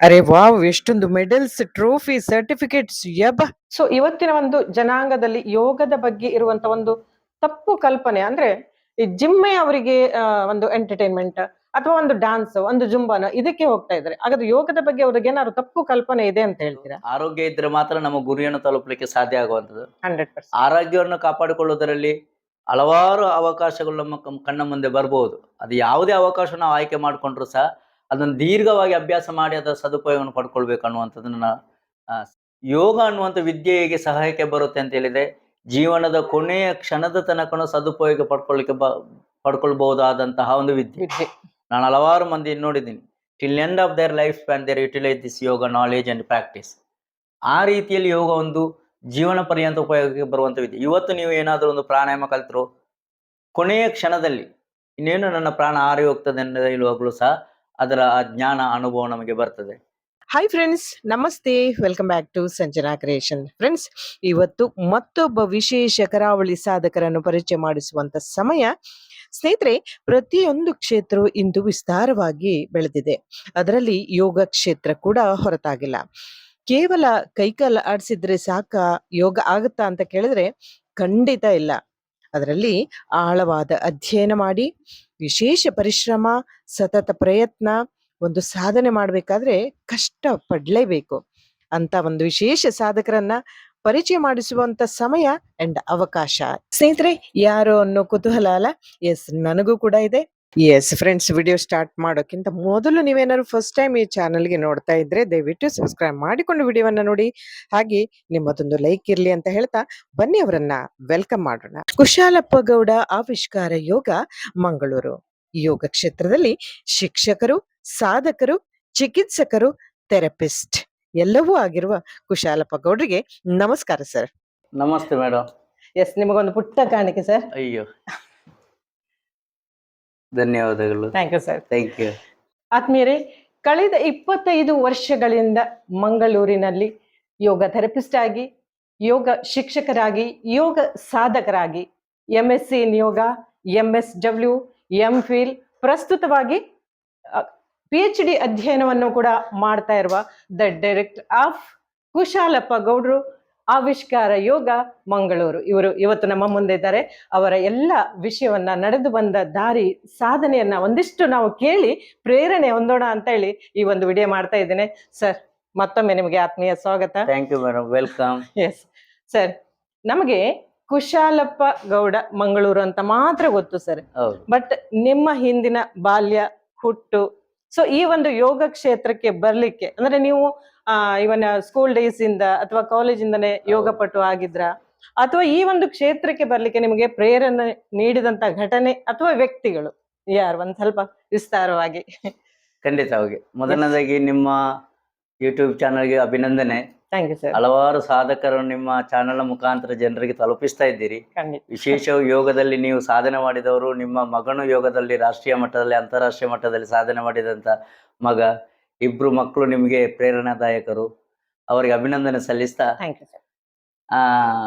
ಅರೆ ವಾವ್! ಎಷ್ಟೊಂದು medals, trophy, certificates ಯಬ್ಬಾ! So ಇವತ್ತಿನ ಒಂದು ಜನಾಂಗದಲ್ಲಿ ಯೋಗದ ಬಗ್ಗೆ ಇರುವಂತ ಒಂದು ತಪ್ಪು ಕಲ್ಪನೆ ಅಂದ್ರೆ ಈ ಜಿಮ್ಮೆ ಅವರಿಗೆ ಒಂದು ಎಂಟರ್ಟೈನ್ಮೆಂಟ್ ಅಥವಾ ಒಂದು ಡಾನ್ಸ್ ಒಂದು ಜುಂಬಾನ ಇದಕ್ಕೆ ಹೋಗ್ತಾ ಇದ್ದಾರೆ. ಹಾಗಾದ್ರೆ ಯೋಗದ ಬಗ್ಗೆ ಅವ್ರಿಗೆ ಏನಾದ್ರು ತಪ್ಪು ಕಲ್ಪನೆ ಇದೆ ಅಂತ ಹೇಳ್ತೀರಾ? ಆರೋಗ್ಯ ಇದ್ರೆ ಮಾತ್ರ ನಮ್ಮ ಗುರಿಯನ್ನು ತಲುಪಲಿಕ್ಕೆ ಸಾಧ್ಯ ಆಗುವಂಥದ್ದು. 100%. ಆರೋಗ್ಯವನ್ನು ಕಾಪಾಡಿಕೊಳ್ಳುವುದರಲ್ಲಿ ಹಲವಾರು ಅವಕಾಶಗಳು ನಮ್ಮ ಕಣ್ಣ ಮುಂದೆ ಬರ್ಬೋದು. ಅದು ಯಾವುದೇ ಅವಕಾಶ ನಾವು ಆಯ್ಕೆ ಮಾಡಿಕೊಂಡ್ರು ಸಹ ಅದನ್ನು ದೀರ್ಘವಾಗಿ ಅಭ್ಯಾಸ ಮಾಡಿ ಅದರ ಸದುಪಯೋಗವನ್ನು ಪಡ್ಕೊಳ್ಬೇಕು ಅನ್ನುವಂಥದ್ದನ್ನ ಆ, ಯೋಗ ಅನ್ನುವಂಥ ವಿದ್ಯೆ ಹೇಗೆ ಸಹಾಯಕ್ಕೆ ಬರುತ್ತೆ ಅಂತ ಹೇಳಿದ್ರೆ ಜೀವನದ ಕೊನೆಯ ಕ್ಷಣದ ತನಕನೂ ಸದುಪಯೋಗ ಪಡ್ಕೊಳ್ಬಹುದಾದಂತಹ ಒಂದು ವಿದ್ಯೆ. ನಾನು ಹಲವಾರು ಮಂದಿ ನೋಡಿದ್ದೀನಿ. Till end of their life span their utilise this yoga knowledge and practice. ಆ ರೀತಿಯಲ್ಲಿ ಯೋಗ ಒಂದು ಜೀವನ ಪರ್ಯಂತ ಉಪಯೋಗಕ್ಕೆ ಬರುವಂತ ವಿದ್ಯೆ. ಇವತ್ತು ನೀವು ಏನಾದರೂ ಒಂದು ಪ್ರಾಣಾಯಾಮ ಕಲ್ತರು ಕೊನೆಯ ಕ್ಷಣದಲ್ಲಿ ಇನ್ನೇನು ನನ್ನ ಪ್ರಾಣ ಹಾರಿ ಹೋಗ್ತದೆ ಅಂತ ಹೇಳುವಾಗಲೂ ಸಹ ಅದರ ಆ ಜ್ಞಾನ ಅನುಭವ ನಮಗೆ ಬರ್ತದೆ. ಹಾಯ್ ಫ್ರೆಂಡ್ಸ್, ನಮಸ್ತೆ. Welcome back to Sanjana creation. Friends, ಇವತ್ತು ಮತ್ತೊಬ್ಬ ವಿಶೇಷ ಕರಾವಳಿ ಸಾಧಕರನ್ನು ಪರಿಚಯ ಮಾಡಿಸುವಂತ ಸಮಯ. ಸ್ನೇಹಿತರೆ, ಪ್ರತಿಯೊಂದು ಕ್ಷೇತ್ರವು ಇಂದು ವಿಸ್ತಾರವಾಗಿ ಬೆಳೆದಿದೆ. ಅದರಲ್ಲಿ ಯೋಗ ಕ್ಷೇತ್ರ ಕೂಡ ಹೊರತಾಗಿಲ್ಲ. ಕೇವಲ ಕೈಕಾಲ ಆಡಿಸಿದ್ರೆ ಸಾಕ ಯೋಗ ಆಗುತ್ತಾ ಅಂತ ಕೇಳಿದ್ರೆ ಖಂಡಿತ ಇಲ್ಲ. ಅದರಲ್ಲಿ ಆಳವಾದ ಅಧ್ಯಯನ ಮಾಡಿ ವಿಶೇಷ ಪರಿಶ್ರಮ, ಸತತ ಪ್ರಯತ್ನ, ಒಂದು ಸಾಧನೆ ಮಾಡಬೇಕಾದ್ರೆ ಕಷ್ಟ ಪಡ್ಲೇಬೇಕು ಅಂತ ಒಂದು ವಿಶೇಷ ಸಾಧಕರನ್ನ ಪರಿಚಯ ಮಾಡಿಸುವಂತ ಸಮಯ ಅಂಡ್ ಅವಕಾಶ. ಸ್ನೇಹಿತರೆ, ಯಾರು ಅನ್ನೋ ಕುತೂಹಲ ಅಲ್ಲ? ಎಸ್, ನನಗೂ ಕೂಡ ಇದೆ. ಎಸ್ ಫ್ರೆಂಡ್ಸ್, ವಿಡಿಯೋ ಸ್ಟಾರ್ಟ್ ಮಾಡೋಕ್ಕಿಂತ ಮೊದಲು ನೀವೇನಾದ್ರು ಫಸ್ಟ್ ಟೈಮ್ ಈ ಚಾನಲ್ಗೆ ನೋಡ್ತಾ ಇದ್ರೆ ದಯವಿಟ್ಟು ಸಬ್ಸ್ಕ್ರೈಬ್ ಮಾಡಿಕೊಂಡು ವಿಡಿಯೋವನ್ನ ನೋಡಿ. ಹಾಗೆ ನಿಮ್ಮದೊಂದು ಲೈಕ್ ಇರ್ಲಿ ಅಂತ ಹೇಳ್ತಾ ಬನ್ನಿ ಅವರನ್ನ ವೆಲ್ಕಮ್ ಮಾಡೋಣ. ಕುಶಾಲಪ್ಪ ಗೌಡ ಆವಿಷ್ಕಾರ ಯೋಗ, ಮಂಗಳೂರು. ಯೋಗ ಕ್ಷೇತ್ರದಲ್ಲಿ ಶಿಕ್ಷಕರು, ಸಾಧಕರು, ಚಿಕಿತ್ಸಕರು, ಥೆರಪಿಸ್ಟ್ ಎಲ್ಲವೂ ಆಗಿರುವ ಕುಶಾಲಪ್ಪ ಗೌಡ್ರಿಗೆ ನಮಸ್ಕಾರ ಸರ್. ನಮಸ್ತೆ ಮೇಡಮ್. ಎಸ್, ನಿಮಗೊಂದು ಪುಟ್ಟ ಕಾಣಿಕೆ ಸರ್. ಅಯ್ಯೋ, ಧನ್ಯವಾದಗಳು. Thank you sir. Thank you. ಆತ್ಮೀಯರೇ, ಕಳೆದ 25 ವರ್ಷಗಳಿಂದ ಮಂಗಳೂರಿನಲ್ಲಿ ಯೋಗ ಥೆರಪಿಸ್ಟ್ ಆಗಿ, ಯೋಗ ಶಿಕ್ಷಕರಾಗಿ, ಯೋಗ ಸಾಧಕರಾಗಿ, MSc ಇನ್ ಯೋಗ, MSW, MPhil, ಪ್ರಸ್ತುತವಾಗಿ PhD ಅಧ್ಯಯನವನ್ನು ಕೂಡ ಮಾಡ್ತಾ ಇರುವ ದ ಡೈರೆಕ್ಟರ್ ಆಫ್ ಕುಶಾಲಪ್ಪ ಗೌಡ್ರು ಆವಿಷ್ಕಾರ ಯೋಗ, ಮಂಗಳೂರು. ಇವರು ಇವತ್ತು ನಮ್ಮ ಮುಂದೆ ಇದ್ದಾರೆ. ಅವರ ಎಲ್ಲ ವಿಷಯವನ್ನ, ನಡೆದು ಬಂದ ದಾರಿ, ಸಾಧನೆಯನ್ನ ಒಂದಿಷ್ಟು ನಾವು ಕೇಳಿ ಪ್ರೇರಣೆ ಹೊಂದೋಣ ಅಂತ ಹೇಳಿ ಈ ಒಂದು ವಿಡಿಯೋ ಮಾಡ್ತಾ ಇದ್ದೇನೆ. ಸರ್, ಮತ್ತೊಮ್ಮೆ ನಿಮಗೆ ಆತ್ಮೀಯ ಸ್ವಾಗತ. Thank you madam, welcome. Yes sir, ನಮಗೆ ಕುಶಾಲಪ್ಪ ಗೌಡ ಮಂಗಳೂರು ಅಂತ ಮಾತ್ರ ಗೊತ್ತು ಸರ್. ಬಟ್ ನಿಮ್ಮ ಹಿಂದಿನ ಬಾಲ್ಯ, ಹುಟ್ಟು, ಸೊ ಈ ಒಂದು ಯೋಗ ಕ್ಷೇತ್ರಕ್ಕೆ ಬರ್ಲಿಕ್ಕೆ ಅಂದ್ರೆ ನೀವು ಇವನ್ ಸ್ಕೂಲ್ ಡೇಸ್ ಇಂದ ಅಥವಾ ಕಾಲೇಜಿಂದನೇ ಯೋಗ ಪಟು ಆಗಿದ್ರ, ಅಥವಾ ಈ ಒಂದು ಕ್ಷೇತ್ರಕ್ಕೆ ಬರ್ಲಿಕ್ಕೆ ನಿಮಗೆ ಪ್ರೇರಣೆ ನೀಡಿದಂತ ಘಟನೆ ಅಥವಾ ವ್ಯಕ್ತಿಗಳು ಯಾರು, ಒಂದ್ ಸ್ವಲ್ಪ ವಿಸ್ತಾರವಾಗಿ. ಖಂಡಿತವಾಗಿ. ಮೊದಲನೇದಾಗಿ ನಿಮ್ಮ ಯೂಟ್ಯೂಬ್ ಚಾನಲ್ಗೆ ಅಭಿನಂದನೆ. Thank you sir. ಹಲವಾರು ಸಾಧಕರು ನಿಮ್ಮ ಚಾನಲ್ ಮುಖಾಂತರ ಜನರಿಗೆ ತಲುಪಿಸ್ತಾ ಇದ್ದೀರಿ. ವಿಶೇಷವಾಗಿ ಯೋಗದಲ್ಲಿ ನೀವು ಸಾಧನೆ ಮಾಡಿದವರು, ನಿಮ್ಮ ಮಗನು ಯೋಗದಲ್ಲಿ ರಾಷ್ಟ್ರೀಯ ಮಟ್ಟದಲ್ಲಿ, ಅಂತಾರಾಷ್ಟ್ರೀಯ ಮಟ್ಟದಲ್ಲಿ ಸಾಧನೆ ಮಾಡಿದಂತ ಮಗ, ಇಬ್ರು ಮಕ್ಕಳು ನಿಮಗೆ ಪ್ರೇರಣಾದಾಯಕರು. ಅವರಿಗೆ ಅಭಿನಂದನೆ ಸಲ್ಲಿಸ್ತಾ,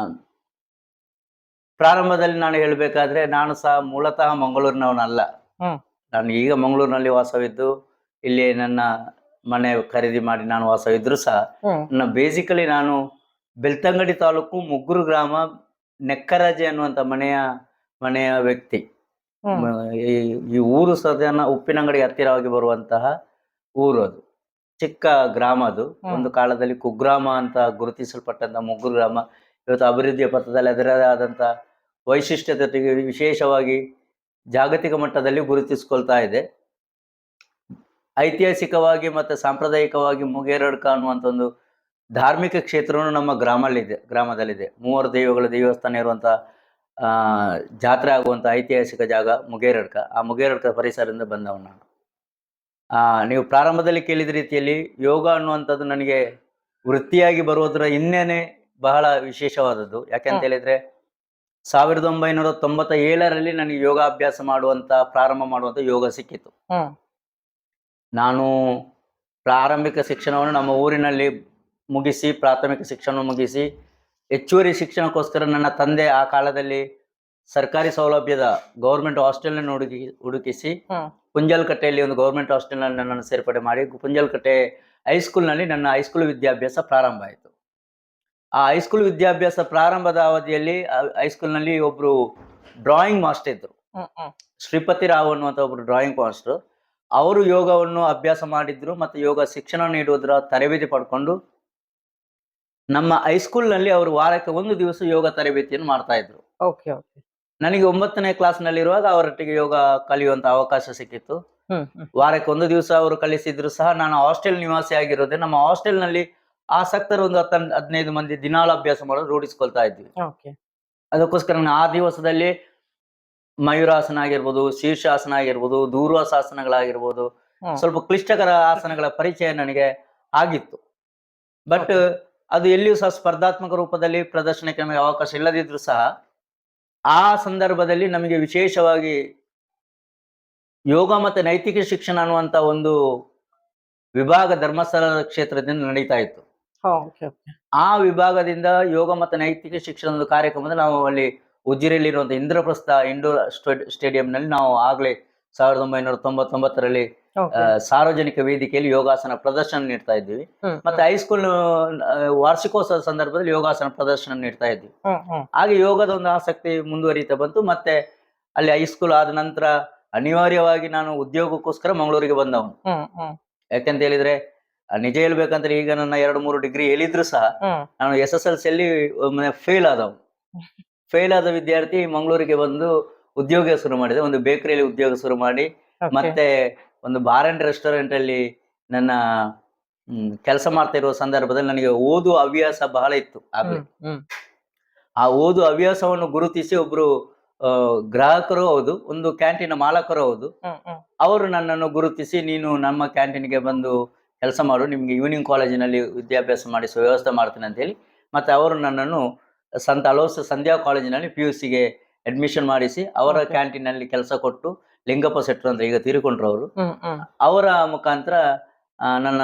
ಪ್ರಾರಂಭದಲ್ಲಿ ನಾನು ಹೇಳ್ಬೇಕಾದ್ರೆ ನಾನು ಸಹ ಮೂಲತಃ ಮಂಗಳೂರಿನವನಲ್ಲ. ನಾನು ಈಗ ಮಂಗಳೂರಿನಲ್ಲಿ ವಾಸವಿದ್ದು ಇಲ್ಲಿ ನನ್ನ ಮನೆ ಖರೀದಿ ಮಾಡಿ ನಾನು ವಾಸವಿದ್ರು ಸಹ ನನ್ನ ಬೇಸಿಕಲಿ ನಾನು ಬೆಳ್ತಂಗಡಿ ತಾಲೂಕು ಮುಗ್ಗುರು ಗ್ರಾಮ ನೆಕ್ಕರಾಜೆ ಅನ್ನುವಂತ ಮನೆಯ ವ್ಯಕ್ತಿ. ಈ ಊರು ಸದನ ಉಪ್ಪಿನಂಗಡಿಗೆ ಹತ್ತಿರವಾಗಿ ಬರುವಂತಹ ಊರು. ಅದು ಚಿಕ್ಕ ಗ್ರಾಮ. ಅದು ಒಂದು ಕಾಲದಲ್ಲಿ ಕುಗ್ರಾಮ ಅಂತ ಗುರುತಿಸಲ್ಪಟ್ಟಂತ ಮುಗ್ಗುರು ಗ್ರಾಮ ಇವತ್ತು ಅಭಿವೃದ್ಧಿಯ ಪಥದಲ್ಲಿ ಅದರದೇ ಆದಂತ ವೈಶಿಷ್ಟ್ಯತೆಗೆ ವಿಶೇಷವಾಗಿ ಜಾಗತಿಕ ಮಟ್ಟದಲ್ಲಿ ಗುರುತಿಸಿಕೊಳ್ತಾ ಇದೆ. ಐತಿಹಾಸಿಕವಾಗಿ ಮತ್ತೆ ಸಾಂಪ್ರದಾಯಿಕವಾಗಿ ಮುಗೇರಡ್ಕ ಅನ್ನುವಂಥ ಒಂದು ಧಾರ್ಮಿಕ ಕ್ಷೇತ್ರವನ್ನು ನಮ್ಮ ಗ್ರಾಮದಲ್ಲಿದೆ. 3 ದೈವಗಳ ದೇವಸ್ಥಾನ ಇರುವಂತ ಜಾತ್ರೆ ಆಗುವಂತ ಐತಿಹಾಸಿಕ ಜಾಗ ಮುಗೇರಡ್ಕ. ಆ ಮುಗೇರಡ್ಕ ಪರಿಸರದಿಂದ ಬಂದವ ನಾನು. ನೀವು ಪ್ರಾರಂಭದಲ್ಲಿ ಕೇಳಿದ ರೀತಿಯಲ್ಲಿ ಯೋಗ ಅನ್ನುವಂಥದ್ದು ನನಗೆ ವೃತ್ತಿಯಾಗಿ ಬರುವುದರ ಹಿನ್ನೆಲೆ ಬಹಳ ವಿಶೇಷವಾದದ್ದು. ಯಾಕೆಂತ ಹೇಳಿದ್ರೆ 1997ರಲ್ಲಿ ನನಗೆ ಯೋಗಾಭ್ಯಾಸ ಪ್ರಾರಂಭ ಮಾಡುವಂತ ಯೋಗ ಸಿಕ್ಕಿತು. ನಾನು ಪ್ರಾರಂಭಿಕ ಶಿಕ್ಷಣವನ್ನು ನಮ್ಮ ಊರಿನಲ್ಲಿ ಮುಗಿಸಿ, ಪ್ರಾಥಮಿಕ ಶಿಕ್ಷಣ ಮುಗಿಸಿ, ಹೆಚ್ಚುವರಿ ಶಿಕ್ಷಣಕ್ಕೋಸ್ಕರ ನನ್ನ ತಂದೆ ಆ ಕಾಲದಲ್ಲಿ ಸರ್ಕಾರಿ ಸೌಲಭ್ಯದ ಗೌರ್ಮೆಂಟ್ ಹಾಸ್ಟೆಲ್ನ ಹುಡುಕಿಸಿ ಕುಂಜಲ್ಕಟ್ಟೆಯಲ್ಲಿ ಒಂದು ಗೌರ್ಮೆಂಟ್ ಹಾಸ್ಟೆಲ್ನಲ್ಲಿ ನನ್ನನ್ನು ಸೇರ್ಪಡೆ ಮಾಡಿ, ಕುಂಜಲ್ಕಟ್ಟೆ ಹೈಸ್ಕೂಲ್ನಲ್ಲಿ ನನ್ನ ಹೈಸ್ಕೂಲ್ ವಿದ್ಯಾಭ್ಯಾಸ ಪ್ರಾರಂಭ ಆಯಿತು. ಆ ಹೈಸ್ಕೂಲ್ ವಿದ್ಯಾಭ್ಯಾಸ ಪ್ರಾರಂಭದ ಅವಧಿಯಲ್ಲಿ ಹೈಸ್ಕೂಲ್ನಲ್ಲಿ ಒಬ್ರು ಡ್ರಾಯಿಂಗ್ ಮಾಸ್ಟರ್ ಇದ್ರು. ಶ್ರೀಪತಿ ರಾವ್ ಅನ್ನುವಂಥ ಒಬ್ರು ಡ್ರಾಯಿಂಗ್ ಮಾಸ್ಟರ್. ಅವರು ಯೋಗವನ್ನು ಅಭ್ಯಾಸ ಮಾಡಿದ್ರು ಮತ್ತು ಯೋಗ ಶಿಕ್ಷಣ ನೀಡುವುದರ ತರಬೇತಿ ಪಡ್ಕೊಂಡು ನಮ್ಮ ಹೈಸ್ಕೂಲ್ನಲ್ಲಿ ಅವರು ವಾರಕ್ಕೆ 1 ದಿವಸ ಯೋಗ ತರಬೇತಿಯನ್ನು ಮಾಡ್ತಾ ಇದ್ರು. Okay okay. ನನಗೆ 9ನೇ ಕ್ಲಾಸ್ನಲ್ಲಿರುವಾಗ ಅವರೊಟ್ಟಿಗೆ ಯೋಗ ಕಲಿಯುವಂತ ಅವಕಾಶ ಸಿಕ್ಕಿತ್ತು. ವಾರಕ್ಕೆ 1 ದಿವಸ ಅವರು ಕಲಿಸಿದ್ರು ಸಹ ನಾನು ಹಾಸ್ಟೆಲ್ ನಿವಾಸಿ ಆಗಿರೋದೇ ನಮ್ಮ ಹಾಸ್ಟೆಲ್ನಲ್ಲಿ ಆಸಕ್ತರು ಒಂದು 10-15 ಮಂದಿ ದಿನಾಲು ಅಭ್ಯಾಸ ಮಾಡೋದು ರೂಢಿಸ್ಕೊಳ್ತಾ ಇದ್ವಿ. ಅದಕ್ಕೋಸ್ಕರ ನಾನು ಆ ದಿವಸದಲ್ಲಿ ಮಯೂರಾಸನ ಆಗಿರ್ಬೋದು, ಶೀರ್ಷಾಸನ ಆಗಿರ್ಬೋದು, ದೂರ್ವಾಸಾಸನಗಳಾಗಿರ್ಬೋದು, ಸ್ವಲ್ಪ ಕ್ಲಿಷ್ಟಕರ ಆಸನಗಳ ಪರಿಚಯ ನನಗೆ ಆಗಿತ್ತು. ಬಟ್ ಅದು ಎಲ್ಲಿಯೂ ಸಹ ಸ್ಪರ್ಧಾತ್ಮಕ ರೂಪದಲ್ಲಿ ಪ್ರದರ್ಶನಕ್ಕೆ ನಮಗೆ ಅವಕಾಶ ಇಲ್ಲದಿದ್ರು ಸಹ ಆ ಸಂದರ್ಭದಲ್ಲಿ ನಮಗೆ ವಿಶೇಷವಾಗಿ ಯೋಗ ಮತ್ತು ನೈತಿಕ ಶಿಕ್ಷಣ ಅನ್ನುವಂತ ಒಂದು ವಿಭಾಗ ಧರ್ಮಸ್ಥಳದ ಕ್ಷೇತ್ರದಿಂದ ನಡೀತಾ ಇತ್ತು. ಆ ವಿಭಾಗದಿಂದ ಯೋಗ ಮತ್ತು ನೈತಿಕ ಶಿಕ್ಷಣದ ಕಾರ್ಯಕ್ರಮದಲ್ಲಿ ನಾವು ಅಲ್ಲಿ ಉಜಿರೆಯಲ್ಲಿರುವಂತ ಇಂದ್ರಪ್ರಸ್ಥ ಇಂಡೋರ್ ಸ್ಟೇಡಿಯಂನಲ್ಲಿ ನಾವು ಆಗ್ಲೇ 1999ರಲ್ಲಿ ಸಾರ್ವಜನಿಕ ವೇದಿಕೆಯಲ್ಲಿ ಯೋಗಾಸನ ಪ್ರದರ್ಶನ ನೀಡ್ತಾ ಇದ್ದೀವಿ. ಮತ್ತೆ ಹೈಸ್ಕೂಲ್ ವಾರ್ಷಿಕೋತ್ಸವದ ಸಂದರ್ಭದಲ್ಲಿ ಯೋಗಾಸನ ಪ್ರದರ್ಶನ ನೀಡ್ತಾ ಇದ್ವಿ. ಹಾಗೆ ಯೋಗದ ಒಂದು ಆಸಕ್ತಿ ಮುಂದುವರಿತಾ ಬಂತು. ಮತ್ತೆ ಅಲ್ಲಿ ಹೈಸ್ಕೂಲ್ ಆದ ನಂತರ ಅನಿವಾರ್ಯವಾಗಿ ನಾನು ಉದ್ಯೋಗಕ್ಕೋಸ್ಕರ ಮಂಗಳೂರಿಗೆ ಬಂದವನು. ಯಾಕಂತ ಹೇಳಿದ್ರೆ ನಿಜ ಹೇಳ್ಬೇಕಂದ್ರೆ ಈಗ ನನ್ನ 2-3 ಡಿಗ್ರಿ ಹೇಳಿದ್ರು ಸಹ ನಾನು SSLC ಅಲ್ಲಿ ಫೇಲ್ ಆದ ವಿದ್ಯಾರ್ಥಿ ಮಂಗಳೂರಿಗೆ ಬಂದು ಉದ್ಯೋಗ ಶುರು ಮಾಡಿದೆ. ಒಂದು ಬೇಕರಿಯಲ್ಲಿ ಉದ್ಯೋಗ ಶುರು ಮಾಡಿ ಮತ್ತೆ ಒಂದು ಬಾರ್ ಅಂಡ್ ರೆಸ್ಟೋರೆಂಟ್ ಅಲ್ಲಿ ನನ್ನ ಕೆಲಸ ಮಾಡ್ತಾ ಇರುವ ಸಂದರ್ಭದಲ್ಲಿ ನನಗೆ ಓದುವ ಹವ್ಯಾಸ ಬಹಳ ಇತ್ತು. ಆ ಓದುವ ಹವ್ಯಾಸವನ್ನು ಗುರುತಿಸಿ ಒಬ್ರು ಗ್ರಾಹಕರು ಹೌದು, ಒಂದು ಕ್ಯಾಂಟೀನ್ ಮಾಲಕರು ಹೌದು, ಅವರು ನನ್ನನ್ನು ಗುರುತಿಸಿ ನೀನು ನಮ್ಮ ಕ್ಯಾಂಟೀನ್ಗೆ ಬಂದು ಕೆಲಸ ಮಾಡು, ನಿಮ್ಗೆ ಈವ್ನಿಂಗ್ ಕಾಲೇಜಿನಲ್ಲಿ ವಿದ್ಯಾಭ್ಯಾಸ ಮಾಡಿಸುವ ವ್ಯವಸ್ಥೆ ಮಾಡ್ತೀನಿ ಅಂತ ಹೇಳಿ ಮತ್ತೆ ಅವರು ನನ್ನನ್ನು ಸಂತ ಅಲೋಸ್ ಸಂಧ್ಯಾ ಕಾಲೇಜಿನಲ್ಲಿ PUCಗೆ ಅಡ್ಮಿಷನ್ ಮಾಡಿಸಿ ಅವರ ಕ್ಯಾಂಟೀನ್ ನಲ್ಲಿ ಕೆಲಸ ಕೊಟ್ಟು ಲಿಂಗಪ್ಪ ಶೆಟ್ರು ಅಂತ ಈಗ ತೀರಿಕೊಂಡ್ರು ಅವರು, ಅವರ ಮುಖಾಂತರ ನನ್ನ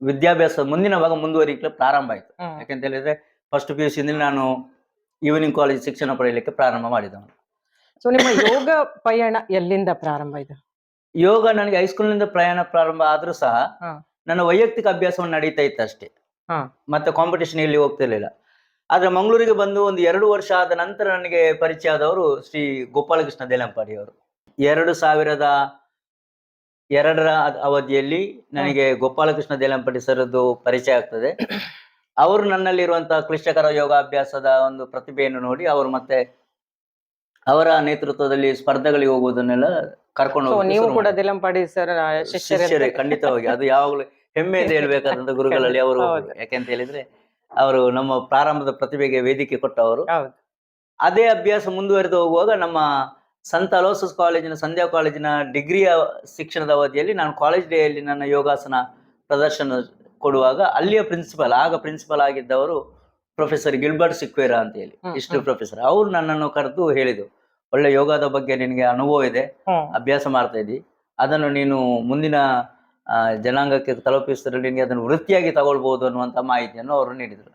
ವಿದ್ಯಾಭ್ಯಾಸ ಮುಂದಿನ ಭಾಗ ಮುಂದುವರಿಕೆ ಪ್ರಾರಂಭ ಆಯ್ತು. ಯಾಕಂತ ಹೇಳಿದ್ರೆ ಫಸ್ಟ್ PUC ನಾನು ಈವ್ನಿಂಗ್ ಕಾಲೇಜ್ ಶಿಕ್ಷಣ ಪಡೆಯಲಿಕ್ಕೆ ಪ್ರಾರಂಭ ಮಾಡಿದವನು. ಸೊ ನಿಮ್ಮ ಯೋಗ ಪಯಣ ಎಲ್ಲಿಂದ ಪ್ರಾರಂಭ ಆಯ್ತು? ಯೋಗ ನನಗೆ ಹೈಸ್ಕೂಲ್ನಿಂದ ಪ್ರಾರಂಭ ಆದ್ರೂ ಸಹ ನನ್ನ ವೈಯಕ್ತಿಕ ಅಭ್ಯಾಸವನ್ನು ನಡೀತಾ ಇತ್ತು ಅಷ್ಟೇ. ಮತ್ತೆ ಕಾಂಪಿಟೇಷನ್ ಎಲ್ಲಿ ಹೋಗ್ತಿರ್ಲಿಲ್ಲ. ಆದ್ರೆ ಮಂಗಳೂರಿಗೆ ಬಂದು ಒಂದು 2 ವರ್ಷ ಆದ ನಂತರ ನನಗೆ ಪರಿಚಯ ಆದವರು ಶ್ರೀ ಗೋಪಾಲಕೃಷ್ಣ ದೇಲಂಪಾಡಿ ಅವರು. 2002ರ ಅವಧಿಯಲ್ಲಿ ನನಗೆ ಗೋಪಾಲಕೃಷ್ಣ ದೇಲಂಪಾಡಿ ಸರ್ದು ಪರಿಚಯ ಆಗ್ತದೆ. ಅವರು ನನ್ನಲ್ಲಿರುವಂತಹ ಕ್ಲಿಷ್ಟಕರ ಯೋಗಾಭ್ಯಾಸದ ಒಂದು ಪ್ರತಿಭೆಯನ್ನು ನೋಡಿ ಅವರು ಮತ್ತೆ ಅವರ ನೇತೃತ್ವದಲ್ಲಿ ಸ್ಪರ್ಧೆಗಳಿಗೆ ಹೋಗುವುದನ್ನೆಲ್ಲ ಕರ್ಕೊಂಡು ಹೋಗಿ. ನೀವು ಕೂಡ ದೇಲಂಪಾಡಿ ಸರ್ ಶಿಷ್ಯರೇ, ಖಂಡಿತವಾಗಿ. ಅದು ಯಾವಾಗಲೂ ಹೆಮ್ಮೆಯಿಂದ ಹೇಳ್ಬೇಕಾದಂತ ಗುರುಗಳಲ್ಲಿ ಅವರು. ಯಾಕೆಂತ ಹೇಳಿದ್ರೆ ಅವರು ನಮ್ಮ ಪ್ರಾರಂಭದ ಪ್ರತಿಭೆಗೆ ವೇದಿಕೆ ಕೊಟ್ಟವರು. ಅದೇ ಅಭ್ಯಾಸ ಮುಂದುವರೆದು ಹೋಗುವಾಗ ನಮ್ಮ ಸಂತ ಅಲೋಸಸ್ ಕಾಲೇಜಿನ ಸಂಧ್ಯಾ ಕಾಲೇಜಿನ ಡಿಗ್ರಿಯ ಶಿಕ್ಷಣದ ಅವಧಿಯಲ್ಲಿ ನಾನು ಕಾಲೇಜ್ ಡೇಯಲ್ಲಿ ನನ್ನ ಯೋಗಾಸನ ಪ್ರದರ್ಶನ ಕೊಡುವಾಗ ಅಲ್ಲಿಯ ಆಗ ಪ್ರಿನ್ಸಿಪಲ್ ಆಗಿದ್ದವರು ಪ್ರೊಫೆಸರ್ ಗಿಲ್ಬರ್ಟ್ ಸಿಕ್ವೇರಾ ಅಂತ ಹೇಳಿ, ಹಿಸ್ಟ್ರಿ ಪ್ರೊಫೆಸರ್. ಅವರು ನನ್ನನ್ನು ಕರೆದು ಹೇಳಿದ್ರು, ಒಳ್ಳೆ ಯೋಗದ ಬಗ್ಗೆ ನಿನಗೆ ಅನುಭವ ಇದೆ, ಅಭ್ಯಾಸ ಮಾಡ್ತಾ ಇದ್ದಿ, ಅದನ್ನು ನೀನು ಮುಂದಿನ ಜನಾಂಗಕ್ಕೆ ತಲುಪಿಸಿದ್ರೆ ನಿನಗೆ ಅದನ್ನು ವೃತ್ತಿಯಾಗಿ ತಗೊಳ್ಬಹುದು ಅನ್ನುವಂತ ಮಾಹಿತಿಯನ್ನು ಅವರು ನೀಡಿದರು.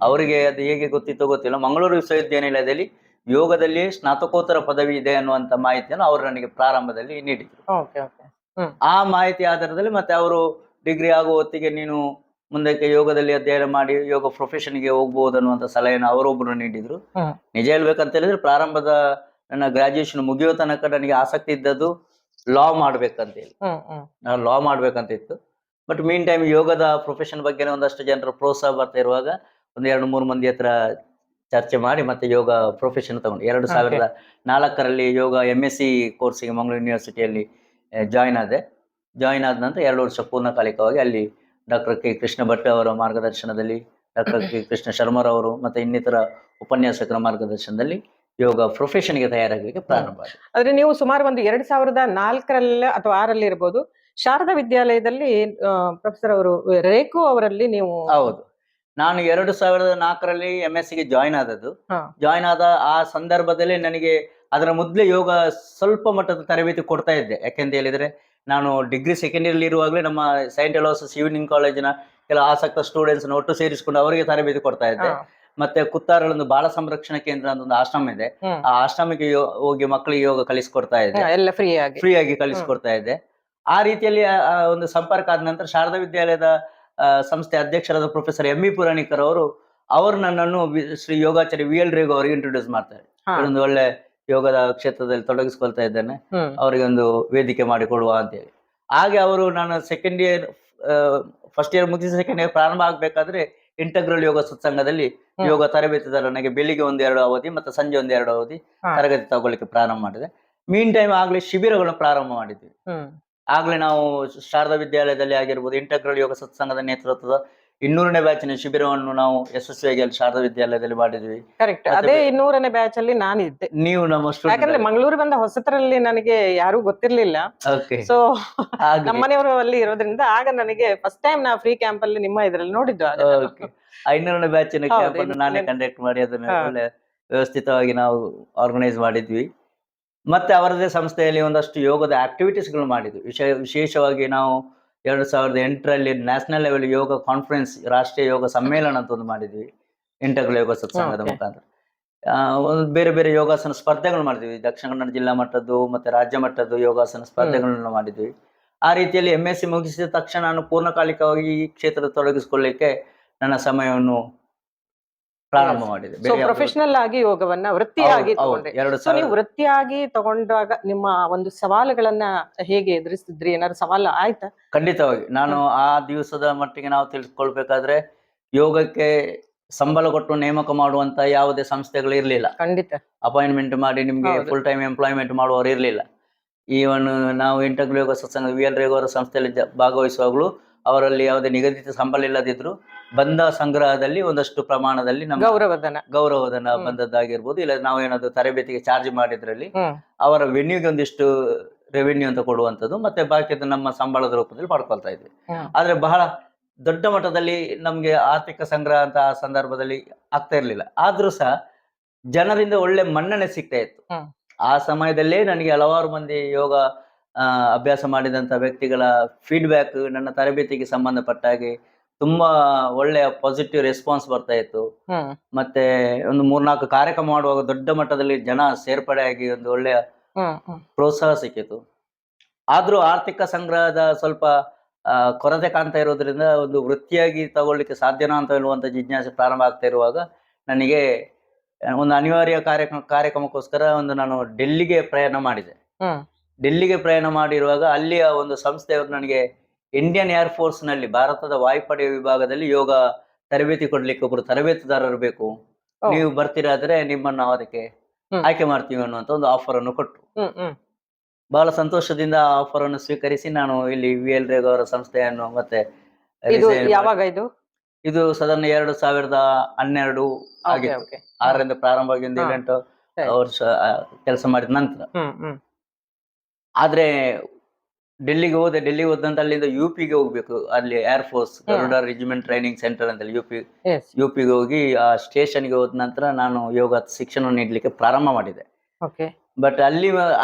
ಅವರಿಗೆ ಅದು ಹೇಗೆ ಗೊತ್ತಿತ್ತೋ ಗೊತ್ತಿಲ್ಲ, ಮಂಗಳೂರು ವಿಶ್ವವಿದ್ಯಾನಿಲಯದಲ್ಲಿ ಯೋಗದಲ್ಲಿ ಸ್ನಾತಕೋತ್ತರ ಪದವಿ ಇದೆ ಅನ್ನುವಂತ ಮಾಹಿತಿಯನ್ನು ಅವರು ನನಗೆ ಪ್ರಾರಂಭದಲ್ಲಿ ನೀಡಿದ್ರು. ಆ ಮಾಹಿತಿ ಆಧಾರದಲ್ಲಿ ಮತ್ತೆ ಅವರು ಡಿಗ್ರಿ ಆಗುವ ಹೊತ್ತಿಗೆ ನೀನು ಮುಂದಕ್ಕೆ ಯೋಗದಲ್ಲಿ ಅಧ್ಯಯನ ಮಾಡಿ ಯೋಗ ಪ್ರೊಫೆಷನ್ಗೆ ಹೋಗ್ಬಹುದು ಅನ್ನುವಂತ ಸಲಹೆಯನ್ನು ಅವರೊಬ್ಬರು ನೀಡಿದ್ರು. ನಿಜ ಹೇಳ್ಬೇಕಂತ ಹೇಳಿದ್ರೆ ಪ್ರಾರಂಭದ ನನ್ನ ಗ್ರಾಜುಯೇಷನ್ ಮುಗಿಯೋ ತನಕ ನನಗೆ ಆಸಕ್ತಿ ಇದ್ದದ್ದು ಲಾ ಮಾಡ್ಬೇಕಂತ ಹೇಳಿ, ನಾನು ಲಾ ಮಾಡ್ಬೇಕಂತ ಇತ್ತು. ಬಟ್ ಮೀನ್ ಟೈಮ್ ಯೋಗದ ಪ್ರೊಫೆಷನ್ ಬಗ್ಗೆ ಒಂದಷ್ಟು ಜನರು ಪ್ರೋತ್ಸಾಹ ಬರ್ತಾ ಇರುವಾಗ ಒಂದು 2-3 ಮಂದಿ ಹತ್ರ ಚರ್ಚೆ ಮಾಡಿ ಮತ್ತೆ ಯೋಗ ಪ್ರೊಫೆಷನ್ ತಗೊಂಡು 2004ರಲ್ಲಿ ಯೋಗ MSc ಕೋರ್ಸಿಗೆ ಮಂಗಳೂರು ಯೂನಿವರ್ಸಿಟಿಯಲ್ಲಿ ಜಾಯಿನ್ ಆದ ನಂತರ 2 ವರ್ಷ ಪೂರ್ಣಕಾಲಿಕವಾಗಿ ಅಲ್ಲಿ ಡಾಕ್ಟರ್ ಕೆ ಕೃಷ್ಣ ಭಟ್ ಅವರ ಮಾರ್ಗದರ್ಶನದಲ್ಲಿ, ಡಾಕ್ಟರ್ ಕೆ ಕೃಷ್ಣ ಶರ್ಮರವರು ಮತ್ತೆ ಇನ್ನಿತರ ಉಪನ್ಯಾಸಕರ ಮಾರ್ಗದರ್ಶನದಲ್ಲಿ ಯೋಗ ಪ್ರೊಫೆಷನ್ಗೆ ತಯಾರಾಗಲಿಕ್ಕೆ ಪ್ರಾರಂಭ ಆಗಿದೆ. ಆದ್ರೆ ನೀವು ಸುಮಾರು ಒಂದು 2004ರಲ್ಲಿ ಅಥವಾ 6ರಲ್ಲಿ ಇರಬಹುದು, ಶಾರದಾ ವಿದ್ಯಾಲಯದಲ್ಲಿ ಪ್ರೊಫೆಸರ್ ಅವರು ರೇಖು ಅವರಲ್ಲಿ ನೀವು. ಹೌದು, ನಾನು 2004ರಲ್ಲಿ MScಗೆ ಜಾಯಿನ್ ಆದದ್ದು. ಜಾಯಿನ್ ಆದ ಆ ಸಂದರ್ಭದಲ್ಲಿ ನನಗೆ ಅದರ ಮೊದಲೇ ಯೋಗ ಸ್ವಲ್ಪ ಮಟ್ಟದ ತರಬೇತಿ ಕೊಡ್ತಾ ಇದ್ದೆ. ಯಾಕೆಂತ ಹೇಳಿದ್ರೆ ನಾನು ಡಿಗ್ರಿ ಸೆಕೆಂಡ್ ಇಯರ್ ಇರುವಾಗಲೇ ನಮ್ಮ ಸೈಂಟ್ ಅಲೋಸಸ್ ಈವ್ನಿಂಗ್ ಕಾಲೇಜಿನ ಕೆಲ ಆಸಕ್ತ ಸ್ಟೂಡೆಂಟ್ಸ್ ಒಟ್ಟು ಸೇರಿಸಿಕೊಂಡು ಅವರಿಗೆ ತರಬೇತಿ ಕೊಡ್ತಾ ಇದ್ದೆ. ಮತ್ತೆ ಕುತ್ತಾರಲ್ಲಿ ಒಂದು ಬಾಲ ಸಂರಕ್ಷಣಾ ಕೇಂದ್ರ ಅಂತ ಒಂದು ಆಶ್ರಮ ಇದೆ, ಆ ಆಶ್ರಮಕ್ಕೆ ಹೋಗಿ ಮಕ್ಕಳಿಗೆ ಯೋಗ ಕಲಿಸ್ಕೊಡ್ತಾ ಇದ್ದೆ, ಎಲ್ಲ ಫ್ರೀ ಆಗಿ ಕಲಿಸ್ಕೊಡ್ತಾ ಇದ್ದೆ. ಆ ರೀತಿಯಲ್ಲಿ ಒಂದು ಸಂಪರ್ಕ ಆದ ನಂತರ ಶಾರದಾ ವಿದ್ಯಾಲಯದ ಸಂಸ್ಥೆ ಅಧ್ಯಕ್ಷರಾದ ಪ್ರೊಫೆಸರ್ ಎಂ ಇ ಪುರಾಣಿಕರ್ ಅವರು ನನ್ನನ್ನು ಶ್ರೀ ಯೋಗಾಚಾರ್ಯ ವಿ ಎಲ್ ರೇಗು ಅವರಿಗೆ ಇಂಟ್ರೊಡ್ಯೂಸ್ ಮಾಡ್ತಾರೆ. ಒಂದು ಒಳ್ಳೆ ಯೋಗದ ಕ್ಷೇತ್ರದಲ್ಲಿ ತೊಡಗಿಸ್ಕೊಳ್ತಾ ಇದ್ದೇನೆ, ಅವರಿಗೆ ಒಂದು ವೇದಿಕೆ ಮಾಡಿ ಕೊಡುವ ಅಂತೇಳಿ. ಹಾಗೆ ಅವರು ನಾನು ಸೆಕೆಂಡ್ ಇಯರ್ ಫಸ್ಟ್ ಇಯರ್ ಮುಗಿಸಿ ಸೆಕೆಂಡ್ ಇಯರ್ ಪ್ರಾರಂಭ ಆಗ್ಬೇಕಾದ್ರೆ ಇಂಟಗ್ರಲ್ ಯೋಗ ಸತ್ಸಂಗದಲ್ಲಿ ಯೋಗ ತರಬೇತಿದಾರನಿಗೆ ಬೆಳಿಗ್ಗೆ 1-2 ಅವಧಿ ಮತ್ತೆ ಸಂಜೆ 1-2 ಅವಧಿ ತರಗತಿ ತಗೊಳ್ಳಿಕ್ಕೆ ಪ್ರಾರಂಭ ಮಾಡಿದೆ. ಮೀನ್ ಟೈಮ್ ಆಗ್ಲೇ ಶಿಬಿರಗಳನ್ನು ಪ್ರಾರಂಭ ಮಾಡಿದ್ವಿ. ಆಗ್ಲೇ ನಾವು ಶಾರದಾ ವಿದ್ಯಾಲಯದಲ್ಲಿ ಆಗಿರ್ಬೋದು ಇಂಟಗ್ರಲ್ ಯೋಗ ಸತ್ಸಂಗದ ನೇತೃತ್ವದ 200ನೇ ಬ್ಯಾಚಿನ ಶಿಬಿರವನ್ನು ನಾವು ಯಶಸ್ವಿಯಾಗಿ ಅಲ್ಲಿ ಶಾರದಾ ವಿದ್ಯಾಲಯದಲ್ಲಿ ಮಾಡಿದ್ವಿ. ಕರೆಕ್ಟ್. ಅದೇ 200ನೇ ಬ್ಯಾಚ್ ಅಲ್ಲಿ ನಾನಿದ್ದೆ. ನೀವು ನಮ್ಮ ಯಾಕಂದ್ರೆ ಮಂಗಳೂರು ಬಂದ ಹೊಸತರಲ್ಲಿ ನನಗೆ ಯಾರು ಗೊತ್ತಿರ್ಲಿಲ್ಲ. ಸೊ ನಮ್ಮನೆಯವರು ಅಲ್ಲಿ ಇರೋದ್ರಿಂದ ಆಗ ನನಗೆ ಫಸ್ಟ್ ಟೈಮ್ ನಾ ಫ್ರೀ ಕ್ಯಾಂಪ್ ಅಲ್ಲಿ ನಿಮ್ಮ ಇದ್ರಲ್ಲಿ ನೋಡಿದ್ದು. 500ನೇ ಬ್ಯಾಚಿನ ಕ್ಯಾಂಪ್ ಅನ್ನು ನಾನೇ ಕಂಡಕ್ಟ್ ಮಾಡಿ ಅದನ್ನು ಒಳ್ಳೆ ವ್ಯವಸ್ಥಿತವಾಗಿ ನಾವು ಆರ್ಗನೈಸ್ ಮಾಡಿದ್ವಿ. ಮತ್ತೆ ಅವರದೇ ಸಂಸ್ಥೆಯಲ್ಲಿ ಒಂದಷ್ಟು ಯೋಗದ ಆಕ್ಟಿವಿಟೀಸ್ ಗಳು ಮಾಡಿದ್ವಿ. ವಿಶೇಷವಾಗಿ ನಾವು 2008ರಲ್ಲಿ ನ್ಯಾಷನಲ್ ಲೆವೆಲ್ ಯೋಗ ಕಾನ್ಫರೆನ್ಸ್, ರಾಷ್ಟ್ರೀಯ ಯೋಗ ಸಮ್ಮೇಳನ ಅಂತ ಒಂದು ಮಾಡಿದ್ವಿ ಇಂಟಗ್ರಲ್ ಯೋಗ ಸತ್ಸಂಗದ ಮುಖಾಂತರ. ಒಂದು ಬೇರೆ ಬೇರೆ ಯೋಗಾಸನ ಸ್ಪರ್ಧೆಗಳು ಮಾಡಿದ್ವಿ. ದಕ್ಷಿಣ ಕನ್ನಡ ಜಿಲ್ಲಾ ಮಟ್ಟದ್ದು ಮತ್ತೆ ರಾಜ್ಯ ಮಟ್ಟದ್ದು ಯೋಗಾಸನ ಸ್ಪರ್ಧೆಗಳನ್ನು ಮಾಡಿದ್ವಿ. ಆ ರೀತಿಯಲ್ಲಿ MSc ಮುಗಿಸಿದ ತಕ್ಷಣ ನಾನು ಪೂರ್ಣಕಾಲಿಕವಾಗಿ ಈ ಕ್ಷೇತ್ರದ ತೊಡಗಿಸಿಕೊಳ್ಳಿಕ್ಕೆ ನನ್ನ ಸಮಯವನ್ನು ಪ್ರಾರಂಭ ಮಾಡಿದೆ. ಪ್ರೊಫೆಷನಲ್ ಆಗಿ ಯೋಗವನ್ನ ವೃತ್ತಿಯಾಗಿ ತಗೊಂಡ್ರೆ. ನೀವು ವೃತ್ತಿಯಾಗಿ ತಗೊಂಡಾಗ ನಿಮ್ಮ ಒಂದು ಸವಾಲುಗಳನ್ನ ಹೇಗೆ ಎದುರಿಸಿದ್ರಿ? ಏನಾದ್ರು ಸವಾಲು ಆಯ್ತಾ? ಖಂಡಿತವಾಗಿ. ನಾನು ಆ ದಿವಸದ ಮಟ್ಟಿಗೆ ನಾವು ತಿಳಿದುಕೊಳ್ಬೇಕಾದ್ರೆ ಯೋಗಕ್ಕೆ ಸಂಬಳ ಕೊಟ್ಟು ನೇಮಕ ಮಾಡುವಂತ ಯಾವುದೇ ಸಂಸ್ಥೆಗಳು ಇರ್ಲಿಲ್ಲ. ಖಂಡಿತ. ಅಪಾಯಿಂಟ್ಮೆಂಟ್ ಮಾಡಿ ನಿಮ್ಗೆ ಫುಲ್ ಟೈಮ್ ಎಂಪ್ಲಾಯ್ಮೆಂಟ್ ಮಾಡುವವರು ಇರ್ಲಿಲ್ಲ. ಈವನ್ ನಾವು ಇಂಟಗ್ರಲ್ ಯೋಗ ಸತ್ಸಂಗ ವಿ ಎಲ್ ರೇಗು ಅವರ ಸಂಸ್ಥೆಯಲ್ಲಿ ಭಾಗವಹಿಸುವಾಗಲೂ ಅವರಲ್ಲಿ ಯಾವುದೇ ನಿಗದಿತ ಸಂಬಳ ಇಲ್ಲದಿದ್ರು ಬಂದ ಸಂಗ್ರಹದಲ್ಲಿ ಒಂದಷ್ಟು ಪ್ರಮಾಣದಲ್ಲಿ ನಮ್ಮ ಗೌರವಧನ ಬಂದದ್ದಾಗಿರ್ಬೋದು, ಇಲ್ಲ ನಾವು ಏನಾದ್ರು ತರಬೇತಿಗೆ ಚಾರ್ಜ್ ಮಾಡಿದ್ರಲ್ಲಿ ಅವರ ವೆನ್ಯೂಗೆ ಒಂದಿಷ್ಟು ರೆವೆನ್ಯೂ ಅಂತ ಕೊಡುವಂಥದ್ದು, ಮತ್ತೆ ಬಾಕಿದು ನಮ್ಮ ಸಂಬಳದ ರೂಪದಲ್ಲಿ ಪಡ್ಕೊಳ್ತಾ ಇದ್ವಿ. ಆದ್ರೆ ಬಹಳ ದೊಡ್ಡ ಮಟ್ಟದಲ್ಲಿ ನಮ್ಗೆ ಆರ್ಥಿಕ ಸಂಗ್ರಹ ಅಂತ ಆ ಸಂದರ್ಭದಲ್ಲಿ ಆಗ್ತಾ ಇರ್ಲಿಲ್ಲ. ಆದ್ರೂ ಸಹ ಜನರಿಂದ ಒಳ್ಳೆ ಮನ್ನಣೆ ಸಿಗ್ತಾ ಇತ್ತು. ಆ ಸಮಯದಲ್ಲೇ ನನಗೆ ಹಲವಾರು ಮಂದಿ ಯೋಗ ಅಭ್ಯಾಸ ಮಾಡಿದಂತ ವ್ಯಕ್ತಿಗಳ ಫೀಡ್ಬ್ಯಾಕ್ ನನ್ನ ತರಬೇತಿಗೆ ಸಂಬಂಧಪಟ್ಟ ಹಾಗೆ ತುಂಬಾ ಒಳ್ಳೆಯ ಪಾಸಿಟಿವ್ ರೆಸ್ಪಾನ್ಸ್ ಬರ್ತಾ ಇತ್ತು. ಮತ್ತೆ ಒಂದು 3-4 ಕಾರ್ಯಕ್ರಮ ಮಾಡುವಾಗ ದೊಡ್ಡ ಮಟ್ಟದಲ್ಲಿ ಜನ ಸೇರ್ಪಡೆಯಾಗಿ ಒಂದು ಒಳ್ಳೆಯ ಪ್ರೋತ್ಸಾಹ ಸಿಕ್ಕಿತು. ಆದ್ರೂ ಆರ್ಥಿಕ ಸಂಗ್ರಹದ ಸ್ವಲ್ಪ ಕೊರತೆ ಕಾಣ್ತಾ ಇರೋದ್ರಿಂದ ಒಂದು ವೃತ್ತಿಯಾಗಿ ತಗೊಳ್ಳಿಕ್ಕೆ ಸಾಧ್ಯನಾ ಅಂತ ಹೇಳುವಂತ ಜಿಜ್ಞಾಸೆ ಪ್ರಾರಂಭ ಆಗ್ತಾ ಇರುವಾಗ ನನಗೆ ಒಂದು ಅನಿವಾರ್ಯ ಕಾರ್ಯಕ್ರಮಕ್ಕೋಸ್ಕರ ನಾನು ಡೆಲ್ಲಿಗೆ ಪ್ರಯಾಣ ಮಾಡಿದೆ. ಡೆಲ್ಲಿಗೆ ಪ್ರಯಾಣ ಮಾಡಿರುವಾಗ ಅಲ್ಲಿಯ ಒಂದು ಸಂಸ್ಥೆಯವರು ನನಗೆ ಇಂಡಿಯನ್ ಏರ್ ಫೋರ್ಸ್ ನಲ್ಲಿ ಭಾರತದ ವಾಯುಪಡೆಯ ವಿಭಾಗದಲ್ಲಿ ಯೋಗ ತರಬೇತಿ ಕೊಡ್ಲಿಕ್ಕೆ ಒಬ್ರು ತರಬೇತುದಾರರು ಬೇಕು, ನೀವು ಬರ್ತೀರಾದ್ರೆ ನಿಮ್ಮನ್ನು ಅದಕ್ಕೆ ಆಯ್ಕೆ ಮಾಡ್ತೀವಿ ಅನ್ನುವಂತ ಒಂದು ಆಫರ್ ಅನ್ನು ಕೊಟ್ಟರು. ಬಹಳ ಸಂತೋಷದಿಂದ ಆ ಆಫರ್ ಅನ್ನು ಸ್ವೀಕರಿಸಿ ನಾನು ಇಲ್ಲಿ ವಿ ಎಲ್ ರೇಗು ಅವರ ಸಂಸ್ಥೆಯನ್ನು ಮತ್ತೆ ಇದು ಸಾಧಾರಣ 2012 ಆಗಿತ್ತು. 6ರಿಂದ ಪ್ರಾರಂಭವಾಗಿ ಒಂದು 7-8 ವರ್ಷ ಕೆಲಸ ಮಾಡಿದ ನಂತರ. ಆದ್ರೆ ಡೆಲ್ಲಿಗೆ ಹೋದಂತ ಅಲ್ಲಿಂದ UPಗೆ ಹೋಗ್ಬೇಕು. ಅಲ್ಲಿ air force Garuda regiment training centre ಅಂತ UPಗೆ ಹೋಗಿ ಆ ಸ್ಟೇಷನ್ಗೆ ಹೋದ ನಂತರ ನಾನು ಯೋಗ ಶಿಕ್ಷಣ ನೀಡಲಿಕ್ಕೆ ಪ್ರಾರಂಭ ಮಾಡಿದೆ. ಬಟ್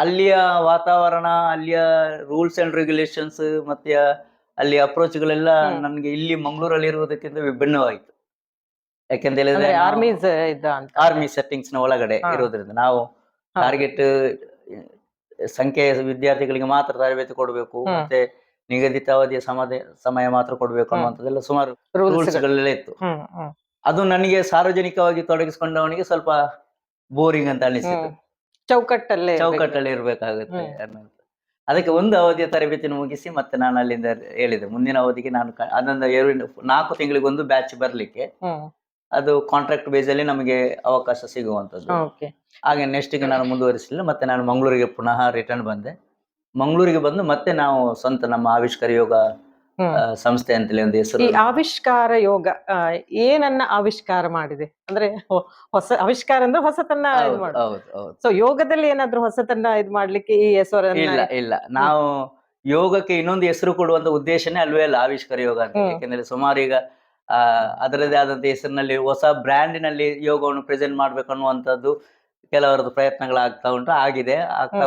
ಅಲ್ಲಿಯ ವಾತಾವರಣ, ಅಲ್ಲಿಯ ರೂಲ್ಸ್ ಅಂಡ್ ರೆಗ್ಯುಲೇಷನ್ಸ್ ಮತ್ತೆ ಅಲ್ಲಿ ಅಪ್ರೋಚ್ಗಳೆಲ್ಲ ನನ್ಗೆ ಇಲ್ಲಿ ಮಂಗಳೂರಲ್ಲಿ ಇರುವುದಕ್ಕಿಂತ ವಿಭಿನ್ನವಾಯಿತು. ಯಾಕೆಂತ ಹೇಳಿದ್ರೆ ಆರ್ಮಿ ಸೆಟ್ಟಿಂಗ್ಸ್ ನ ಒಳಗಡೆ ಇರೋದ್ರಿಂದ ನಾವು ಟಾರ್ಗೆಟ್ ಸಂಖ್ಯೆಯ ವಿದ್ಯಾರ್ಥಿಗಳಿಗೆ ಮಾತ್ರ ತರಬೇತಿ ಕೊಡಬೇಕು, ಮತ್ತೆ ನಿಗದಿತ ಅವಧಿಯ ಸಮಯ ಮಾತ್ರ ಕೊಡಬೇಕು ಅನ್ನುವಂಥದ್ದೆಲ್ಲ ಸುಮಾರು ರೂಲ್ಸ್ಗಳೆಲ್ಲ ಇತ್ತು. ಅದು ನನಗೆ ಸಾರ್ವಜನಿಕವಾಗಿ ತೊಡಗಿಸಿಕೊಂಡವನಿಗೆ ಸ್ವಲ್ಪ ಬೋರಿಂಗ್ ಅಂತ ಅನಿಸಿತು. ಚೌಕಟ್ಟಲ್ಲಿ ಇರ್ಬೇಕಾಗುತ್ತೆ ಅನ್ನೋದು. ಅದಕ್ಕೆ ಒಂದು ಅವಧಿಯ ತರಬೇತಿಯನ್ನು ಮುಗಿಸಿ ಮತ್ತೆ ನಾನು ಅಲ್ಲಿಂದ ಹೇಳಿದೆ ಮುಂದಿನ ಅವಧಿಗೆ ನಾನು ಅದೊಂದು 4 ತಿಂಗಳಿಗೊಂದು ಬ್ಯಾಚ್ ಬರ್ಲಿಕ್ಕೆ, ಅದು ಕಾಂಟ್ರಾಕ್ಟ್ ಬೇಸ್ ಅಲ್ಲಿ ನಮಗೆ ಅವಕಾಶ ಸಿಗುವಂತದ್ದು. ಹಾಗೆ ನೆಕ್ಸ್ಟ್ ಗೆ ನಾನು ಮುಂದುವರಿಸಲಿಲ್ಲ. ಮತ್ತೆ ನಾನು ಮಂಗಳೂರಿಗೆ ಪುನಃ ರಿಟರ್ನ್ ಬಂದೆ. ಮಂಗಳೂರಿಗೆ ಬಂದು ಮತ್ತೆ ನಾವು ಸ್ವಂತ ನಮ್ಮ ಆವಿಷ್ಕಾರ ಯೋಗ ಸಂಸ್ಥೆ ಅಂತೇಳಿ ಒಂದು ಹೆಸರು. ಈ ಆವಿಷ್ಕಾರ ಯೋಗ ಏನನ್ನ ಆವಿಷ್ಕಾರ ಮಾಡಿದೆ ಅಂದ್ರೆ ಹೊಸ ಆವಿಷ್ಕಾರ ಅಂದ್ರೆ ಹೊಸತನ್ನ ಸೊ ಯೋಗದಲ್ಲಿ ಏನಾದ್ರೂ ಹೊಸತನ್ನ ಮಾಡ್ಲಿಕ್ಕೆ ಈ ಹೆಸರನ್ನ ಇಲ್ಲ ನಾವು ಯೋಗಕ್ಕೆ ಇನ್ನೊಂದು ಹೆಸರು ಕೊಡುವಂತ ಉದ್ದೇಶನೇ ಅಲ್ವೇ ಅಲ್ಲ ಆವಿಷ್ಕಾರ ಯೋಗ ಅಂತ. ಯಾಕೆಂದ್ರೆ ಸುಮಾರು ಈಗ ಅದರದೇ ಆದಂತ ಹೆಸರಿನಲ್ಲಿ ಹೊಸ ಬ್ರ್ಯಾಂಡಿನಲ್ಲಿ ಯೋಗವನ್ನು ಪ್ರೆಸೆಂಟ್ ಮಾಡ್ಬೇಕು ಅನ್ನುವಂಥದ್ದು ಕೆಲವರದ್ದು ಪ್ರಯತ್ನಗಳಾಗ್ತಾ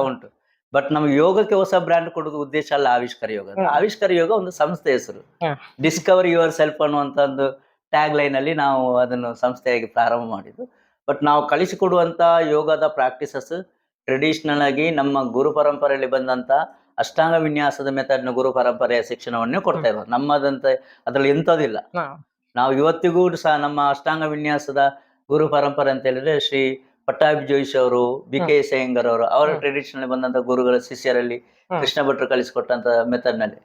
ಉಂಟು. ಬಟ್ ನಮ್ಗೆ ಯೋಗಕ್ಕೆ ಹೊಸ ಬ್ರ್ಯಾಂಡ್ ಕೊಡೋದು ಉದ್ದೇಶ ಅಲ್ಲ ಆವಿಷ್ಕಾರ ಯೋಗ. ಆವಿಷ್ಕಾರ ಯೋಗ ಒಂದು ಸಂಸ್ಥೆ ಹೆಸರು. ಡಿಸ್ಕವರ್ ಯುವರ್ ಸೆಲ್ಫ್ ಅನ್ನುವಂತ ಒಂದು ಟ್ಯಾಗ್ ಲೈನ್ ಅಲ್ಲಿ ನಾವು ಅದನ್ನು ಸಂಸ್ಥೆಯಾಗಿ ಪ್ರಾರಂಭ ಮಾಡಿದ್ದು. ಬಟ್ ನಾವು ಕಳಿಸಿಕೊಡುವಂತ ಯೋಗದ ಪ್ರಾಕ್ಟೀಸಸ್ ಟ್ರೆಡಿಷನಲ್ ಆಗಿ ನಮ್ಮ ಗುರು ಪರಂಪರೆಯಲ್ಲಿ ಬಂದಂತ ಅಷ್ಟಾಂಗ ವಿನ್ಯಾಸದ ಮೆಥಡ್ನ ಗುರು ಪರಂಪರೆಯ ಶಿಕ್ಷಣವನ್ನೇ ಕೊಡ್ತಾ ಇರೋದು. ನಮ್ಮದಂತ ಅದ್ರಲ್ಲಿ ಎಂಥದಿಲ್ಲ. ನಾವು ಇವತ್ತಿಗೂ ಸಹ ನಮ್ಮ ಅಷ್ಟಾಂಗ ವಿನ್ಯಾಸದ ಗುರು ಪರಂಪರೆ ಅಂತ ಹೇಳಿದ್ರೆ ಶ್ರೀ ಪಟ್ಟಾಭಿ ಜೋಯಿಸ್ ಅವರು, ಬಿ ಕೆ ಎಸ್ ಅಯ್ಯಂಗರ್ ಅವರು, ಅವರ ಟ್ರೆಡಿಷನ್ ಬಂದಂತ ಗುರುಗಳ ಶಿಷ್ಯರಲ್ಲಿ ಕೃಷ್ಣ ಭಟ್ರು ಕಲಿಸಿಕೊಟ್ಟಂತ ಮೆಥಡ್ ನಲ್ಲಿ.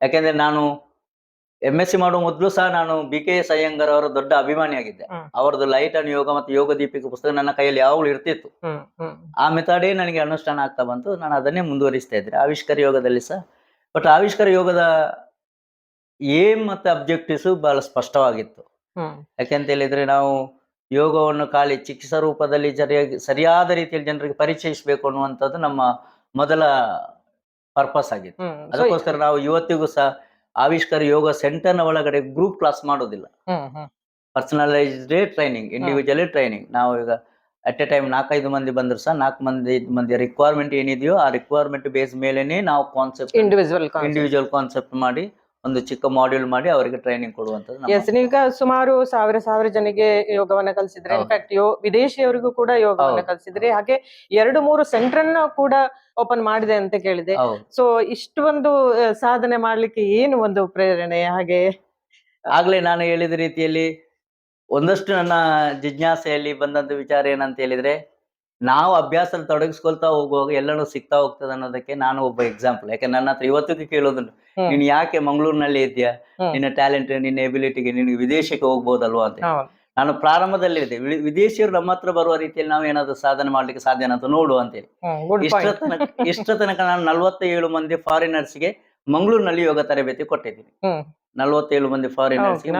ಯಾಕೆಂದ್ರೆ ನಾನು MSc ಮಾಡುವ ಮೊದಲು ಸಹ ನಾನು ಬಿ ಕೆ ಎಸ್ ಅಯ್ಯಂಗರ್ ಅವರ ದೊಡ್ಡ ಅಭಿಮಾನಿಯಾಗಿದ್ದೆ. ಅವರದ್ದು ಲೈಟ್ ಅಂಡ್ ಯೋಗ ಮತ್ತು ಯೋಗ ದೀಪಿಕೆ ಪುಸ್ತಕ ನನ್ನ ಕೈಯಲ್ಲಿ ಯಾವಾಗಲೂ ಇರ್ತಿತ್ತು. ಆ ಮೆಥಡೇ ನನಗೆ ಅನುಷ್ಠಾನ ಆಗ್ತಾ ಬಂತು. ನಾನು ಅದನ್ನೇ ಮುಂದುವರಿಸ್ತಾ ಇದ್ದೆ ಆವಿಷ್ಕಾರ ಯೋಗದಲ್ಲಿ ಸಹ. ಬಟ್ ಆವಿಷ್ಕಾರ ಯೋಗದ ಏಮ್ ಮತ್ತೆ ಅಬ್ಜೆಕ್ಟಿವ್ಸ್ ಬಹಳ ಸ್ಪಷ್ಟವಾಗಿತ್ತು. ಯಾಕೆಂತ ಹೇಳಿದ್ರೆ ನಾವು ಯೋಗವನ್ನು ಖಾಲಿ ಚಿಕಿತ್ಸಾ ರೂಪದಲ್ಲಿ ಸರಿಯಾದ ರೀತಿಯಲ್ಲಿ ಜನರಿಗೆ ಪರಿಚಯಿಸಬೇಕು ಅನ್ನುವಂಥದ್ದು ನಮ್ಮ ಮೊದಲ ಪರ್ಪಸ್ ಆಗಿತ್ತು. ಅದಕ್ಕೋಸ್ಕರ ನಾವು ಇವತ್ತಿಗೂ ಸಹ ಆವಿಷ್ಕಾರ ಯೋಗ ಸೆಂಟರ್ನ ಒಳಗಡೆ ಗ್ರೂಪ್ ಕ್ಲಾಸ್ ಮಾಡೋದಿಲ್ಲ. Personalised training, individual training. ನಾವು ಈಗ ಅಟ್ ಎ ಟೈಮ್ 4-5 ಮಂದಿ ಬಂದ್ರು ಸಹ 4 ಮಂದಿ ರಿಕ್ವೈರ್ಮೆಂಟ್ ಏನಿದೆಯೋ ಆ ರಿಕ್ವೈರ್ಮೆಂಟ್ ಬೇಸ್ ಮೇಲೆನೆ ನಾವು ಕಾನ್ಸೆಪ್ಟ್ ಇಂಡಿವಿಜುವಲ್ ಕಾನ್ಸೆಪ್ಟ್ ಮಾಡಿ ಒಂದು ಚಿಕ್ಕ ಮಾಡ್ಯೂಲ್ ಮಾಡಿ ಅವರಿಗೆ ಟ್ರೈನಿಂಗ್ ಕೊಡುವಂತದ್ದು. ಈಗ ಸುಮಾರು ಸಾವಿರ ಜನಕ್ಕೆ ಯೋಗವನ್ನ ಕಲಿಸಿದ್ರೆ, ಇನ್ಫ್ಯಾಕ್ಟ್ ವಿದೇಶಿಯವರಿಗೂ ಕೂಡ ಯೋಗವನ್ನ ಕಲಿಸಿದ್ರೆ, ಹಾಗೆ 2-3 ಸೆಂಟರ್ ಕೂಡ ಓಪನ್ ಮಾಡಿದೆ ಅಂತ ಕೇಳಿದೆ. ಸೊ ಇಷ್ಟು ಒಂದು ಸಾಧನೆ ಮಾಡ್ಲಿಕ್ಕೆ ಏನು ಒಂದು ಪ್ರೇರಣೆ? ಹಾಗೆ ಆಗ್ಲೇ ನಾನು ಹೇಳಿದ ರೀತಿಯಲ್ಲಿ ಒಂದಷ್ಟು ನನ್ನ ಜಿಜ್ಞಾಸೆಯಲ್ಲಿ ಬಂದಂತ ವಿಚಾರ ಏನಂತ ಹೇಳಿದ್ರೆ, ನಾವು ಅಭ್ಯಾಸದಲ್ಲಿ ತೊಡಗಿಸ್ಕೊಳ್ತಾ ಹೋಗುವಾಗ ಎಲ್ಲನೂ ಸಿಗ್ತಾ ಹೋಗ್ತದೆ ಅನ್ನೋದಕ್ಕೆ ನಾನು ಒಬ್ಬ ಎಕ್ಸಾಂಪಲ್. ಯಾಕೆ ನನ್ನ ಹತ್ರ ಇವತ್ತಿಗೂ ಕೇಳೋದುಂಟು, ನೀನು ಯಾಕೆ ಮಂಗಳೂರಿನಲ್ಲಿ ಇದೆಯಾ, ನಿನ್ನ ಟ್ಯಾಲೆಂಟ್, ನಿನ್ನ ಎಬಿಲಿಟಿಗೆ ನಿನಗೆ ವಿದೇಶಕ್ಕೆ ಹೋಗ್ಬೋದಲ್ವಾ ಅಂತ. ನಾನು ಪ್ರಾರಂಭದಲ್ಲಿ ಇದ್ದೆ, ವಿದೇಶಿಯರು ನಮ್ಮ ಹತ್ರ ಬರುವ ರೀತಿಯಲ್ಲಿ ನಾವು ಏನಾದ್ರು ಸಾಧನೆ ಮಾಡ್ಲಿಕ್ಕೆ ಸಾಧ್ಯ ಅಂತ ನೋಡು ಅಂತೇಳಿ. ಇಷ್ಟ ತನಕ ನಾನು 47 ಮಂದಿ ಫಾರಿನರ್ಸ್ಗೆ ಮಂಗಳೂರಿನಲ್ಲಿ ಯೋಗ ತರಬೇತಿ ಕೊಟ್ಟಿದ್ದೀನಿ. 47 ಮಂದಿ ಫಾರಿನರ್ಸ್ಗೆ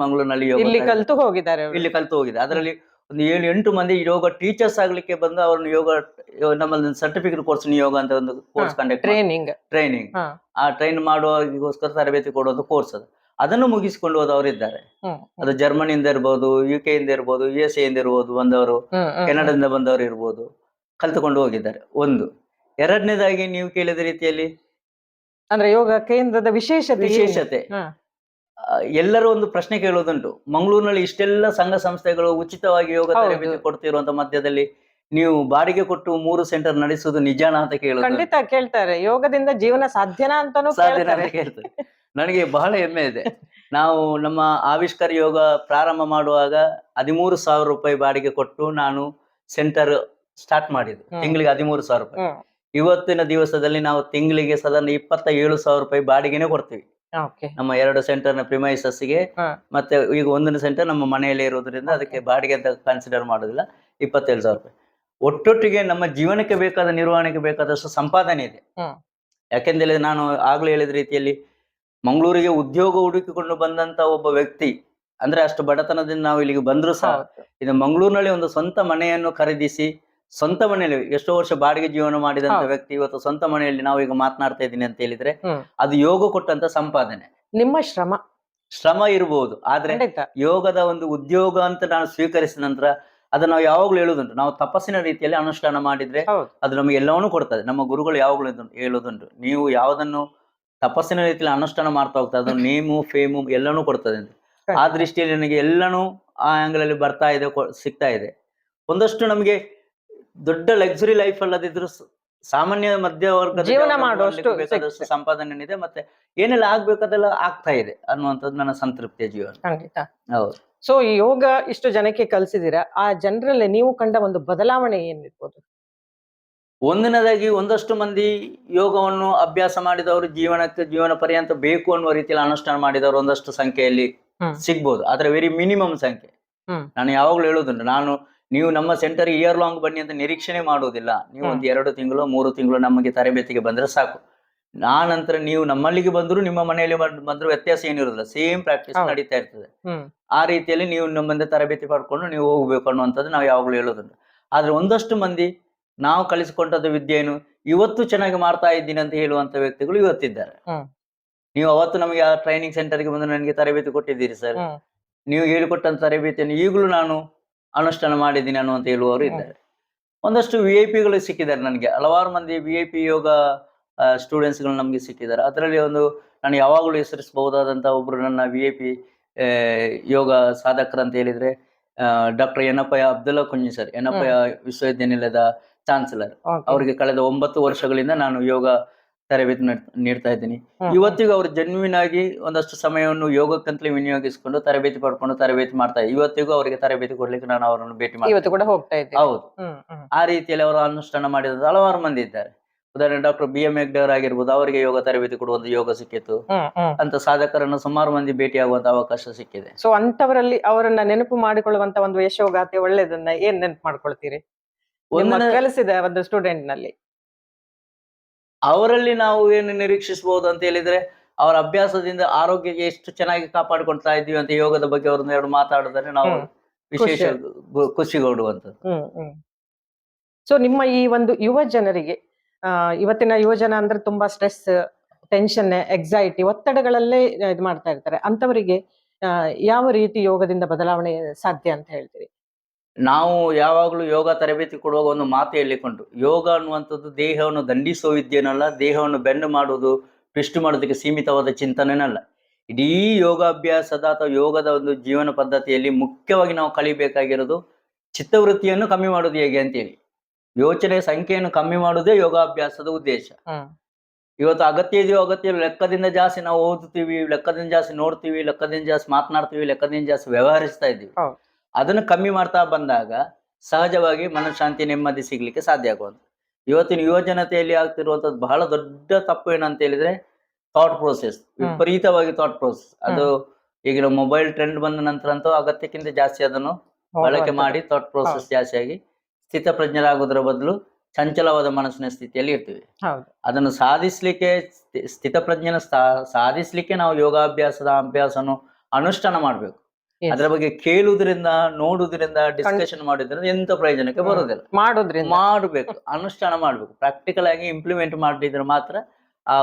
ಮಂಗಳೂರಿನಲ್ಲಿ ಯೋಗ ಇಲ್ಲಿ ಕಲ್ತು ಹೋಗಿದ್ದಾರೆ. ಅದರಲ್ಲಿ ಒಂದು 7-8 ಮಂದಿ ಯೋಗ ಟೀಚರ್ಸ್ ಆಗ್ಲಿಕ್ಕೆ ಬಂದು ಅವ್ರನ್ನ ಯೋಗ ನಮ್ಮಲ್ಲಿ ಸರ್ಟಿಫಿಕೇಟ್ ಕೋರ್ಸ್ ಯೋಗ ಅಂತ ಒಂದು ಕೋರ್ಸ್ ಕಂಡಕ್ಟ್ ಟ್ರೈನಿಂಗ್ ಆ ಟ್ರೈನ್ ಮಾಡುವಗೋಸ್ಕರ ತರಬೇತಿ ಕೊಡೋದು ಕೋರ್ಸ್ ಅದನ್ನು ಮುಗಿಸಿಕೊಂಡು ಹೋದವರಿದ್ದಾರೆ. ಅದು ಜರ್ಮನಿಯಿಂದ ಇರ್ಬೋದು, UK ಇಂದ ಇರ್ಬೋದು, USA ಇಂದ ಇರ್ಬೋದು ಬಂದವರು, ಕೆನಡಾದಿಂದ ಬಂದವರು ಇರ್ಬೋದು, ಕಲ್ತುಕೊಂಡು ಹೋಗಿದ್ದಾರೆ. ಒಂದು. ಎರಡನೇದಾಗಿ ನೀವು ಕೇಳಿದ ರೀತಿಯಲ್ಲಿ ಅಂದ್ರೆ ಯೋಗ ಕೇಂದ್ರದ ವಿಶೇಷತೆ ಎಲ್ಲರೂ ಒಂದು ಪ್ರಶ್ನೆ ಕೇಳೋದುಂಟು, ಮಂಗಳೂರಿನಲ್ಲಿ ಇಷ್ಟೆಲ್ಲ ಸಂಘ ಸಂಸ್ಥೆಗಳು ಉಚಿತವಾಗಿ ಯೋಗ ತರಬೇತಿ ಕೊಡ್ತಿರುವಂತ ಮಧ್ಯದಲ್ಲಿ ನೀವು ಬಾಡಿಗೆ ಕೊಟ್ಟು 3 ಸೆಂಟರ್ ನಡೆಸುವುದು ನಿಜಾನ ಅಂತ ಕೇಳೋದು. ಖಂಡಿತ ಕೇಳ್ತಾರೆ. ಯೋಗದಿಂದ ಜೀವನ ಸಾಧ್ಯನಾ ಅಂತಾನೂ ಕೇಳ್ತಾರೆ. ನನಗೆ ಬಹಳ ಹೆಮ್ಮೆ ಇದೆ. ನಾವು ನಮ್ಮ ಆವಿಷ್ಕಾರ ಯೋಗ ಪ್ರಾರಂಭ ಮಾಡುವಾಗ 13,000 ರೂಪಾಯಿ ಬಾಡಿಗೆ ಕೊಟ್ಟು ನಾನು ಸೆಂಟರ್ ಸ್ಟಾರ್ಟ್ ಮಾಡಿದ್ದು. ತಿಂಗಳಿಗೆ 13,000 ರೂಪಾಯಿ. ಇವತ್ತಿನ ದಿವಸದಲ್ಲಿ ನಾವು ತಿಂಗಳಿಗೆ ಸಾಧಾರಣ 27,000 ರೂಪಾಯಿ ಬಾಡಿಗೆನೆ ಕೊಡ್ತೀವಿ. ನಮ್ಮ 2 ಸೆಂಟರ್ನ ಪ್ರಿಮೈಸಸ್ಗೆ. ಮತ್ತೆ ಈಗ 1ನೇ ಸೆಂಟರ್ ನಮ್ಮ ಮನೆಯಲ್ಲೇ ಇರೋದ್ರಿಂದ ಅದಕ್ಕೆ ಬಾಡಿಗೆ ಅಂತ ಕನ್ಸಿಡರ್ ಮಾಡೋದಿಲ್ಲ. 27,000 ರೂಪಾಯಿ. ಒಟ್ಟೊಟ್ಟಿಗೆ ನಮ್ಮ ಜೀವನಕ್ಕೆ ಬೇಕಾದ ನಿರ್ವಹಣೆಗೆ ಬೇಕಾದಷ್ಟು ಸಂಪಾದನೆ ಇದೆ. ಯಾಕೆಂದ್ರೆ ನಾನು ಆಗ್ಲೂ ಹೇಳಿದ ರೀತಿಯಲ್ಲಿ ಮಂಗಳೂರಿಗೆ ಉದ್ಯೋಗ ಹುಡುಕಿಕೊಂಡು ಬಂದಂತ ಒಬ್ಬ ವ್ಯಕ್ತಿ, ಅಂದ್ರೆ ಅಷ್ಟು ಬಡತನದಿಂದ ನಾವು ಇಲ್ಲಿಗೆ ಬಂದ್ರು ಸಹ ಇದು ಮಂಗಳೂರಿನಲ್ಲಿ ಒಂದು ಸ್ವಂತ ಮನೆಯನ್ನು ಖರೀದಿಸಿ ಸ್ವಂತ ಮನೆಯಲ್ಲಿ ಎಷ್ಟೋ ವರ್ಷ ಬಾಡಿಗೆ ಜೀವನ ಮಾಡಿದಂತ ವ್ಯಕ್ತಿ ಇವತ್ತು ಸ್ವಂತ ಮನೆಯಲ್ಲಿ ನಾವು ಈಗ ಮಾತನಾಡ್ತಾ ಇದ್ದೀನಿ ಅಂತ ಹೇಳಿದ್ರೆ ಅದು ಯೋಗ ಕೊಟ್ಟಂತ ಸಂಪಾದನೆ. ನಿಮ್ಮ ಶ್ರಮ ಇರಬಹುದು, ಆದ್ರೆ ಯೋಗದ ಒಂದು ಉದ್ಯೋಗ ಅಂತ ನಾನು ಸ್ವೀಕರಿಸಿದ ನಂತರ ಅದನ್ನ ನಾವು ಯಾವಾಗ್ಲೂ ಹೇಳುದುಂಟು, ನಾವು ತಪಸ್ಸಿನ ರೀತಿಯಲ್ಲಿ ಅನುಷ್ಠಾನ ಮಾಡಿದ್ರೆ ಅದು ನಮಗೆ ಎಲ್ಲವನ್ನೂ ಕೊಡ್ತದೆ. ನಮ್ಮ ಗುರುಗಳು ಯಾವಾಗ್ಲೂ ಹೇಳುದುಂಟು, ನೀವು ಯಾವುದನ್ನು ತಪಸ್ಸಿನ ರೀತಿಯಲ್ಲಿ ಅನುಷ್ಠಾನ ಮಾಡ್ತಾ ಹೋಗ್ತದೆ ಅದು ನೇಮು ಫೇಮು ಎಲ್ಲನೂ ಕೊಡ್ತದೆ ಅಂತ. ಆ ದೃಷ್ಟಿಯಲ್ಲಿ ನನಗೆ ಎಲ್ಲನೂ ಆ ಆಂಗಲ್ ಅಲ್ಲಿ ಬರ್ತಾ ಇದೆ, ಸಿಗ್ತಾ ಇದೆ. ಒಂದಷ್ಟು ನಮಗೆ ದೊಡ್ಡ ಲಕ್ಸುರಿ ಲೈಫ್ ಅಲ್ಲದಿದ್ರು ಸಾಮಾನ್ಯ ಮಧ್ಯವರ್ಗದ ಜೀವನ ಮಾಡುವಷ್ಟು ಬೇಕಾದಷ್ಟು ಸಂಪಾದನೆ ಇದೆ, ಮತ್ತೆ ಏನೆಲ್ಲ ಆಗ್ಬೇಕಾದೆಲ್ಲ ಆಗ್ತಾ ಇದೆ ಅನ್ನುವಂಥದ್ದು ನನ್ನ ಸಂತೃಪ್ತಿಯ ಜೀವನ. ಹೌದು. ಸೊ ಈ ಯೋಗ ಇಷ್ಟು ಜನಕ್ಕೆ ಕಲಿಸಿದಿರಾ, ಆ ಜನರಲ್ಲಿ ನೀವು ಕಂಡ ಒಂದು ಬದಲಾವಣೆ ಏನಿರ್ಬೋದು? ಒಂದನೇದಾಗಿ ಒಂದಷ್ಟು ಮಂದಿ ಯೋಗವನ್ನು ಅಭ್ಯಾಸ ಮಾಡಿದವರು ಜೀವನ ಪರ್ಯಂತ ಬೇಕು ಅನ್ನುವ ರೀತಿಯಲ್ಲಿ ಅನುಷ್ಠಾನ ಮಾಡಿದವರು ಒಂದಷ್ಟು ಸಂಖ್ಯೆಯಲ್ಲಿ ಸಿಗ್ಬೋದು, ಆದ್ರೆ ವೆರಿ ಮಿನಿಮಮ್ ಸಂಖ್ಯೆ. ನಾನು ಯಾವಾಗ್ಲೂ ಹೇಳುದುಂಟು, ನೀವು ನಮ್ಮ ಸೆಂಟರ್ ಇಯರ್ ಲಾಂಗ್ ಬನ್ನಿ ಅಂತ ನಿರೀಕ್ಷಣೆ ಮಾಡುವುದಿಲ್ಲ. ನೀವು ಒಂದು 2 ತಿಂಗಳು 3 ತಿಂಗಳು ನಮಗೆ ತರಬೇತಿಗೆ ಬಂದ್ರೆ ಸಾಕು. ನಂತರ ನೀವು ನಮ್ಮಲ್ಲಿಗೆ ಬಂದ್ರು ನಿಮ್ಮ ಮನೆಯಲ್ಲಿ ಬಂದ್ರು ವ್ಯತ್ಯಾಸ ಏನಿರುವುದಿಲ್ಲ, ಸೇಮ್ ಪ್ರಾಕ್ಟೀಸ್ ನಡೀತಾ ಇರ್ತದೆ. ಆ ರೀತಿಯಲ್ಲಿ ನೀವು ನಮ್ಮಿಂದ ತರಬೇತಿ ಪಡ್ಕೊಂಡು ನೀವು ಹೋಗ್ಬೇಕು ಅನ್ನುವಂಥದ್ದು ನಾವು ಯಾವಾಗ್ಲೂ ಹೇಳೋದುಂಟು. ಆದ್ರೆ ಒಂದಷ್ಟು ಮಂದಿ ನಾವು ಕಲಿಸಿಕೊಂಡದ್ದು ವಿದ್ಯೆಯನ್ನು ಇವತ್ತು ಚೆನ್ನಾಗಿ ಮಾಡ್ತಾ ಇದ್ದೀನಿ ಅಂತ ಹೇಳುವಂತ ವ್ಯಕ್ತಿಗಳು ಇವತ್ತಿದ್ದಾರೆ. ನೀವು ಅವತ್ತು ನಮಗೆ ಆ ಟ್ರೈನಿಂಗ್ ಸೆಂಟರ್ಗೆ ಬಂದು ನನಗೆ ತರಬೇತಿ ಕೊಟ್ಟಿದ್ದೀರಿ ಸರ್, ನೀವು ಹೇಳಿಕೊಟ್ಟಂತ ತರಬೇತಿಯನ್ನು ಈಗಲೂ ನಾನು ಅನುಷ್ಠಾನ ಮಾಡಿದ್ದೀನಿ ಅನ್ನುವಂತ ಹೇಳುವವರು ಇದ್ದಾರೆ. ಒಂದಷ್ಟು VIP ಗಳು ಸಿಕ್ಕಿದ್ದಾರೆ ನನಗೆ, ಹಲವಾರು ಮಂದಿ VIP ಯೋಗ ಸ್ಟೂಡೆಂಟ್ಸ್ಗಳು ನಮಗೆ ಸಿಕ್ಕಿದ್ದಾರೆ. ಅದರಲ್ಲಿ ನಾನು ಯಾವಾಗಲೂ ಹೆಸರಿಸಬಹುದಾದಂತ ಒಬ್ರು ನನ್ನ VIP ಯೋಗ ಸಾಧಕರು ಅಂತ ಹೇಳಿದ್ರೆ ಡಾಕ್ಟರ್ ಯನಪಯ ಅಬ್ದುಲ್ಲಾ ಕುಂಜಿ ಸರ್. ಯನಪಯ ವಿಶ್ವವಿದ್ಯಾನಿಲಯದ ಚಾನ್ಸಲರ್. Okay. ಅವರಿಗೆ ಕಳೆದ 9 ವರ್ಷಗಳಿಂದ ನಾನು ಯೋಗ ತರಬೇತಿ ನೀಡ್ತಾ ಇದ್ದೀನಿ. ಹ್ಮ್. ಇವತ್ತಿಗೂ ಅವರು ಜೆನ್ಯೂನ್ ಆಗಿ ಒಂದಷ್ಟು ಸಮಯವನ್ನು ಯೋಗಕ್ಕಂತಲೇ ವಿನಿಯೋಗಿಸಿಕೊಂಡು ತರಬೇತಿ ಪಡ್ಕೊಂಡು ತರಬೇತಿ ಮಾಡ್ತಾ ಇವತ್ತಿಗೂ ಅವರಿಗೆ ತರಬೇತಿ ಕೊಡ್ಲಿಕ್ಕೆ ನಾನು ಅವರನ್ನು ಭೇಟಿ ಇವತ್ತು ಮಾಡ್ತೀನಿ. ಕೂಡ ಹೋಗ್ತಾ ಇದ್ದೀವಿ. ಹೌದು. ಹ್ಮ್ ಹ್ಮ್ ಆ ರೀತಿಯಲ್ಲಿ ಅವರು ಅನುಷ್ಠಾನ ಮಾಡಿದ ಹಲವಾರು ಮಂದಿ ಇದ್ದಾರೆ. ಉದಾಹರಣೆ ಡಾಕ್ಟರ್ BM ಹೆಗ್ಡೆಯವರ್ ಆಗಿರ್ಬೋದು, ಅವರಿಗೆ ಯೋಗ ತರಬೇತಿ ಕೊಡುವಂತ ಯೋಗ ಸಿಕ್ಕಿತ್ತು. ಅಂತ ಸಾಧಕರನ್ನು ಸುಮಾರು ಮಂದಿ ಭೇಟಿಯಾಗುವಂತ ಅವಕಾಶ ಸಿಕ್ಕಿದೆ. ಸೊ ಅಂತವರಲ್ಲಿ ಅವರನ್ನ ನೆನಪು ಮಾಡಿಕೊಳ್ಳುವಂತ ಒಂದು ಯಶೋಗಾಥೆ ಒಳ್ಳೇದನ್ನ ಏನ್ ನೆನಪು ಮಾಡ್ಕೊಳ್ತೀರಿ ನಿಮ್ಮ ಒಂದನೇ ಕಲಿಸಿದ ಒಂದು ಸ್ಟೂಡೆಂಟ್ ನಲ್ಲಿ? ಅವರಲ್ಲಿ ನಾವು ಏನು ನಿರೀಕ್ಷಿಸಬಹುದು ಅಂತ ಹೇಳಿದ್ರೆ, ಅವರ ಅಭ್ಯಾಸದಿಂದ ಆರೋಗ್ಯಕ್ಕೆ ಎಷ್ಟು ಚೆನ್ನಾಗಿ ಕಾಪಾಡಿಕೊಳ್ತಾ ಇದ್ದೀವಿ ಅಂತ ಯೋಗದ ಬಗ್ಗೆ ಅವ್ರನ್ನೆರಡು ಮಾತಾಡಿದ್ರೆ ನಾವು ವಿಶೇಷ ಖುಷಿಗೊಡುವಂಥದ್ದು. ಸೊ ನಿಮ್ಮ ಈ ಒಂದು ಯುವ ಜನರಿಗೆ ಇವತ್ತಿನ ಯುವ ಜನ ಅಂದ್ರೆ ತುಂಬಾ ಸ್ಟ್ರೆಸ್, ಟೆನ್ಷನ್, ಎಕ್ಸೈಟಿ, ಒತ್ತಡಗಳಲ್ಲೇ ಇದು ಮಾಡ್ತಾ ಇರ್ತಾರೆ. ಅಂತವರಿಗೆ ಯಾವ ರೀತಿ ಯೋಗದಿಂದ ಬದಲಾವಣೆ ಸಾಧ್ಯ ಅಂತ ಹೇಳ್ತೀರಿ? ನಾವು ಯಾವಾಗಲೂ ಯೋಗ ತರಬೇತಿ ಕೊಡುವಾಗ ಒಂದು ಮಾತು ಹೇಳಿಕೊಂಡು, ಯೋಗ ಅನ್ನುವಂಥದ್ದು ದೇಹವನ್ನು ದಂಡಿಸುವ ವಿದ್ಯೆನಲ್ಲ, ದೇಹವನ್ನು ಬೆಂಡ್ ಮಾಡುವುದು, ಟ್ವಿಸ್ಟ್ ಮಾಡೋದಕ್ಕೆ ಸೀಮಿತವಾದ ಚಿಂತನೆನಲ್ಲ. ಇಡೀ ಯೋಗಾಭ್ಯಾಸದ ಅಥವಾ ಯೋಗದ ಒಂದು ಜೀವನ ಪದ್ಧತಿಯಲ್ಲಿ ಮುಖ್ಯವಾಗಿ ನಾವು ಕಲಿಬೇಕಾಗಿರೋದು ಚಿತ್ತವೃತ್ತಿಯನ್ನು ಕಮ್ಮಿ ಮಾಡೋದು ಹೇಗೆ ಅಂತೇಳಿ. ಯೋಚನೆ ಸಂಖ್ಯೆಯನ್ನು ಕಮ್ಮಿ ಮಾಡೋದೇ ಯೋಗಾಭ್ಯಾಸದ ಉದ್ದೇಶ. ಇವತ್ತು ಅಗತ್ಯ ಇದೆಯೋ ಅಗತ್ಯ ಲೆಕ್ಕದಿಂದ ಜಾಸ್ತಿ ನಾವು ಓದುತ್ತೀವಿ, ಲೆಕ್ಕದಿಂದ ಜಾಸ್ತಿ ನೋಡ್ತೀವಿ, ಲೆಕ್ಕದಿಂದ ಜಾಸ್ತಿ ಮಾತನಾಡ್ತೀವಿ, ಲೆಕ್ಕದಿಂದ ಜಾಸ್ತಿ ವ್ಯವಹರಿಸ್ತಾ ಇದ್ದೀವಿ. ಅದನ್ನು ಕಮ್ಮಿ ಮಾಡ್ತಾ ಬಂದಾಗ ಸಹಜವಾಗಿ ಮನಃಶಾಂತಿ, ನೆಮ್ಮದಿ ಸಿಗ್ಲಿಕ್ಕೆ ಸಾಧ್ಯ ಆಗುವಂತ. ಇವತ್ತಿನ ಯುವಜನತೆಯಲ್ಲಿ ಆಗ್ತಿರುವಂತದ್ದು ಬಹಳ ದೊಡ್ಡ ತಪ್ಪು ಏನಂತ ಹೇಳಿದ್ರೆ ಥಾಟ್ ಪ್ರೋಸೆಸ್, ವಿಪರೀತವಾಗಿ ಥಾಟ್ ಪ್ರೋಸೆಸ್. ಅದು ಈಗಿನ ಮೊಬೈಲ್ ಟ್ರೆಂಡ್ ಬಂದ ನಂತರ ಅಂತೂ ಅಗತ್ಯಕ್ಕಿಂತ ಜಾಸ್ತಿ ಅದನ್ನು ಬಳಕೆ ಮಾಡಿ ಥಾಟ್ ಪ್ರೋಸೆಸ್ ಜಾಸ್ತಿಯಾಗಿ ಸ್ಥಿತಪ್ರಜ್ಞರಾಗೋದ್ರ ಬದಲು ಚಂಚಲವಾದ ಮನಸ್ಸಿನ ಸ್ಥಿತಿಯಲ್ಲಿ ಇರ್ತೀವಿ. ಅದನ್ನು ಸಾಧಿಸ್ಲಿಕ್ಕೆ, ಸ್ಥಿತಪ್ರಜ್ಞನ ಸಾಧಿಸ್ಲಿಕ್ಕೆ ನಾವು ಯೋಗಾಭ್ಯಾಸದ ಅಭ್ಯಾಸವನ್ನು ಅನುಷ್ಠಾನ ಮಾಡ್ಬೇಕು. ಅದರ ಬಗ್ಗೆ ಕೇಳುವುದರಿಂದ, ನೋಡುವುದರಿಂದ, ಡಿಸ್ಕಷನ್ ಮಾಡೋದ್ರಿಂದ ಎಂತ ಪ್ರಯೋಜನಕ್ಕೆ ಬರೋದಿಲ್ಲ. ಮಾಡಬೇಕು, ಅನುಷ್ಠಾನ ಮಾಡ್ಬೇಕು, ಪ್ರಾಕ್ಟಿಕಲ್ ಆಗಿ ಇಂಪ್ಲಿಮೆಂಟ್ ಮಾಡಿದ್ರೆ ಮಾತ್ರ ಆ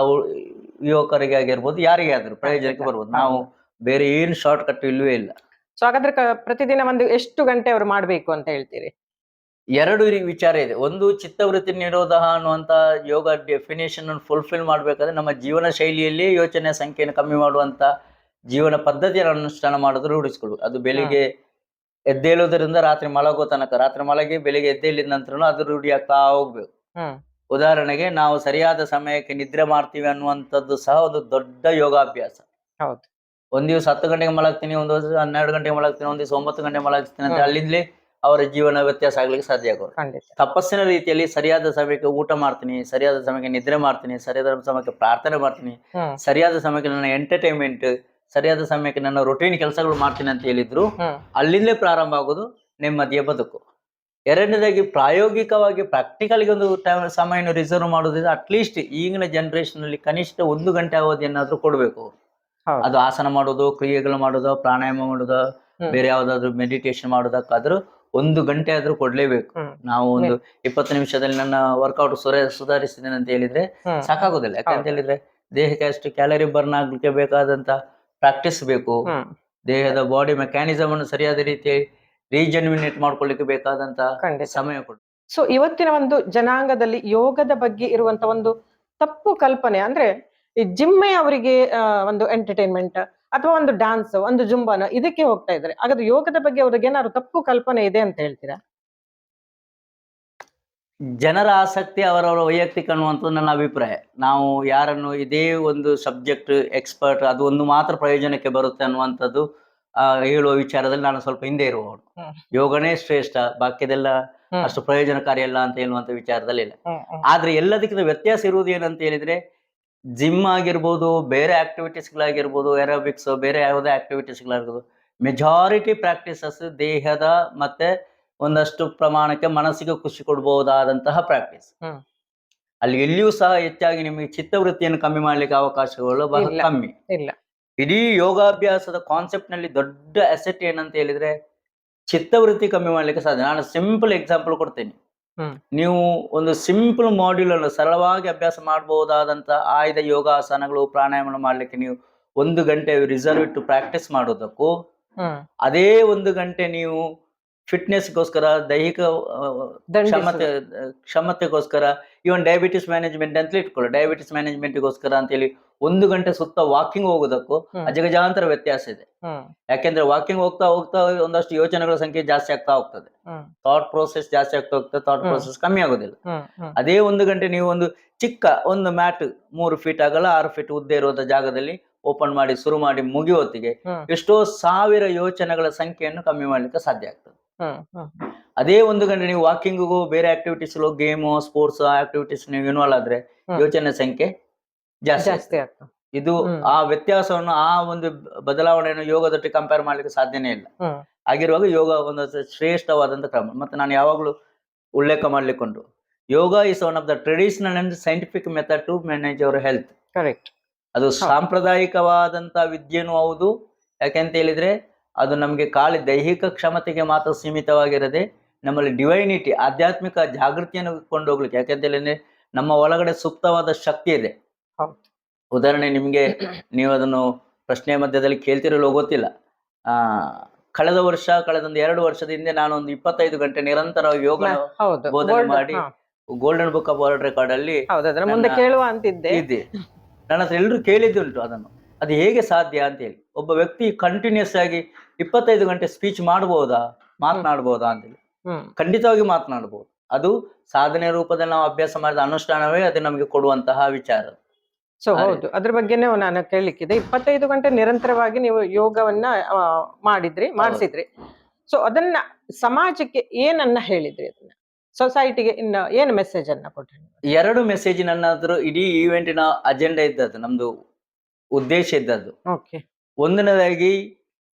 ಯುವಕರಿಗೆ ಆಗಿರ್ಬೋದು, ಯಾರಿಗೆ ಆದ್ರೂ ಪ್ರಯೋಜನಕ್ಕೆ ಬರ್ಬೋದು. ನಾವು ಬೇರೆ ಏನು ಶಾರ್ಟ್ ಕಟ್ ಇಲ್ವೇ ಇಲ್ಲ. ಸೊ ಹಾಗಾದ್ರೆ ಪ್ರತಿದಿನ ಒಂದು ಎಷ್ಟು ಗಂಟೆ ಅವರು ಮಾಡ್ಬೇಕು ಅಂತ ಹೇಳ್ತೀರಿ? ಎರಡು ವಿಚಾರ ಇದೆ. ಒಂದು, ಚಿತ್ತವೃತ್ತಿ ನಿರೋಧ ಅನ್ನುವಂತ ಯೋಗ ಡೆಫಿನೇಷನ್ ಫುಲ್ಫಿಲ್ ಮಾಡ್ಬೇಕಾದ್ರೆ ನಮ್ಮ ಜೀವನ ಶೈಲಿಯಲ್ಲಿ ಯೋಚನೆ ಸಂಖ್ಯೆಯನ್ನು ಕಮ್ಮಿ ಮಾಡುವಂತ ಜೀವನ ಪದ್ಧತಿಯನ್ನು ಅನುಷ್ಠಾನ ಮಾಡೋದು ರೂಢಿಸ್ಕೊಳ್ಬೇಕು. ಅದು ಬೆಳಿಗ್ಗೆ ಎದ್ದೇಳೋದ್ರಿಂದ ರಾತ್ರಿ ಮಲಗೋ ತನಕ, ರಾತ್ರಿ ಮಲಗಿ ಬೆಳಿಗ್ಗೆ ಎದ್ದೇಳಿದ ನಂತರ ಅದು ರೂಢಿ ಆಗ್ತಾ ಹೋಗ್ಬೇಕು. ಉದಾಹರಣೆಗೆ ನಾವು ಸರಿಯಾದ ಸಮಯಕ್ಕೆ ನಿದ್ರೆ ಮಾಡ್ತೀವಿ ಅನ್ನುವಂಥದ್ದು ಸಹ ಒಂದು ದೊಡ್ಡ ಯೋಗಾಭ್ಯಾಸ. ಒಂದ್ ದಿವಸ 10 ಗಂಟೆಗೆ ಮಲಗ್ತೀನಿ, ಒಂದ್ ದಿವಸ 12 ಗಂಟೆಗೆ ಮಲಗ್ತೀನಿ, ಒಂದ್ ದಿವಸ 9 ಗಂಟೆ ಮಲಗ್ತೀನಿ ಅಂತ ಅಲ್ಲಿಂದಲೇ ಅವರ ಜೀವನ ವ್ಯತ್ಯಾಸ ಆಗ್ಲಿಕ್ಕೆ ಸಾಧ್ಯ ಆಗೋದು. ತಪಸ್ಸಿನ ರೀತಿಯಲ್ಲಿ ಸರಿಯಾದ ಸಮಯಕ್ಕೆ ಊಟ ಮಾಡ್ತೀನಿ, ಸರಿಯಾದ ಸಮಯಕ್ಕೆ ನಿದ್ರೆ ಮಾಡ್ತೀನಿ, ಸರಿಯಾದ ಸಮಯಕ್ಕೆ ಪ್ರಾರ್ಥನೆ ಮಾಡ್ತೀನಿ, ಸರಿಯಾದ ಸಮಯಕ್ಕೆ ನನ್ನ ಎಂಟರ್ಟೈನ್ಮೆಂಟ್, ಸರಿಯಾದ ಸಮಯಕ್ಕೆ ನನ್ನ ರೊಟೀನ್ ಕೆಲಸಗಳು ಮಾಡ್ತೀನಿ ಅಂತ ಹೇಳಿದ್ರು ಅಲ್ಲಿಂದಲೇ ಪ್ರಾರಂಭ ಆಗೋದು ನೆಮ್ಮದಿಯ ಬದುಕು. ಎರಡನೇದಾಗಿ ಪ್ರಾಯೋಗಿಕವಾಗಿ ಪ್ರಾಕ್ಟಿಕಲ್ಗೆ ಒಂದು ಸಮಯವನ್ನು ರಿಸರ್ವ್ ಮಾಡೋದ್ರಿಂದ ಅಟ್ಲೀಸ್ಟ್ ಈಗಿನ ಜನರೇಷನ್ ಅಲ್ಲಿ ಕನಿಷ್ಠ 1 ಗಂಟೆ ಅವಧಿಯನ್ನಾದ್ರೂ ಕೊಡ್ಬೇಕು. ಅದು ಆಸನ ಮಾಡೋದು, ಕ್ರಿಯೆಗಳು ಮಾಡೋದು, ಪ್ರಾಣಾಯಾಮ ಮಾಡೋದು, ಬೇರೆ ಯಾವ್ದಾದ್ರು ಮೆಡಿಟೇಷನ್ ಮಾಡೋದಕ್ಕಾದ್ರೂ 1 ಗಂಟೆ ಆದ್ರೂ ಕೊಡ್ಲೇಬೇಕು. ನಾವು ಒಂದು 20 ನಿಮಿಷದಲ್ಲಿ ನನ್ನ ವರ್ಕೌಟ್ ಸುಧಾರಿಸಿದ್ದೇನೆ ಅಂತ ಹೇಳಿದ್ರೆ ಸಾಕಾಗೋದಿಲ್ಲ. ಯಾಕಂತ ಹೇಳಿದ್ರೆ ದೇಹಕ್ಕೆ ಅಷ್ಟು ಕ್ಯಾಲರಿ ಬರ್ನ್ ಆಗ್ಲಿಕ್ಕೆ ಬೇಕಾದಂತ ಪ್ರಾಕ್ಟೀಸ್ ಬೇಕು. ದೇಹದ ಬಾಡಿ ಮೆಕ್ಯಾನಿಸಮ್ ಅನ್ನು ಸರಿಯಾದ ರೀತಿಯಲ್ಲಿ ರೀಜನ್ವಿನೇಟ್ ಮಾಡ್ಕೊಳ್ಳಿಕ್ಕೆ ಬೇಕಾದಂತ ಸಮಯ ಕೊಡು. ಸೊ ಇವತ್ತಿನ ಒಂದು ಜನಾಂಗದಲ್ಲಿ ಯೋಗದ ಬಗ್ಗೆ ಇರುವಂತ ಒಂದು ತಪ್ಪು ಕಲ್ಪನೆ ಅಂದ್ರೆ ಈ ಜಿಮ್ಮೆ ಅವರಿಗೆ ಒಂದು ಎಂಟರ್ಟೈನ್ಮೆಂಟ್ ಅಥವಾ ಒಂದು ಡ್ಯಾನ್ಸ್, ಒಂದು ಜುಂಬಾನ ಇದಕ್ಕೆ ಹೋಗ್ತಾ ಇದ್ದಾರೆ. ಹಾಗಾದ್ರೆ ಯೋಗದ ಬಗ್ಗೆ ಅವ್ರಿಗೆ ಏನಾದ್ರು ತಪ್ಪು ಕಲ್ಪನೆ ಇದೆ ಅಂತ ಹೇಳ್ತೀರಾ? ಜನರ ಆಸಕ್ತಿ ಅವರವರ ವೈಯಕ್ತಿಕ ಅನ್ನುವಂಥದ್ದು ನನ್ನ ಅಭಿಪ್ರಾಯ. ನಾವು ಯಾರನ್ನು ಇದೇ ಒಂದು ಸಬ್ಜೆಕ್ಟ್ ಎಕ್ಸ್ಪರ್ಟ್ ಅದು ಒಂದು ಮಾತ್ರ ಪ್ರಯೋಜನಕ್ಕೆ ಬರುತ್ತೆ ಅನ್ನುವಂಥದ್ದು ಹೇಳುವ ವಿಚಾರದಲ್ಲಿ ನಾನು ಸ್ವಲ್ಪ ಹಿಂದೆ ಇರುವವನು. ಯೋಗನೇ ಶ್ರೇಷ್ಠ, ಬಾಕ್ಯದೆಲ್ಲ ಅಷ್ಟು ಪ್ರಯೋಜನಕಾರಿ ಅಲ್ಲ ಅಂತ ಹೇಳುವಂತ ವಿಚಾರದಲ್ಲಿ ಇಲ್ಲ. ಆದ್ರೆ ಎಲ್ಲದಕ್ಕಿಂತ ವ್ಯತ್ಯಾಸ ಇರುವುದು ಏನಂತ ಹೇಳಿದ್ರೆ, ಜಿಮ್ ಆಗಿರ್ಬೋದು, ಬೇರೆ ಆಕ್ಟಿವಿಟೀಸ್ಗಳಾಗಿರ್ಬೋದು, ಏರೋಬಿಕ್ಸ್, ಬೇರೆ ಯಾವುದೇ ಆಕ್ಟಿವಿಟೀಸ್ಗಳಾಗಿರ್ಬೋದು, ಮೆಜಾರಿಟಿ ಪ್ರಾಕ್ಟೀಸಸ್ ದೇಹದ ಮತ್ತೆ ಒಂದಷ್ಟು ಪ್ರಮಾಣಕ್ಕೆ ಮನಸ್ಸಿಗೆ ಖುಷಿ ಕೊಡಬಹುದಾದಂತಹ ಪ್ರಾಕ್ಟೀಸ್. ಅಲ್ಲಿ ಎಲ್ಲಿಯೂ ಸಹ ಹೆಚ್ಚಾಗಿ ನಿಮಗೆ ಚಿತ್ತವೃತ್ತಿಯನ್ನು ಕಮ್ಮಿ ಮಾಡ್ಲಿಕ್ಕೆ ಅವಕಾಶಗಳು ಬಹಳ ಕಮ್ಮಿ. ಇಡೀ ಯೋಗಾಭ್ಯಾಸದ ಕಾನ್ಸೆಪ್ಟ್ ನಲ್ಲಿ ದೊಡ್ಡ ಅಸೆಟ್ ಏನಂತ ಹೇಳಿದ್ರೆ ಚಿತ್ತವೃತ್ತಿ ಕಮ್ಮಿ ಮಾಡ್ಲಿಕ್ಕೆ ಸಾಧ್ಯ. ನಾನು ಸಿಂಪಲ್ ಎಕ್ಸಾಂಪಲ್ ಕೊಡ್ತೇನೆ. ನೀವು ಒಂದು ಸಿಂಪಲ್ ಮಾಡ್ಯೂಲ್ ಅನ್ನು ಸರಳವಾಗಿ ಅಭ್ಯಾಸ ಮಾಡಬಹುದಾದಂತ ಆಯ್ದ ಯೋಗಾಸನಗಳು, ಪ್ರಾಣಾಯಾಮ ಮಾಡ್ಲಿಕ್ಕೆ ನೀವು 1 ಗಂಟೆ ರಿಸರ್ವ್ ಇಟ್ಟು ಪ್ರಾಕ್ಟೀಸ್ ಮಾಡೋದಕ್ಕೂ, ಅದೇ 1 ಗಂಟೆ ನೀವು ಫಿಟ್ನೆಸ್ಗೋಸ್ಕರ, ದೈಹಿಕ ಕ್ಷಮತೆಗೋಸ್ಕರ, ಇವನ್ ಡಯಾಬಿಟಿಸ್ ಮ್ಯಾನೇಜ್ಮೆಂಟ್ ಅಂತ ಇಟ್ಕೊಳ್ಳಿ, ಡಯಾಬಿಟಿಸ್ ಮ್ಯಾನೇಜ್ಮೆಂಟ್ಗೋಸ್ಕರ ಅಂತೇಳಿ 1 ಗಂಟೆ ಸುತ್ತ ವಾಕಿಂಗ್ ಹೋಗೋದಕ್ಕೂ ಹ್ಮ್. ಅಜಗಜಾಂತರ ವ್ಯತ್ಯಾಸ ಇದೆ. ಹ್ಮ್. ಯಾಕೆಂದ್ರೆ ವಾಕಿಂಗ್ ಹೋಗ್ತಾ ಹೋಗ್ತಾ ಒಂದಷ್ಟು ಯೋಚನೆಗಳ ಸಂಖ್ಯೆ ಜಾಸ್ತಿ ಆಗ್ತಾ ಹೋಗ್ತದೆ, ಹ್ಮ್. ಥಾಟ್ ಪ್ರೋಸೆಸ್ ಜಾಸ್ತಿ ಆಗ್ತಾ ಹೋಗ್ತದೆ, ಥಾಟ್ ಹ್ಮ್. ಪ್ರೋಸೆಸ್ ಕಮ್ಮಿ ಆಗೋದಿಲ್ಲ. ಹ್ಮ್. ಹ್ಮ್. ಅದೇ 1 ಗಂಟೆ ನೀವು ಒಂದು ಚಿಕ್ಕ ಒಂದು ಮ್ಯಾಟ್ 3 ಫೀಟ್ ಅಗಲ 6 ಫೀಟ್ ಉದ್ದ ಇರುವಂತ ಜಾಗದಲ್ಲಿ ಓಪನ್ ಮಾಡಿ ಶುರು ಮಾಡಿ ಮುಗಿಯುವತ್ತಿಗೆ ಹ್ಮ್. ಎಷ್ಟೋ ಸಾವಿರ ಯೋಚನೆಗಳ ಸಂಖ್ಯೆಯನ್ನು ಕಮ್ಮಿ ಮಾಡ್ಲಿಕ್ಕೆ ಸಾಧ್ಯ ಆಗ್ತದೆ. ಹ್ಮ್. ಹ್ಮ್. ಅದೇ 1 ಗಂಟೆ ನೀವು ವಾಕಿಂಗ್ಗೂ ಬೇರೆ ಆಕ್ಟಿವಿಟೀಸ್ ಗೇಮು ಸ್ಪೋರ್ಟ್ಸ್ ಆಕ್ಟಿವಿಟೀಸ್ ನೀವು ಇನ್ವಾಲ್ವ್ ಆದ್ರೆ ಹ್ಮ್. ಯೋಚನೆ ಸಂಖ್ಯೆ ಜಾಸ್ತಿ ಜಾಸ್ತಿ ಆಗ್ತದೆ. ಆಗ್ತದೆ. ಇದು ಹ್ಮ್. ಆ ವ್ಯತ್ಯಾಸವನ್ನು ಆ ಒಂದು ಬದಲಾವಣೆಯನ್ನು ಯೋಗದೊಟ್ಟಿಗೆ ಕಂಪೇರ್ ಮಾಡ್ಲಿಕ್ಕೆ ಸಾಧ್ಯನೇ ಇಲ್ಲ. ಹ್ಮ್. ಆಗಿರುವಾಗ ಯೋಗ ಒಂದು ಶ್ರೇಷ್ಠವಾದಂತ ಕ್ರಮ. ಮತ್ತೆ ನಾನು ಯಾವಾಗಲೂ ಉಲ್ಲೇಖ ಮಾಡ್ಲಿಕ್ಕುಂಟು, yoga is one of the traditional and scientific method to manage our health. Correct. ಅದು ಸಾಂಪ್ರದಾಯಿಕವಾದಂತ ವಿದ್ಯೆನೂ ಹೌದು. ಯಾಕೆಂತ ಹೇಳಿದ್ರೆ ಅದು ನಮಗೆ ಖಾಲಿ ದೈಹಿಕ ಕ್ಷಮತೆಗೆ ಮಾತ್ರ ಸೀಮಿತವಾಗಿರದೆ ನಮ್ಮಲ್ಲಿ ಡಿವೈನಿಟಿ ಆಧ್ಯಾತ್ಮಿಕ ಜಾಗೃತಿಯನ್ನು ಕೊಂಡೋಗ್ಲಿಕ್ಕೆ, ಯಾಕೆಂತ ಹೇಳಿದ್ರೆ ನಮ್ಮ ಒಳಗಡೆ ಸುಪ್ತವಾದ ಶಕ್ತಿ ಇದೆ. ಹೌದು. ಉದಾಹರಣೆ ನಿಮ್ಗೆ ನೀವು ಅದನ್ನು ಪ್ರಶ್ನೆ ಮಧ್ಯದಲ್ಲಿ ಕೇಳ್ತಿರಲು ಗೊತ್ತಿಲ್ಲ. ಆ ಕಳೆದ ಒಂದು 2 ವರ್ಷದ ಹಿಂದೆ ನಾನು ಒಂದು 25 ಗಂಟೆ ನಿರಂತರವಾಗಿ ಯೋಗ ಹೌದು. ಬೋಧನೆ Gold- ಮಾಡಿ ಹಾ. Golden book of world record ಅಲ್ಲಿ ಹೌದು, ಅದರ ಮುಂದೆ ನನ್ನ- ಕೇಳುವ ಅಂತಿದ್ದೆ. ಇದೆ. ನನ್ನ ಹತ್ರ ಎಲ್ಲರೂ ಕೇಳಿದ್ದುಂಟು ಅದನ್ನು, ಅದು ಹೇಗೆ ಸಾಧ್ಯ ಅಂತ ಹೇಳಿ. ಒಬ್ಬ ವ್ಯಕ್ತಿ ಕಂಟಿನ್ಯೂಸ್ ಆಗಿ 25 ಗಂಟೆ ಸ್ಪೀಚ್ ಮಾಡಬಹುದಾ, ಮಾತನಾಡಬಹುದಾ ಅಂತೇಳಿ. ಹ್ಮ್. ಖಂಡಿತವಾಗಿ ಮಾತನಾಡಬಹುದು. ಅದು ಸಾಧನೆ ರೂಪದಲ್ಲಿ ನಾವು ಅಭ್ಯಾಸ ಮಾಡಿದ ಅನುಷ್ಠಾನವೇ ಅದು ನಮಗೆ ಕೊಡುವಂತಹ ವಿಚಾರ. ಸೊ ಹೌದು, ಅದ್ರ ಬಗ್ಗೆನೇ ನಾನು ಕೇಳಲಿಕ್ಕಿದೆ. 25 ಗಂಟೆ ನಿರಂತರವಾಗಿ ನೀವು ಯೋಗವನ್ನ ಮಾಡಿಸಿದ್ರಿ. ಸೊ ಅದನ್ನ ಸಮಾಜಕ್ಕೆ ಏನನ್ನ ಹೇಳಿದ್ರಿ? ಅದನ್ನ ಸೊಸೈಟಿಗೆ ಇನ್ನ ಏನು ಮೆಸೇಜ್ ಅನ್ನ ಕೊಟ್ರಿ? 2 ಮೆಸೇಜ್ ನನ್ನದ್ರು ಇಡೀ ಈವೆಂಟಿನ ಅಜೆಂಡಾ ಇದ್ದದ್ದು, ನಮ್ದು ಉದ್ದೇಶ ಇದ್ದದ್ದು. ಓಕೆ. ಒಂದನೇದಾಗಿ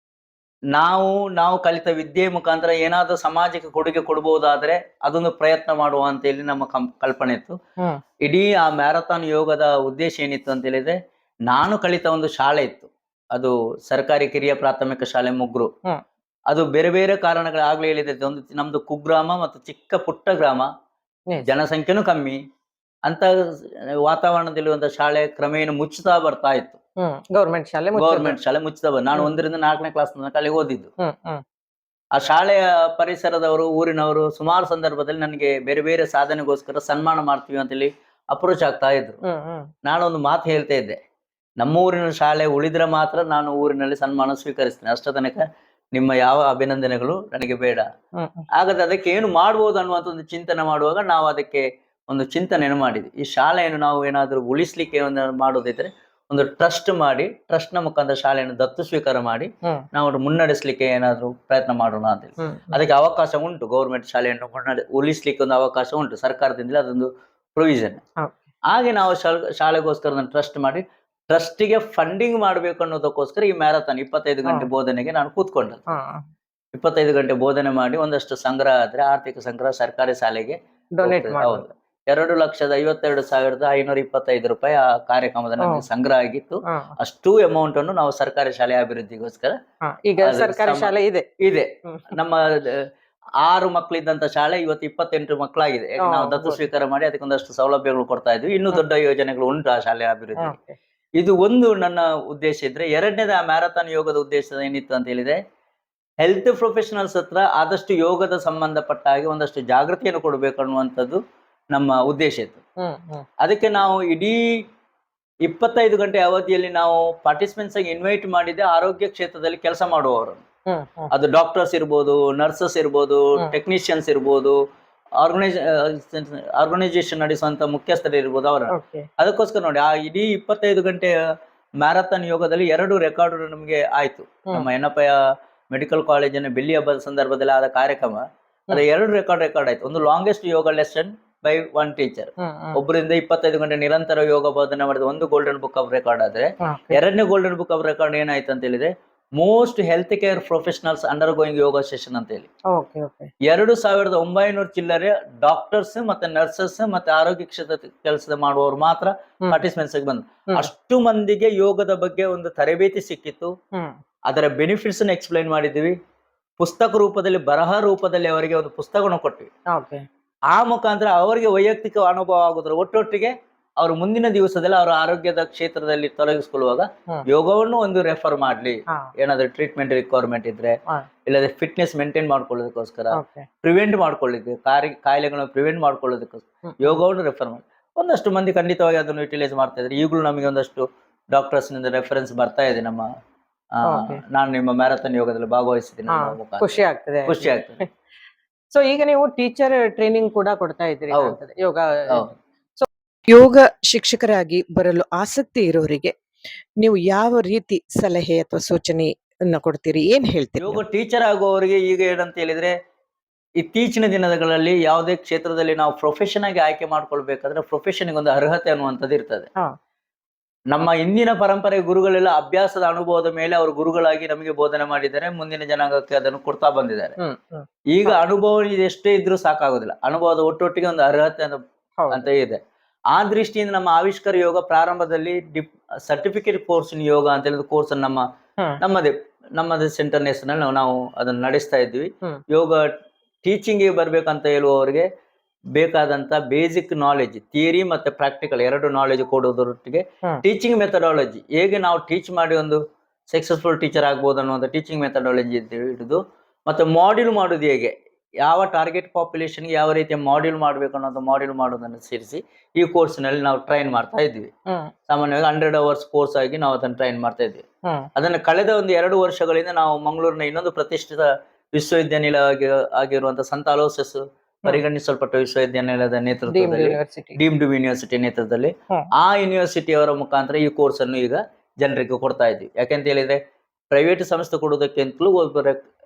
ನಾವು ಕಲಿತ ವಿದ್ಯೆ ಮುಖಾಂತರ ಏನಾದ್ರೂ ಸಮಾಜಕ್ಕೆ ಕೊಡುಗೆ ಕೊಡಬಹುದಾದ್ರೆ ಅದೊಂದು ಪ್ರಯತ್ನ ಮಾಡುವ ಅಂತ ಹೇಳಿ ನಮ್ಮ ಕಲ್ಪನೆ ಇತ್ತು. ಹ್ಮ್. ಇಡೀ ಆ ಮ್ಯಾರಥಾನ್ ಯೋಗದ ಉದ್ದೇಶ ಏನಿತ್ತು ಅಂತ ಹೇಳಿದ್ರೆ, ನಾನು ಕಲಿತ ಒಂದು ಶಾಲೆ ಇತ್ತು, ಅದು ಸರ್ಕಾರಿ ಕಿರಿಯ ಪ್ರಾಥಮಿಕ ಶಾಲೆ ಮುಗ್ರು. ಹ್ಮ್. ಅದು ಬೇರೆ ಬೇರೆ ಕಾರಣಗಳು ಆಗ್ಲೇ ಹೇಳಿದೆ. ಒಂದು ನಮ್ದು ಕುಗ್ರಾಮ ಮತ್ತು ಚಿಕ್ಕ ಪುಟ್ಟ ಗ್ರಾಮ, Yes. ಜನಸಂಖ್ಯೆನೂ ಕಮ್ಮಿ ಅಂತ ವಾತಾವರಣದಲ್ಲಿ ಒಂದು ಶಾಲೆ ಕ್ರಮೇಣ ಮುಚ್ಚುತ್ತಾ ಬರ್ತಾ ಇತ್ತು. ಗೌರ್ಮೆಂಟ್ ಶಾಲೆ ಮುಚ್ಚುತ್ತಾ ನಾನು 1 ರಿಂದ 4ನೇ ಕ್ಲಾಸ್ ತನಕ ಅಲ್ಲಿ ಓದಿದ್ದು. ಹ್ಮ್. ಆ ಶಾಲೆಯ ಪರಿಸರದವರು, ಊರಿನವರು ಸುಮಾರು ಸಂದರ್ಭದಲ್ಲಿ ನನಗೆ ಬೇರೆ ಬೇರೆ ಸಾಧನೆಗೋಸ್ಕರ ಸನ್ಮಾನ ಮಾಡ್ತೀವಿ ಅಂತೇಳಿ ಅಪ್ರೋಚ್ ಆಗ್ತಾ ಇದ್ರು. ನಾನೊಂದು ಮಾತು ಹೇಳ್ತಾ ಇದ್ದೆ, ನಮ್ಮ ಊರಿನ ಶಾಲೆ ಉಳಿದ್ರೆ ಮಾತ್ರ ನಾನು ಊರಿನಲ್ಲಿ ಸನ್ಮಾನ ಸ್ವೀಕರಿಸ್ತೇನೆ, ಅಷ್ಟ ತನಕ ನಿಮ್ಮ ಯಾವ ಅಭಿನಂದನೆಗಳು ನನಗೆ ಬೇಡ. ಹಾಗಾದ್ರೆ ಅದಕ್ಕೆ ಏನು ಮಾಡ್ಬೋದು ಅನ್ನುವಂಥ ಒಂದು ಚಿಂತನೆ ಮಾಡುವಾಗ ನಾವು ಅದಕ್ಕೆ ಒಂದು ಚಿಂತನೆಯನ್ನು ಮಾಡಿದ್ವಿ. ಈ ಶಾಲೆಯನ್ನು ನಾವು ಏನಾದರೂ ಉಳಿಸ್ಲಿಕ್ಕೆ ಮಾಡೋದಿದ್ರೆ ಒಂದು ಟ್ರಸ್ಟ್ ಮಾಡಿ, ಟ್ರಸ್ಟ್ ನ ಮುಖಾಂತರ ಶಾಲೆಯನ್ನು ದತ್ತು ಸ್ವೀಕಾರ ಮಾಡಿ ನಾವು ಮುನ್ನಡೆಸಲಿಕ್ಕೆ ಏನಾದ್ರು ಪ್ರಯತ್ನ ಮಾಡೋಣ ಅಂತ ಹೇಳಿ. ಅದಕ್ಕೆ ಅವಕಾಶ ಉಂಟು, ಗೌರ್ಮೆಂಟ್ ಶಾಲೆಯನ್ನು ಉಳಿಸ್ಲಿಕ್ಕೆ ಒಂದು ಅವಕಾಶ ಉಂಟು, ಸರ್ಕಾರದಿಂದ ಅದೊಂದು ಪ್ರೊವಿಷನ್. ಹಾಗೆ ನಾವು ಶಾಲೆಗೋಸ್ಕರ ಟ್ರಸ್ಟ್ ಮಾಡಿ ಟ್ರಸ್ಟಿಗೆ ಫಂಡಿಂಗ್ ಮಾಡ್ಬೇಕು ಅನ್ನೋದಕ್ಕೋಸ್ಕರ ಈ ಮ್ಯಾರಥಾನ್ 25 ಗಂಟೆ ಬೋಧನೆಗೆ ನಾನು ಕೂತ್ಕೊಂಡೆ. 25 ಗಂಟೆ ಬೋಧನೆ ಮಾಡಿ ಒಂದಷ್ಟು ಸಂಗ್ರಹ ಆದ್ರೆ ಆರ್ಥಿಕ ಸಂಗ್ರಹ ಸರ್ಕಾರಿ ಶಾಲೆಗೆ ಡೊನೇಟ್ ಹೌದು, 2,52,525 ರೂಪಾಯಿ ಆ ಕಾರ್ಯಕ್ರಮದ ನಮಗೆ ಸಂಗ್ರಹ ಆಗಿತ್ತು. ಅಷ್ಟು ಅಮೌಂಟ್ ಅನ್ನು ನಾವು ಸರ್ಕಾರಿ ಶಾಲೆ ಅಭಿವೃದ್ಧಿಗೋಸ್ಕರ ಈಗ ಸರ್ಕಾರಿ ಶಾಲೆ ಇದೆ. ನಮ್ಮ 6 ಮಕ್ಕಳಿದ್ದಂತ ಶಾಲೆ ಇವತ್ತು 28 ಮಕ್ಕಳಾಗಿದೆ. ನಾವು ದತ್ತು ಸ್ವೀಕಾರ ಮಾಡಿ ಅದಕ್ಕೆ ಒಂದಷ್ಟು ಸೌಲಭ್ಯಗಳು ಕೊಡ್ತಾ ಇದ್ವಿ. ಇನ್ನೂ ದೊಡ್ಡ ಯೋಜನೆಗಳು ಉಂಟು ಆ ಶಾಲೆ ಅಭಿವೃದ್ಧಿ. ಇದು ಒಂದು ನನ್ನ ಉದ್ದೇಶ ಇದ್ರೆ, ಎರಡನೇದು ಆ ಮ್ಯಾರಥಾನ್ ಯೋಗದ ಉದ್ದೇಶ ಏನಿತ್ತು ಅಂತ ಹೇಳಿದ್ರೆ, ಹೆಲ್ತ್ ಪ್ರೊಫೆಷನಲ್ಸ್ ಹತ್ರ ಆದಷ್ಟು ಯೋಗದ ಸಂಬಂಧಪಟ್ಟ ಹಾಗೆ ಒಂದಷ್ಟು ಜಾಗೃತಿಯನ್ನು ಕೊಡಬೇಕು ಅನ್ನುವಂಥದ್ದು ನಮ್ಮ ಉದ್ದೇಶ ಇತ್ತು. ಅದಕ್ಕೆ ನಾವು ಇಡೀ 25 ಗಂಟೆ ಅವಧಿಯಲ್ಲಿ ನಾವು ಪಾರ್ಟಿಸಿಪೆಂಟ್ಸ್ ಆಗಿ ಇನ್ವೈಟ್ ಮಾಡಿದ್ದೆ ಆರೋಗ್ಯ ಕ್ಷೇತ್ರದಲ್ಲಿ ಕೆಲಸ ಮಾಡುವವರು. ಅದು ಡಾಕ್ಟರ್ಸ್ ಇರ್ಬೋದು, ನರ್ಸಸ್ ಇರ್ಬೋದು, ಟೆಕ್ನಿಷಿಯನ್ಸ್ ಇರ್ಬೋದು, ಆರ್ಗನೈಸೇಷನ್ ನಡೆಸುವಂತ ಮುಖ್ಯಸ್ಥರು ಇರ್ಬೋದು ಅವರ. ಅದಕ್ಕೋಸ್ಕರ ನೋಡಿ, ಆ ಇಡೀ 25 ಗಂಟೆ ಮ್ಯಾರಥಾನ್ ಯೋಗದಲ್ಲಿ 2 ರೆಕಾರ್ಡ್ ನಮಗೆ ಆಯ್ತು. ನಮ್ಮ ಎನ್ನಪ್ಪಯ್ಯ ಮೆಡಿಕಲ್ ಕಾಲೇಜಿನ ಬೆಳ್ಳಿ ಹಬ್ಬದ ಸಂದರ್ಭದಲ್ಲಿ ಆದ ಕಾರ್ಯಕ್ರಮ, ಅದ 2 ರೆಕಾರ್ಡ್ ಆಯ್ತು. ಒಂದು longest yoga lesson by one teacher, ಒಬ್ಬರಿಂದ 25 ಗಂಟೆ ನಿರಂತರ ಯೋಗ ಬೋಧನೆ ಮಾಡಿದ ಒಂದು ಗೋಲ್ಡನ್ ಬುಕ್ ಆಫ್ ರೆಕಾರ್ಡ್ ಆದ್ರೆ, ಎರಡನೇ ಗೋಲ್ಡನ್ ಬುಕ್ ಆಫ್ ರೆಕಾರ್ಡ್ ಏನಾಯ್ತು ಅಂತ ಹೇಳಿದ್ರೆ, most health care professionals undergoing yoga session ಅಂತ ಹೇಳಿ 2,900 ಚಿಲ್ಲರೆ ಡಾಕ್ಟರ್ಸ್ ಮತ್ತೆ ನರ್ಸಸ್ ಮತ್ತೆ ಆರೋಗ್ಯ ಕ್ಷೇತ್ರ ಕೆಲಸ ಮಾಡುವವರು ಮಾತ್ರ ಪಾರ್ಟಿಸಿಪೆಂಟ್ಸ್ ಆಗಿ ಬಂದ್ರು. ಅಷ್ಟು ಮಂದಿಗೆ ಯೋಗದ ಬಗ್ಗೆ ಒಂದು ತರಬೇತಿ ಸಿಕ್ಕಿತ್ತು. ಅದರ ಬೆನಿಫಿಟ್ಸ್ ಎಕ್ಸ್ಪ್ಲೈನ್ ಮಾಡಿದ್ವಿ. ಪುಸ್ತಕ ರೂಪದಲ್ಲಿ, ಬರಹ ರೂಪದಲ್ಲಿ ಅವರಿಗೆ ಒಂದು ಪುಸ್ತಕವನ್ನು ಕೊಟ್ವಿ. ಆ ಮುಖಾಂತರ ಅವರಿಗೆ ವೈಯಕ್ತಿಕ ಅನುಭವ ಆಗುದ್ರ ಒಟ್ಟೊಟ್ಟಿಗೆ ಅವರು ಮುಂದಿನ ದಿವಸದಲ್ಲಿ ಅವರ ಆರೋಗ್ಯದ ಕ್ಷೇತ್ರದಲ್ಲಿ ತೊಡಗಿಸಿಕೊಳ್ಳುವಾಗ ಯೋಗವನ್ನು ಒಂದು ರೆಫರ್ ಮಾಡ್ಲಿ, ಏನಾದ್ರೂ ಟ್ರೀಟ್ಮೆಂಟ್ ರಿಕ್ವೈರ್ಮೆಂಟ್ ಇದ್ರೆ, ಇಲ್ಲದೆ ಫಿಟ್ನೆಸ್ ಮೇಂಟೈನ್ ಮಾಡ್ಕೊಳ್ಳೋದಕ್ಕೋಸ್ಕರ, ಪ್ರಿವೆಂಟ್ ಮಾಡ್ಕೊಳ್ಳಿಕ್ಕೆ, ಕಾಯಿಲೆಗಳನ್ನು ಪ್ರಿವೆಂಟ್ ಮಾಡ್ಕೊಳ್ಳೋದಕ್ಕೋಸ್ಕರ ಯೋಗವನ್ನು ರೆಫರ್ ಮಾಡಿ ಒಂದಷ್ಟು ಮಂದಿ ಖಂಡಿತವಾಗಿ ಅದನ್ನು ಯುಟಿಲೈಸ್ ಮಾಡ್ತಾ ಇದ್ದಾರೆ. ಈಗಲೂ ನಮಗೆ ಒಂದಷ್ಟು ಡಾಕ್ಟರ್ಸ್ ನಿಂದ ರೆಫರೆನ್ಸ್ ಬರ್ತಾ ಇದೆ ನಮ್ಮ Okay. ನಾನು ನಿಮ್ಮ ಮ್ಯಾರಥಾನ್ ಯೋಗದಲ್ಲಿ ಭಾಗವಹಿಸಿದ್ದೀನಿ ಹಾ, ಅನ್ನೋ ಮುಖಾಂತರ. ಖುಷಿ ಆಗ್ತದೆ. ಖುಷಿ ಆಗ್ತದೆ. ಸೊ ಈಗ ನೀವು ಟೀಚರ್ ಟ್ರೈನಿಂಗ್ ಕೂಡ ಕೊಡ್ತಾ ಇದ್ದೀರಿ ಹೌದು. ಕಾಣ್ತದೆ, ಯೋಗ. ಹೌದು. ಯೋಗ ಶಿಕ್ಷಕರಾಗಿ ಬರಲು ಆಸಕ್ತಿ ಇರೋರಿಗೆ ನೀವು ಯಾವ ರೀತಿ ಸಲಹೆ ಅಥವಾ ಸೂಚನೆಯನ್ನ ಕೊಡ್ತೀರಿ? ಏನ್ ಹೇಳ್ತೀರಿ ಯೋಗ ನೀವು? ಟೀಚರ್ ಆಗುವವರಿಗೆ ಈಗ ಏನಂತ ಹೇಳಿದ್ರೆ, ಇತ್ತೀಚಿನ ದಿನಗಳಲ್ಲಿ ಯಾವುದೇ ಕ್ಷೇತ್ರದಲ್ಲಿ ನಾವು ಪ್ರೊಫೆಷನ್ ಆಗಿ ಆಯ್ಕೆ ಮಾಡ್ಕೊಳ್ಬೇಕಾದ್ರೆ ಪ್ರೊಫೆಷನ್ಗೆ ಒಂದು ಅರ್ಹತೆ ಅನ್ನುವಂಥದ್ದು ಇರ್ತದೆ. ಹಾ. ನಮ್ಮ ಇಂದಿನ ಪರಂಪರೆ ಗುರುಗಳೆಲ್ಲ ಅಭ್ಯಾಸದ ಅನುಭವದ ಮೇಲೆ ಅವರು ಗುರುಗಳಾಗಿ ನಮಗೆ ಬೋಧನೆ ಮಾಡಿದ್ದಾರೆ, ಮುಂದಿನ ಜನಾಂಗಕ್ಕೆ ಅದನ್ನು ಕೊಡ್ತಾ ಬಂದಿದ್ದಾರೆ. ಈಗ ಅನುಭವ ಎಷ್ಟೇ ಇದ್ರೂ ಸಾಕಾಗೋದಿಲ್ಲ, ಅನುಭವದ ಒಟ್ಟೊಟ್ಟಿಗೆ ಒಂದು ಅರ್ಹತೆ ಅಂತ ಇದೆ. ಆ ದೃಷ್ಟಿಯಿಂದ ನಮ್ಮ ಆವಿಷ್ಕಾರ ಯೋಗ ಪ್ರಾರಂಭದಲ್ಲಿ ಸರ್ಟಿಫಿಕೇಟ್ ಕೋರ್ಸ್ ಇನ್ ಯೋಗ ಅಂತ ಹೇಳಿದ ಕೋರ್ಸ್ ನಮ್ಮದೇ ಸೆಂಟರ್ ಹೆಸರಿನಲ್ಲಿ ನಾವು ಅದನ್ನು ನಡೆಸ್ತಾ ಇದ್ವಿ. ಯೋಗ ಟೀಚಿಂಗ್ ಬರ್ಬೇಕಂತ ಹೇಳುವವರಿಗೆ ಬೇಕಾದಂತ ಬೇಸಿಕ್ ನಾಲೆಜ್, ಥಿಯರಿ ಮತ್ತೆ ಪ್ರಾಕ್ಟಿಕಲ್ ಎರಡು ನಾಲೆಜ್ ಕೊಡೋದರೊಟ್ಟಿಗೆ ಟೀಚಿಂಗ್ ಮೆಥಡಾಲಜಿ, ಹೇಗೆ ನಾವು ಟೀಚ್ ಮಾಡಿ ಒಂದು ಸಕ್ಸಸ್ಫುಲ್ ಟೀಚರ್ ಆಗ್ಬೋದು ಅನ್ನುವಂಥ ಟೀಚಿಂಗ್ ಮೆಥಡಾಲಜಿ ಹಿಡಿದು, ಮತ್ತೆ ಮಾಡ್ಯೂಲ್ ಮಾಡೋದು ಹೇಗೆ, ಯಾವ ಟಾರ್ಗೆಟ್ ಪಾಪ್ಯುಲೇಷನ್ಗೆ ಯಾವ ರೀತಿಯ ಮಾಡ್ಯೂಲ್ ಮಾಡಬೇಕು ಅನ್ನೋದು ಮಾಡ್ಯೂಲ್ ಮಾಡೋದನ್ನು ಸೇರಿಸಿ ಈ ಕೋರ್ಸ್ನಲ್ಲಿ ನಾವು ಟ್ರೈನ್ ಮಾಡ್ತಾ ಇದ್ವಿ. ಸಾಮಾನ್ಯವಾಗಿ 100 hours ಕೋರ್ಸ್ ಆಗಿ ನಾವು ಅದನ್ನು ಟ್ರೈನ್ ಮಾಡ್ತಾ ಇದ್ವಿ. ಅದನ್ನು ಕಳೆದ ಒಂದು 2 ವರ್ಷಗಳಿಂದ ನಾವು ಮಂಗಳೂರಿನ ಇನ್ನೊಂದು ಪ್ರತಿಷ್ಠಿತ ವಿಶ್ವವಿದ್ಯಾನಿಲಯ ಆಗಿರುವಂತಹ ಸಂತ ಅಲೋಸಿಯಸ್ ಪರಿಗಣಿಸಲ್ಪಟ್ಟ ವಿಶ್ವವಿದ್ಯಾನಿಲಯದ ನೇತೃತ್ವದಲ್ಲಿ, ಡೀಮ್ಡ್ ಯೂನಿವರ್ಸಿಟಿ ನೇತೃತ್ವದಲ್ಲಿ, ಆ ಯೂನಿವರ್ಸಿಟಿಯವರ ಮುಖಾಂತರ ಈ ಕೋರ್ಸ್ ಅನ್ನು ಈಗ ಜನರಿಗೆ ಕೊಡ್ತಾ ಇದ್ವಿ. ಯಾಕೆಂತ ಹೇಳಿದ್ರೆ ಪ್ರೈವೇಟ್ ಸಂಸ್ಥೆ ಕೊಡೋದಕ್ಕಿಂತಲೂ ಒಬ್ಬ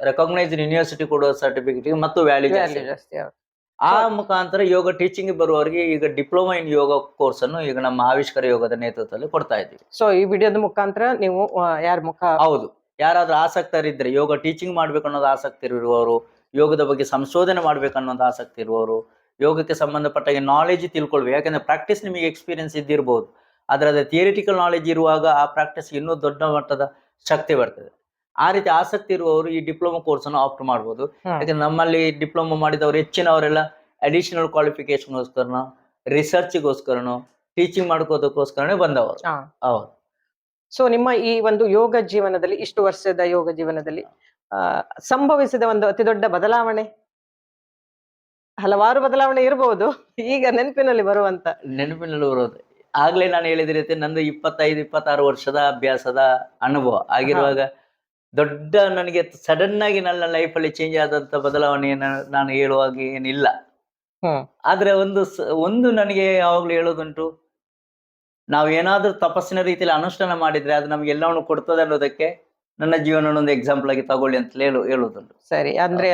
ರೆಕಾಗ್ನೈಸ್ಡ್ ಯೂನಿವರ್ಸಿಟಿ ಕೊಡುವ ಸರ್ಟಿಫಿಕೇಟ್ ಮತ್ತು ವ್ಯಾಲ್ಯೂ ಜಾಸ್ತಿ. ಆ ಮುಖಾಂತರ ಯೋಗ ಟೀಚಿಂಗ್ ಬರುವವರಿಗೆ ಈಗ ಡಿಪ್ಲೊಮಾ ಇನ್ ಯೋಗ ಕೋರ್ಸ್ ಅನ್ನು ಈಗ ನಮ್ಮ ಆವಿಷ್ಕಾರ ಯೋಗದ ನೇತೃತ್ವದಲ್ಲಿ ಕೊಡ್ತಾ ಇದ್ದೀವಿ. ಸೊ ಈ ವಿಡಿಯೋದ ಮುಖಾಂತರ ನೀವು ಹೌದು, ಯಾರಾದ್ರೂ ಆಸಕ್ತರಿದ್ರೆ, ಯೋಗ ಟೀಚಿಂಗ್ ಮಾಡ್ಬೇಕು ಅನ್ನೋದು ಆಸಕ್ತಿ ಇರುವವರು, ಯೋಗದ ಬಗ್ಗೆ ಸಂಶೋಧನೆ ಮಾಡ್ಬೇಕು ಅನ್ನೋದು ಆಸಕ್ತಿ ಇರುವವರು, ಯೋಗಕ್ಕೆ ಸಂಬಂಧಪಟ್ಟ ನಾಲೆಜ್ ತಿಳ್ಕೊಳ್ಬೇಕು. ಯಾಕಂದ್ರೆ ಪ್ರಾಕ್ಟೀಸ್ ನಿಮಗೆ ಎಕ್ಸ್ಪೀರಿಯನ್ಸ್ ಇದ್ದಿರ್ಬೋದು, ಆದ್ರೆ ಅದೇ ಥಿಯರಿಟಿಕಲ್ ನಾಲೆಜ್ ಇರುವಾಗ ಆ ಪ್ರಾಕ್ಟೀಸ್ ಇನ್ನೂ ದೊಡ್ಡ ಮಟ್ಟದ ಶಕ್ತಿ ಬರ್ತದೆ. ಆ ರೀತಿ ಆಸಕ್ತಿ ಇರುವವರು ಈ ಡಿಪ್ಲೊಮಾ ಕೋರ್ಸ್ ಅನ್ನು ಆಪ್ಟ್ ಮಾಡ್ಬೋದು. ಯಾಕಂದ್ರೆ ನಮ್ಮಲ್ಲಿ ಡಿಪ್ಲೊಮಾ ಮಾಡಿದವರು ಹೆಚ್ಚಿನವರೆಲ್ಲ ಅಡಿಷನಲ್ ಕ್ವಾಲಿಫಿಕೇಶನ್ಗೋಸ್ಕರನೋ, ರಿಸರ್ಚ್ಗೋಸ್ಕರನೋ, ಟೀಚಿಂಗ್ ಮಾಡ್ಕೋದಕ್ಕೋಸ್ಕರನೇ ಬಂದವರು. ಹೌದು. ಸೊ ನಿಮ್ಮ ಈ ಒಂದು ಯೋಗ ಜೀವನದಲ್ಲಿ, ಇಷ್ಟು ವರ್ಷದ ಯೋಗ ಜೀವನದಲ್ಲಿ ಸಂಭವಿಸಿದ ಒಂದು ಅತಿ ದೊಡ್ಡ ಬದಲಾವಣೆ? ಹಲವಾರು ಬದಲಾವಣೆ ಇರಬಹುದು, ಈಗ ನೆನಪಿನಲ್ಲಿ ಬರುವಂತ. ಬರೋದು ಆಗ್ಲೇ ನಾನು ಹೇಳಿದ ರೀತಿ ನಂದು 25-26 ವರ್ಷದ ಅಭ್ಯಾಸದ ಅನುಭವ ಆಗಿರುವಾಗ ದೊಡ್ಡ ನನಗೆ ಸಡನ್ ಆಗಿ ನನ್ನ ಲೈಫಲ್ಲಿ ಚೇಂಜ್ ಆದಂತ ಬದಲಾವಣೆಯನ್ನು ನಾನು ಹೇಳುವಾಗ ಏನಿಲ್ಲ. ಆದ್ರೆ ಒಂದು ನನಗೆ ಯಾವಾಗ್ಲೂ ಹೇಳೋದುಂಟು, ನಾವು ಏನಾದ್ರೂ ತಪಸ್ಸಿನ ರೀತಿಯಲ್ಲಿ ಅನುಷ್ಠಾನ ಮಾಡಿದ್ರೆ ಅದು ನಮ್ಗೆ ಎಲ್ಲವನ್ನು ಕೊಡ್ತದೆ ಅನ್ನೋದಕ್ಕೆ ನನ್ನ ಜೀವನ ಒಂದು ಎಕ್ಸಾಂಪಲ್ ಆಗಿ ತಗೊಳ್ಳಿ ಅಂತ ಹೇಳುದುಂಟು. ಸರಿ, ಅಂದ್ರೆ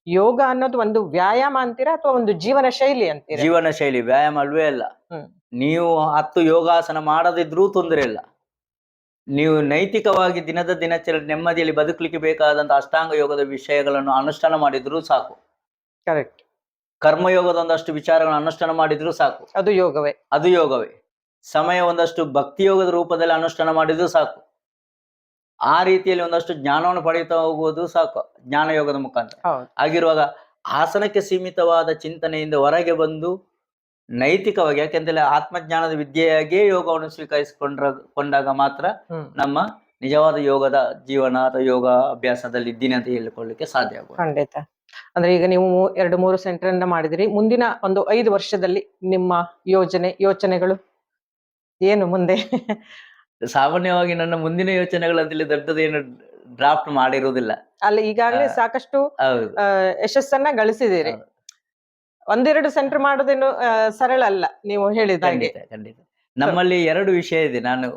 ಯೋಗ ಅನ್ನೋದು ಒಂದು ವ್ಯಾಯಾಮ ಅಂತೀರಾ ಅಥವಾ ಒಂದು ಜೀವನ ಶೈಲಿ ಅಂತೀರಾ? ಜೀವನ ಶೈಲಿ, ವ್ಯಾಯಾಮ ಅಲ್ವೇ ಅಲ್ಲ. ನೀವು 10 ಯೋಗಾಸನ ಮಾಡದಿದ್ರೂ ತೊಂದರೆ ಇಲ್ಲ. ನೀವು ನೈತಿಕವಾಗಿ ದಿನದ ದಿನಚರಿ ನೆಮ್ಮದಿಯಲ್ಲಿ ಬದುಕಲಿಕ್ಕೆ ಬೇಕಾದಂತ ಅಷ್ಟಾಂಗ ಯೋಗದ ವಿಷಯಗಳನ್ನು ಅನುಷ್ಠಾನ ಮಾಡಿದ್ರೂ ಸಾಕು. ಕರೆಕ್ಟ್. ಕರ್ಮಯೋಗದ ಒಂದಷ್ಟು ವಿಚಾರಗಳನ್ನು ಅನುಷ್ಠಾನ ಮಾಡಿದ್ರೂ ಸಾಕು, ಅದು ಯೋಗವೇ. ಸಮಯ ಒಂದಷ್ಟು ಭಕ್ತಿ ಯೋಗದ ರೂಪದಲ್ಲಿ ಅನುಷ್ಠಾನ ಮಾಡಿದ್ರೂ ಸಾಕು. ಆ ರೀತಿಯಲ್ಲಿ ಒಂದಷ್ಟು ಜ್ಞಾನವನ್ನು ಪಡೆಯುತ್ತಾ ಹೋಗುವುದು ಸಾಕು, ಜ್ಞಾನ ಯೋಗದ ಮುಖಾಂತರ. ಆಗಿರುವಾಗ ಆಸನಕ್ಕೆ ಸೀಮಿತವಾದ ಚಿಂತನೆಯಿಂದ ಹೊರಗೆ ಬಂದು ನೈತಿಕವಾಗಿ, ಯಾಕೆಂದ್ರೆ ಆತ್ಮಜ್ಞಾನದ ವಿದ್ಯೆಯಾಗಿಯೇ ಯೋಗವನ್ನು ಸ್ವೀಕರಿಸಿಕೊಂಡಾಗ ಮಾತ್ರ ನಮ್ಮ ನಿಜವಾದ ಯೋಗದ ಜೀವನ ಅಥವಾ ಯೋಗ ಅಭ್ಯಾಸದಲ್ಲಿ ಇದ್ದೀನಿ ಅಂತ ಹೇಳಿಕೊಳ್ಳಿಕ್ಕೆ ಸಾಧ್ಯ ಆಗುತ್ತೆ. ಖಂಡಿತ. ಅಂದ್ರೆ ಈಗ ನೀವು 2-3 ಸೆಂಟರ್ ಅನ್ನ ಮಾಡಿದಿರಿ. ಮುಂದಿನ ಒಂದು 5 ವರ್ಷದಲ್ಲಿ ನಿಮ್ಮ ಯೋಚನೆಗಳು ಏನು ಮುಂದೆ? ಸಾಮಾನ್ಯವಾಗಿ ನನ್ನ ಮುಂದಿನ ಯೋಚನೆಗಳಂತಲ್ಲಿ ದೊಡ್ಡದೇನು ಡ್ರಾಫ್ಟ್ ಮಾಡಿರುವುದಿಲ್ಲ. ಅಲ್ಲಿ ಈಗಾಗಲೇ ಸಾಕಷ್ಟು ಯಶಸ್ಸನ್ನ ಗಳಿಸಿದ್ದೀರಿ. 1-2 ಸೆಂಟರ್ ಮಾಡೋದೇನು ಸರಳ ಅಲ್ಲ, ನೀವು ಹೇಳಿದ ಹಾಗೆ. ಖಂಡಿತ. ನಮ್ಮಲ್ಲಿ 2 ವಿಷಯ ಇದೆ. ನಾನು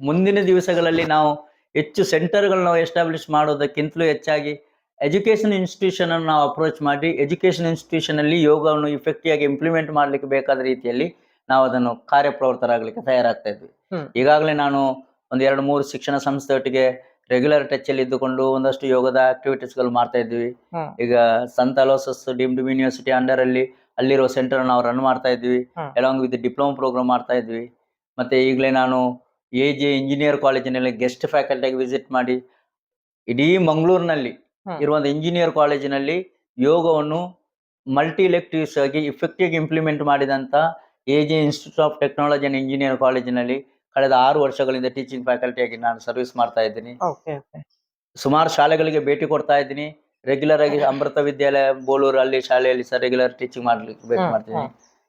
ಮುಂದಿನ ದಿವಸಗಳಲ್ಲಿ ನಾವು ಹೆಚ್ಚು ಸೆಂಟರ್ಗಳನ್ನ ಎಸ್ಟಾಬ್ಲಿಷ್ ಮಾಡೋದಕ್ಕಿಂತಲೂ ಹೆಚ್ಚಾಗಿ ಎಜುಕೇಶನ್ ಇನ್ಸ್ಟಿಟ್ಯೂಷನ್ ಅನ್ನು ನಾವು ಅಪ್ರೋಚ್ ಮಾಡಿ, ಎಜುಕೇಶನ್ ಇನ್ಸ್ಟಿಟ್ಯೂಷನ್ ಅಲ್ಲಿ ಯೋಗವನ್ನು ಇಫೆಕ್ಟಿವ್ ಆಗಿ ಇಂಪ್ಲಿಮೆಂಟ್ ಮಾಡ್ಲಿಕ್ಕೆ ಬೇಕಾದ ರೀತಿಯಲ್ಲಿ ನಾವು ಅದನ್ನು ಕಾರ್ಯಪ್ರವೃತ್ತರಾಗಲಿಕ್ಕೆ ತಯಾರಾಗ್ತಾ ಇದ್ವಿ. ಈಗಾಗಲೇ ನಾನು 1-2-3 ಶಿಕ್ಷಣ ಸಂಸ್ಥೆಯೊಟ್ಟಿಗೆ ರೆಗ್ಯುಲರ್ ಟಚ್ ಅಲ್ಲಿ ಇದ್ದುಕೊಂಡು ಒಂದಷ್ಟು ಯೋಗದ ಆಕ್ಟಿವಿಟೀಸ್ ಗಳು ಮಾಡ್ತಾ ಇದ್ವಿ. ಈಗ ಸಂತ ಅಲೋಸಿಯಸ್ ಡೀಮ್ಡ್ ಯೂನಿವರ್ಸಿಟಿ ಅಂಡರ್ ಅಲ್ಲಿರೋ ಸೆಂಟರ್ ನಾವು ರನ್ ಮಾಡ್ತಾ ಇದ್ವಿ. ಅಲಾಂಗ್ ವಿತ್ ಡಿಪ್ಲೊಮಾ ಪ್ರೋಗ್ರಾಮ್ ಮಾಡ್ತಾ ಇದ್ವಿ. ಮತ್ತೆ ಈಗಲೇ ನಾನು AJ ಇಂಜಿನಿಯರ್ ಕಾಲೇಜಿನಲ್ಲಿ ಗೆಸ್ಟ್ ಫ್ಯಾಕಲ್ಟಿಯಾಗಿ ವಿಸಿಟ್ ಮಾಡಿ ಇಡೀ ಮಂಗಳೂರಿನಲ್ಲಿ ಇರುವಂತ ಇಂಜಿನಿಯರ್ ಕಾಲೇಜಿನಲ್ಲಿ ಯೋಗವನ್ನು ಮಲ್ಟಿ ಎಲೆಕ್ಟಿವ್ಸ್ ಆಗಿ ಇಫೆಕ್ಟಿವ್ ಇಂಪ್ಲಿಮೆಂಟ್ ಮಾಡಿದಂತ AJ institute of technology and engineer ಕಾಲೇಜಿನಲ್ಲಿ ಕಳೆದ 6 ವರ್ಷಗಳಿಂದ ಟೀಚಿಂಗ್ ಫ್ಯಾಕಲ್ಟಿಯಾಗಿ ನಾನು ಸರ್ವಿಸ್ ಮಾಡ್ತಾ ಇದ್ದೀನಿ. ಸುಮಾರು ಶಾಲೆಗಳಿಗೆ ಭೇಟಿ ಕೊಡ್ತಾ ಇದ್ದೀನಿ. ರೆಗ್ಯುಲರ್ ಆಗಿ ಅಮೃತ ವಿದ್ಯಾಲಯ ಬೋಳೂರು ಅಲ್ಲಿ ಶಾಲೆಯಲ್ಲಿ ರೆಗ್ಯುಲರ್ ಟೀಚಿಂಗ್ ಮಾಡ್ಲಿಕ್ಕೆ ಭೇಟಿ ಮಾಡ್ತೀನಿ.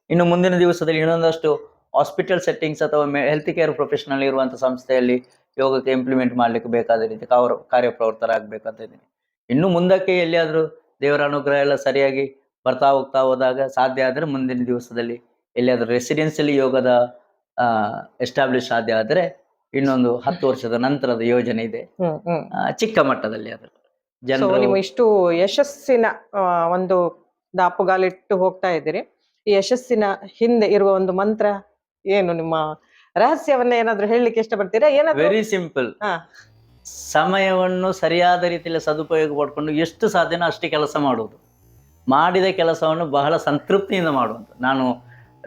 ಇನ್ನು ಮುಂದಿನ ದಿವಸದಲ್ಲಿ ಇನ್ನೊಂದಷ್ಟು ಹಾಸ್ಪಿಟಲ್ ಸೆಟ್ಟಿಂಗ್ಸ್ ಅಥವಾ ಹೆಲ್ತ್ ಕೇರ್ ಪ್ರೊಫೆಷನಲ್ ಇರುವಂತ ಸಂಸ್ಥೆಯಲ್ಲಿ ಯೋಗಕ್ಕೆ ಇಂಪ್ಲಿಮೆಂಟ್ ಮಾಡ್ಲಿಕ್ಕೆ ಬೇಕಾದ ರೀತಿ ಕಾರ್ಯಪ್ರವೃತ್ತರಾಗಬೇಕಂತ ಇದ್ದೀನಿ. ಇನ್ನು ಮುಂದಕ್ಕೆ ಎಲ್ಲಿಯಾದ್ರೂ ದೇವರ ಅನುಗ್ರಹ ಎಲ್ಲ ಸರಿಯಾಗಿ ಬರ್ತಾ ಹೋಗ್ತಾ ಹೋದಾಗ ಸಾಧ್ಯ ಆದ್ರೆ ಮುಂದಿನ ದಿವಸದಲ್ಲಿ ಎಲ್ಲಿಯಾದ್ರೂ ರೆಸಿಡೆನ್ಸಿಯಲ್ಲಿ ಯೋಗದ ಎಸ್ಟಾಬ್ಲಿಷ್ ಸಾಧ್ಯ ಆದ್ರೆ ಇನ್ನೊಂದು 10 ವರ್ಷದ ನಂತರದ ಯೋಜನೆ ಇದೆ, ಚಿಕ್ಕ ಮಟ್ಟದಲ್ಲಿ. ಅದು ಸೊ ಜನರು ನೀವು ಇಷ್ಟು ಯಶಸ್ಸಿನ ಒಂದು ದಾಪುಗಾಲಿಟ್ಟು ಹೋಗ್ತಾ ಇದ್ದೀರಿ. ಈ ಯಶಸ್ಸಿನ ಹಿಂದೆ ಇರುವ ಒಂದು ಮಂತ್ರ ಏನು? ನಿಮ್ಮ ರಹಸ್ಯವನ್ನ ಏನಾದ್ರು ಹೇಳಲಿಕ್ಕೆ ಇಷ್ಟಪಡ್ತೀರಾ? ಏನಾದ್ರು ವೆರಿ ಸಿಂಪಲ್. ಹಾ. ಸಮಯವನ್ನು ಸರಿಯಾದ ರೀತಿಯಲ್ಲಿ ಸದುಪಯೋಗ ಪಡ್ಕೊಂಡು ಎಷ್ಟು ಸಾಧ್ಯನೋ ಅಷ್ಟೇ ಕೆಲಸ ಮಾಡುವುದು, ಮಾಡಿದ ಕೆಲಸವನ್ನು ಬಹಳ ಸಂತೃಪ್ತಿಯಿಂದ ಮಾಡುವಂತ. ನಾನು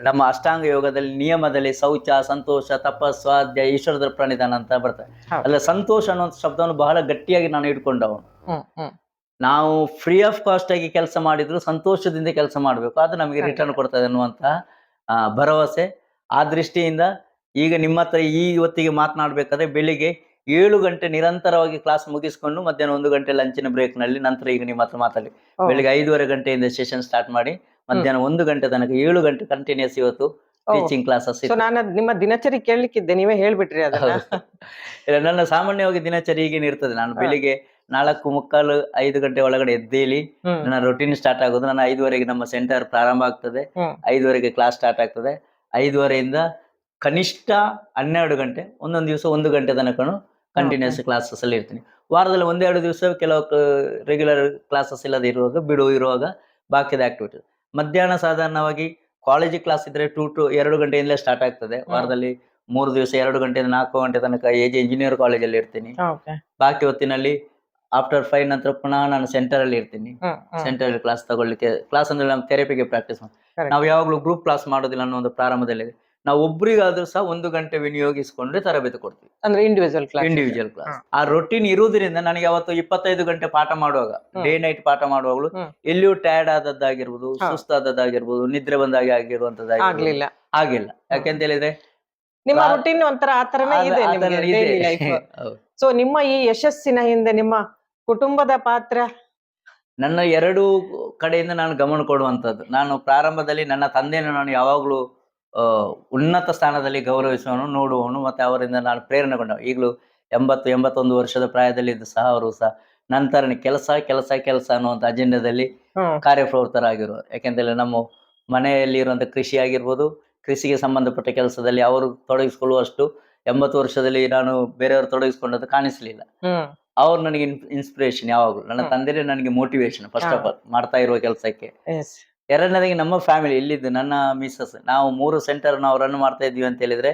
ನಮ್ಮ ಅಷ್ಟಾಂಗ ಯೋಗದಲ್ಲಿ ನಿಯಮದಲ್ಲಿ ಶೌಚ, ಸಂತೋಷ, ತಪಸ್, ಸ್ವಾಧ್ಯಾಯ, ಈಶ್ವರದ ಪ್ರಣಿಧಾನ ಅಂತ ಬರ್ತದೆ. ಹೌದು. ಅಲ್ಲ, ಸಂತೋಷ ಅನ್ನುವಂಥ ಶಬ್ದವನ್ನು ಬಹಳ ಗಟ್ಟಿಯಾಗಿ ನಾನು ಇಟ್ಕೊಂಡವನು. ನಾವು ಫ್ರೀ ಆಫ್ ಕಾಸ್ಟ್ ಆಗಿ ಕೆಲಸ ಮಾಡಿದ್ರು ಸಂತೋಷದಿಂದ ಕೆಲಸ ಮಾಡಬೇಕು, ಅದು ನಮಗೆ ರಿಟರ್ನ್ ಕೊಡ್ತದೆ ಅನ್ನುವಂತ ಭರವಸೆ. ಆ ದೃಷ್ಟಿಯಿಂದ ಈಗ ನಿಮ್ಮ ಹತ್ರ ಈ ಹೊತ್ತಿಗೆ ಮಾತನಾಡ್ಬೇಕಾದ್ರೆ ಬೆಳಿಗ್ಗೆ 7 ಗಂಟೆ ನಿರಂತರವಾಗಿ ಕ್ಲಾಸ್ ಮುಗಿಸ್ಕೊಂಡು ಮಧ್ಯಾಹ್ನ 1 ಗಂಟೆ ಲಂಚಿನ ಬ್ರೇಕ್ ನಲ್ಲಿ ನಂತರ ಈಗ ನಿಮ್ಮ ಹತ್ರ ಮಾತಾಡಿ ಬೆಳಿಗ್ಗೆ 5:30 ಗಂಟೆಯಿಂದ ಸೆಷನ್ ಸ್ಟಾರ್ಟ್ ಮಾಡಿ ಮಧ್ಯಾಹ್ನ 1 ಗಂಟೆ ತನಕ 7 ಗಂಟೆ ಕಂಟಿನ್ಯೂಸ್ ಇವತ್ತು ಟೀಚಿಂಗ್ ಕ್ಲಾಸಸ್. ಸೊ ನಾನು ನಿಮ್ಮ ದಿನಚರಿ ಕೇಳಲಿಕ್ಕಿದ್ದೆ, ನೀವೇ ಹೇಳ್ಬಿಟ್ರಿ ಅದನ್ನ. ನನ್ನ ಸಾಮಾನ್ಯವಾಗಿ ದಿನಚರಿ ಹೀಗೇನೆ ಇರ್ತದೆ. ನಾನು ಬೆಳಿಗ್ಗೆ 4:45 5 ಗಂಟೆ ಒಳಗಡೆ ಎದ್ದೇಳಿ ನನ್ನ ರೊಟೀನ್ ಸ್ಟಾರ್ಟ್ ಆಗೋದು. ನನ್ನ 5:30ಗೆ ನಮ್ಮ ಸೆಂಟರ್ ಪ್ರಾರಂಭ ಆಗ್ತದೆ, 5:30ಗೆ ಕ್ಲಾಸ್ ಸ್ಟಾರ್ಟ್ ಆಗ್ತದೆ. 5:30ಯಿಂದ ಕನಿಷ್ಠ 12 ಗಂಟೆ, ಒಂದೊಂದು ದಿವಸ 1 ಗಂಟೆ ತನಕ ಕಂಟಿನ್ಯೂಸ್ ಕ್ಲಾಸಸ್ ಅಲ್ಲಿ ಇರ್ತೀನಿ. ವಾರದಲ್ಲಿ 1-2 ದಿವಸ ಕೆಲವು ರೆಗ್ಯುಲರ್ ಕ್ಲಾಸಸ್ ಇಲ್ಲದೆ ಇರುವಾಗ ಬಾಕಿದ ಆಕ್ಟಿವಿಟೀಸ್. ಮಧ್ಯಾಹ್ನ ಸಾಧಾರಣವಾಗಿ ಕಾಲೇಜ್ ಕ್ಲಾಸ್ ಇದ್ರೆ 2 ಗಂಟೆಯಿಂದಲೇ ಸ್ಟಾರ್ಟ್ ಆಗ್ತದೆ. ವಾರದಲ್ಲಿ 3 ದಿವಸ 2 ಗಂಟೆಯಿಂದ 4 ಗಂಟೆ ತನಕ ಇಂಜಿನಿಯರ್ ಕಾಲೇಜಲ್ಲಿ ಇರ್ತೀನಿ. ಬಾಕಿ ಹೊತ್ತಿನಲ್ಲಿ ಆಫ್ಟರ್ 5 ನಂತರ ಪುನಃ ನಾನು ಸೆಂಟರ್ ಅಲ್ಲಿ ಇರ್ತೀನಿ. ಸೆಂಟರ್ ಅಲ್ಲಿ ಕ್ಲಾಸ್ ತಗೊಳ್ಳಿಕ್ಕೆ, ಕ್ಲಾಸ್ ಅಂದ್ರೆ ನಮ್ಮ ಥೆರಪಿಗೆ ಪ್ರಾಕ್ಟೀಸ್ ಮಾಡಿ. ನಾವು ಯಾವಾಗಲೂ ಗ್ರೂಪ್ ಕ್ಲಾಸ್ ಮಾಡೋದಿಲ್ಲ ಅನ್ನೋ ಒಂದು ಪ್ರಾರಂಭದಲ್ಲಿ ನಾವು ಒಬ್ರಿಗಾದ್ರೂ ಸಹ 1 ಗಂಟೆ ವಿನಿಯೋಗಿಸಿಕೊಂಡ್ರೆ ತರಬೇತಿ ಕೊಡ್ತೀವಿ, ಅಂದ್ರೆ ಇಂಡಿವಿಜುವಲ್ ಕ್ಲಾಸ್. ಆ ರೊಟೀನ್ ಇರುವುದರಿಂದ ನನಗೆ ಅವತ್ತು 25 ಗಂಟೆ ಪಾಠ ಮಾಡುವಾಗ, ಡೇ ನೈಟ್ ಪಾಠ ಮಾಡುವಾಗಲೂ ಎಲ್ಲಿಯೂ ಟಯರ್ಡ್ ಆದದ್ದಾಗಿರ್ಬೋದು, ಸುಸ್ತಾದದ್ದಾಗಿರ್ಬೋದು, ನಿದ್ರೆ ಬಂದಾಗಿ ಆಗ್ಲಿಲ್ಲ. ಆಗಿಲ್ಲ. ಯಾಕೆಂತ ಹೇಳಿದ್ರೆ ನಿಮ್ಮ ರುಟೀನ್ ಒಂಥರ ಆತರನೇ ಇದೆ ನಿಮಗೆ daily life. ಸೊ ನಿಮ್ಮ ಈ ಯಶಸ್ಸಿನ ಹಿಂದೆ ನಿಮ್ಮ ಕುಟುಂಬದ ಪಾತ್ರ? ನನ್ನ 2 ಕಡೆಯಿಂದ ನಾನು ಗಮನ ಕೊಡುವಂತದ್ದು. ನಾನು ಪ್ರಾರಂಭದಲ್ಲಿ ನನ್ನ ತಂದೆಯನ್ನು ನಾನು ಯಾವಾಗ್ಲೂ ಉನ್ನತ ಸ್ಥಾನದಲ್ಲಿ ಗೌರವಿಸುವವನು, ನೋಡುವವನು, ಮತ್ತೆ ಅವರಿಂದ ನಾನು ಪ್ರೇರಣೆಗೊಂಡ. ಈಗಲೂ 80-81 ವರ್ಷದ ಪ್ರಾಯದಲ್ಲಿದ್ದು ಸಹ ಅವರು ಸಹ ನಂತರ ಕೆಲಸ ಕೆಲಸ ಕೆಲಸ ಅನ್ನುವಂಥ ಅಜೆಂಡಾದಲ್ಲಿ ಕಾರ್ಯಪ್ರವೃತ್ತರಾಗಿರುವರು. ಯಾಕೆಂದ್ರೆ ನಮ್ಮ ಮನೆಯಲ್ಲಿ ಇರುವಂತ ಕೃಷಿ ಆಗಿರ್ಬೋದು, ಕೃಷಿಗೆ ಸಂಬಂಧಪಟ್ಟ ಕೆಲಸದಲ್ಲಿ ಅವರು ತೊಡಗಿಸಿಕೊಳ್ಳುವಷ್ಟು 80 ವರ್ಷದಲ್ಲಿ ನಾನು ಬೇರೆಯವರು ತೊಡಗಿಸಿಕೊಂಡದ್ದು ಕಾಣಿಸ್ಲಿಲ್ಲ. ಅವ್ರು ನನಗೆ ಇನ್ಸ್ಪಿರೇಷನ್ ಯಾವಾಗಲೂ. ನನ್ನ ತಂದೆಯೇ ನನಗೆ ಮೋಟಿವೇಶನ್ ಫಸ್ಟ್ ಆಫ್ ಆಲ್ ಮಾಡ್ತಾ ಇರುವ ಕೆಲಸಕ್ಕೆ. ಎರಡನೇದಾಗಿ ನಮ್ಮ ಫ್ಯಾಮಿಲಿ ಇಲ್ಲಿದ್ದು ನನ್ನ ಮಿಸ್ಸಸ್, ನಾವು 3 ಸೆಂಟರ್ ನಾವು ರನ್ ಮಾಡ್ತಾ ಇದ್ವಿ ಅಂತ ಹೇಳಿದ್ರೆ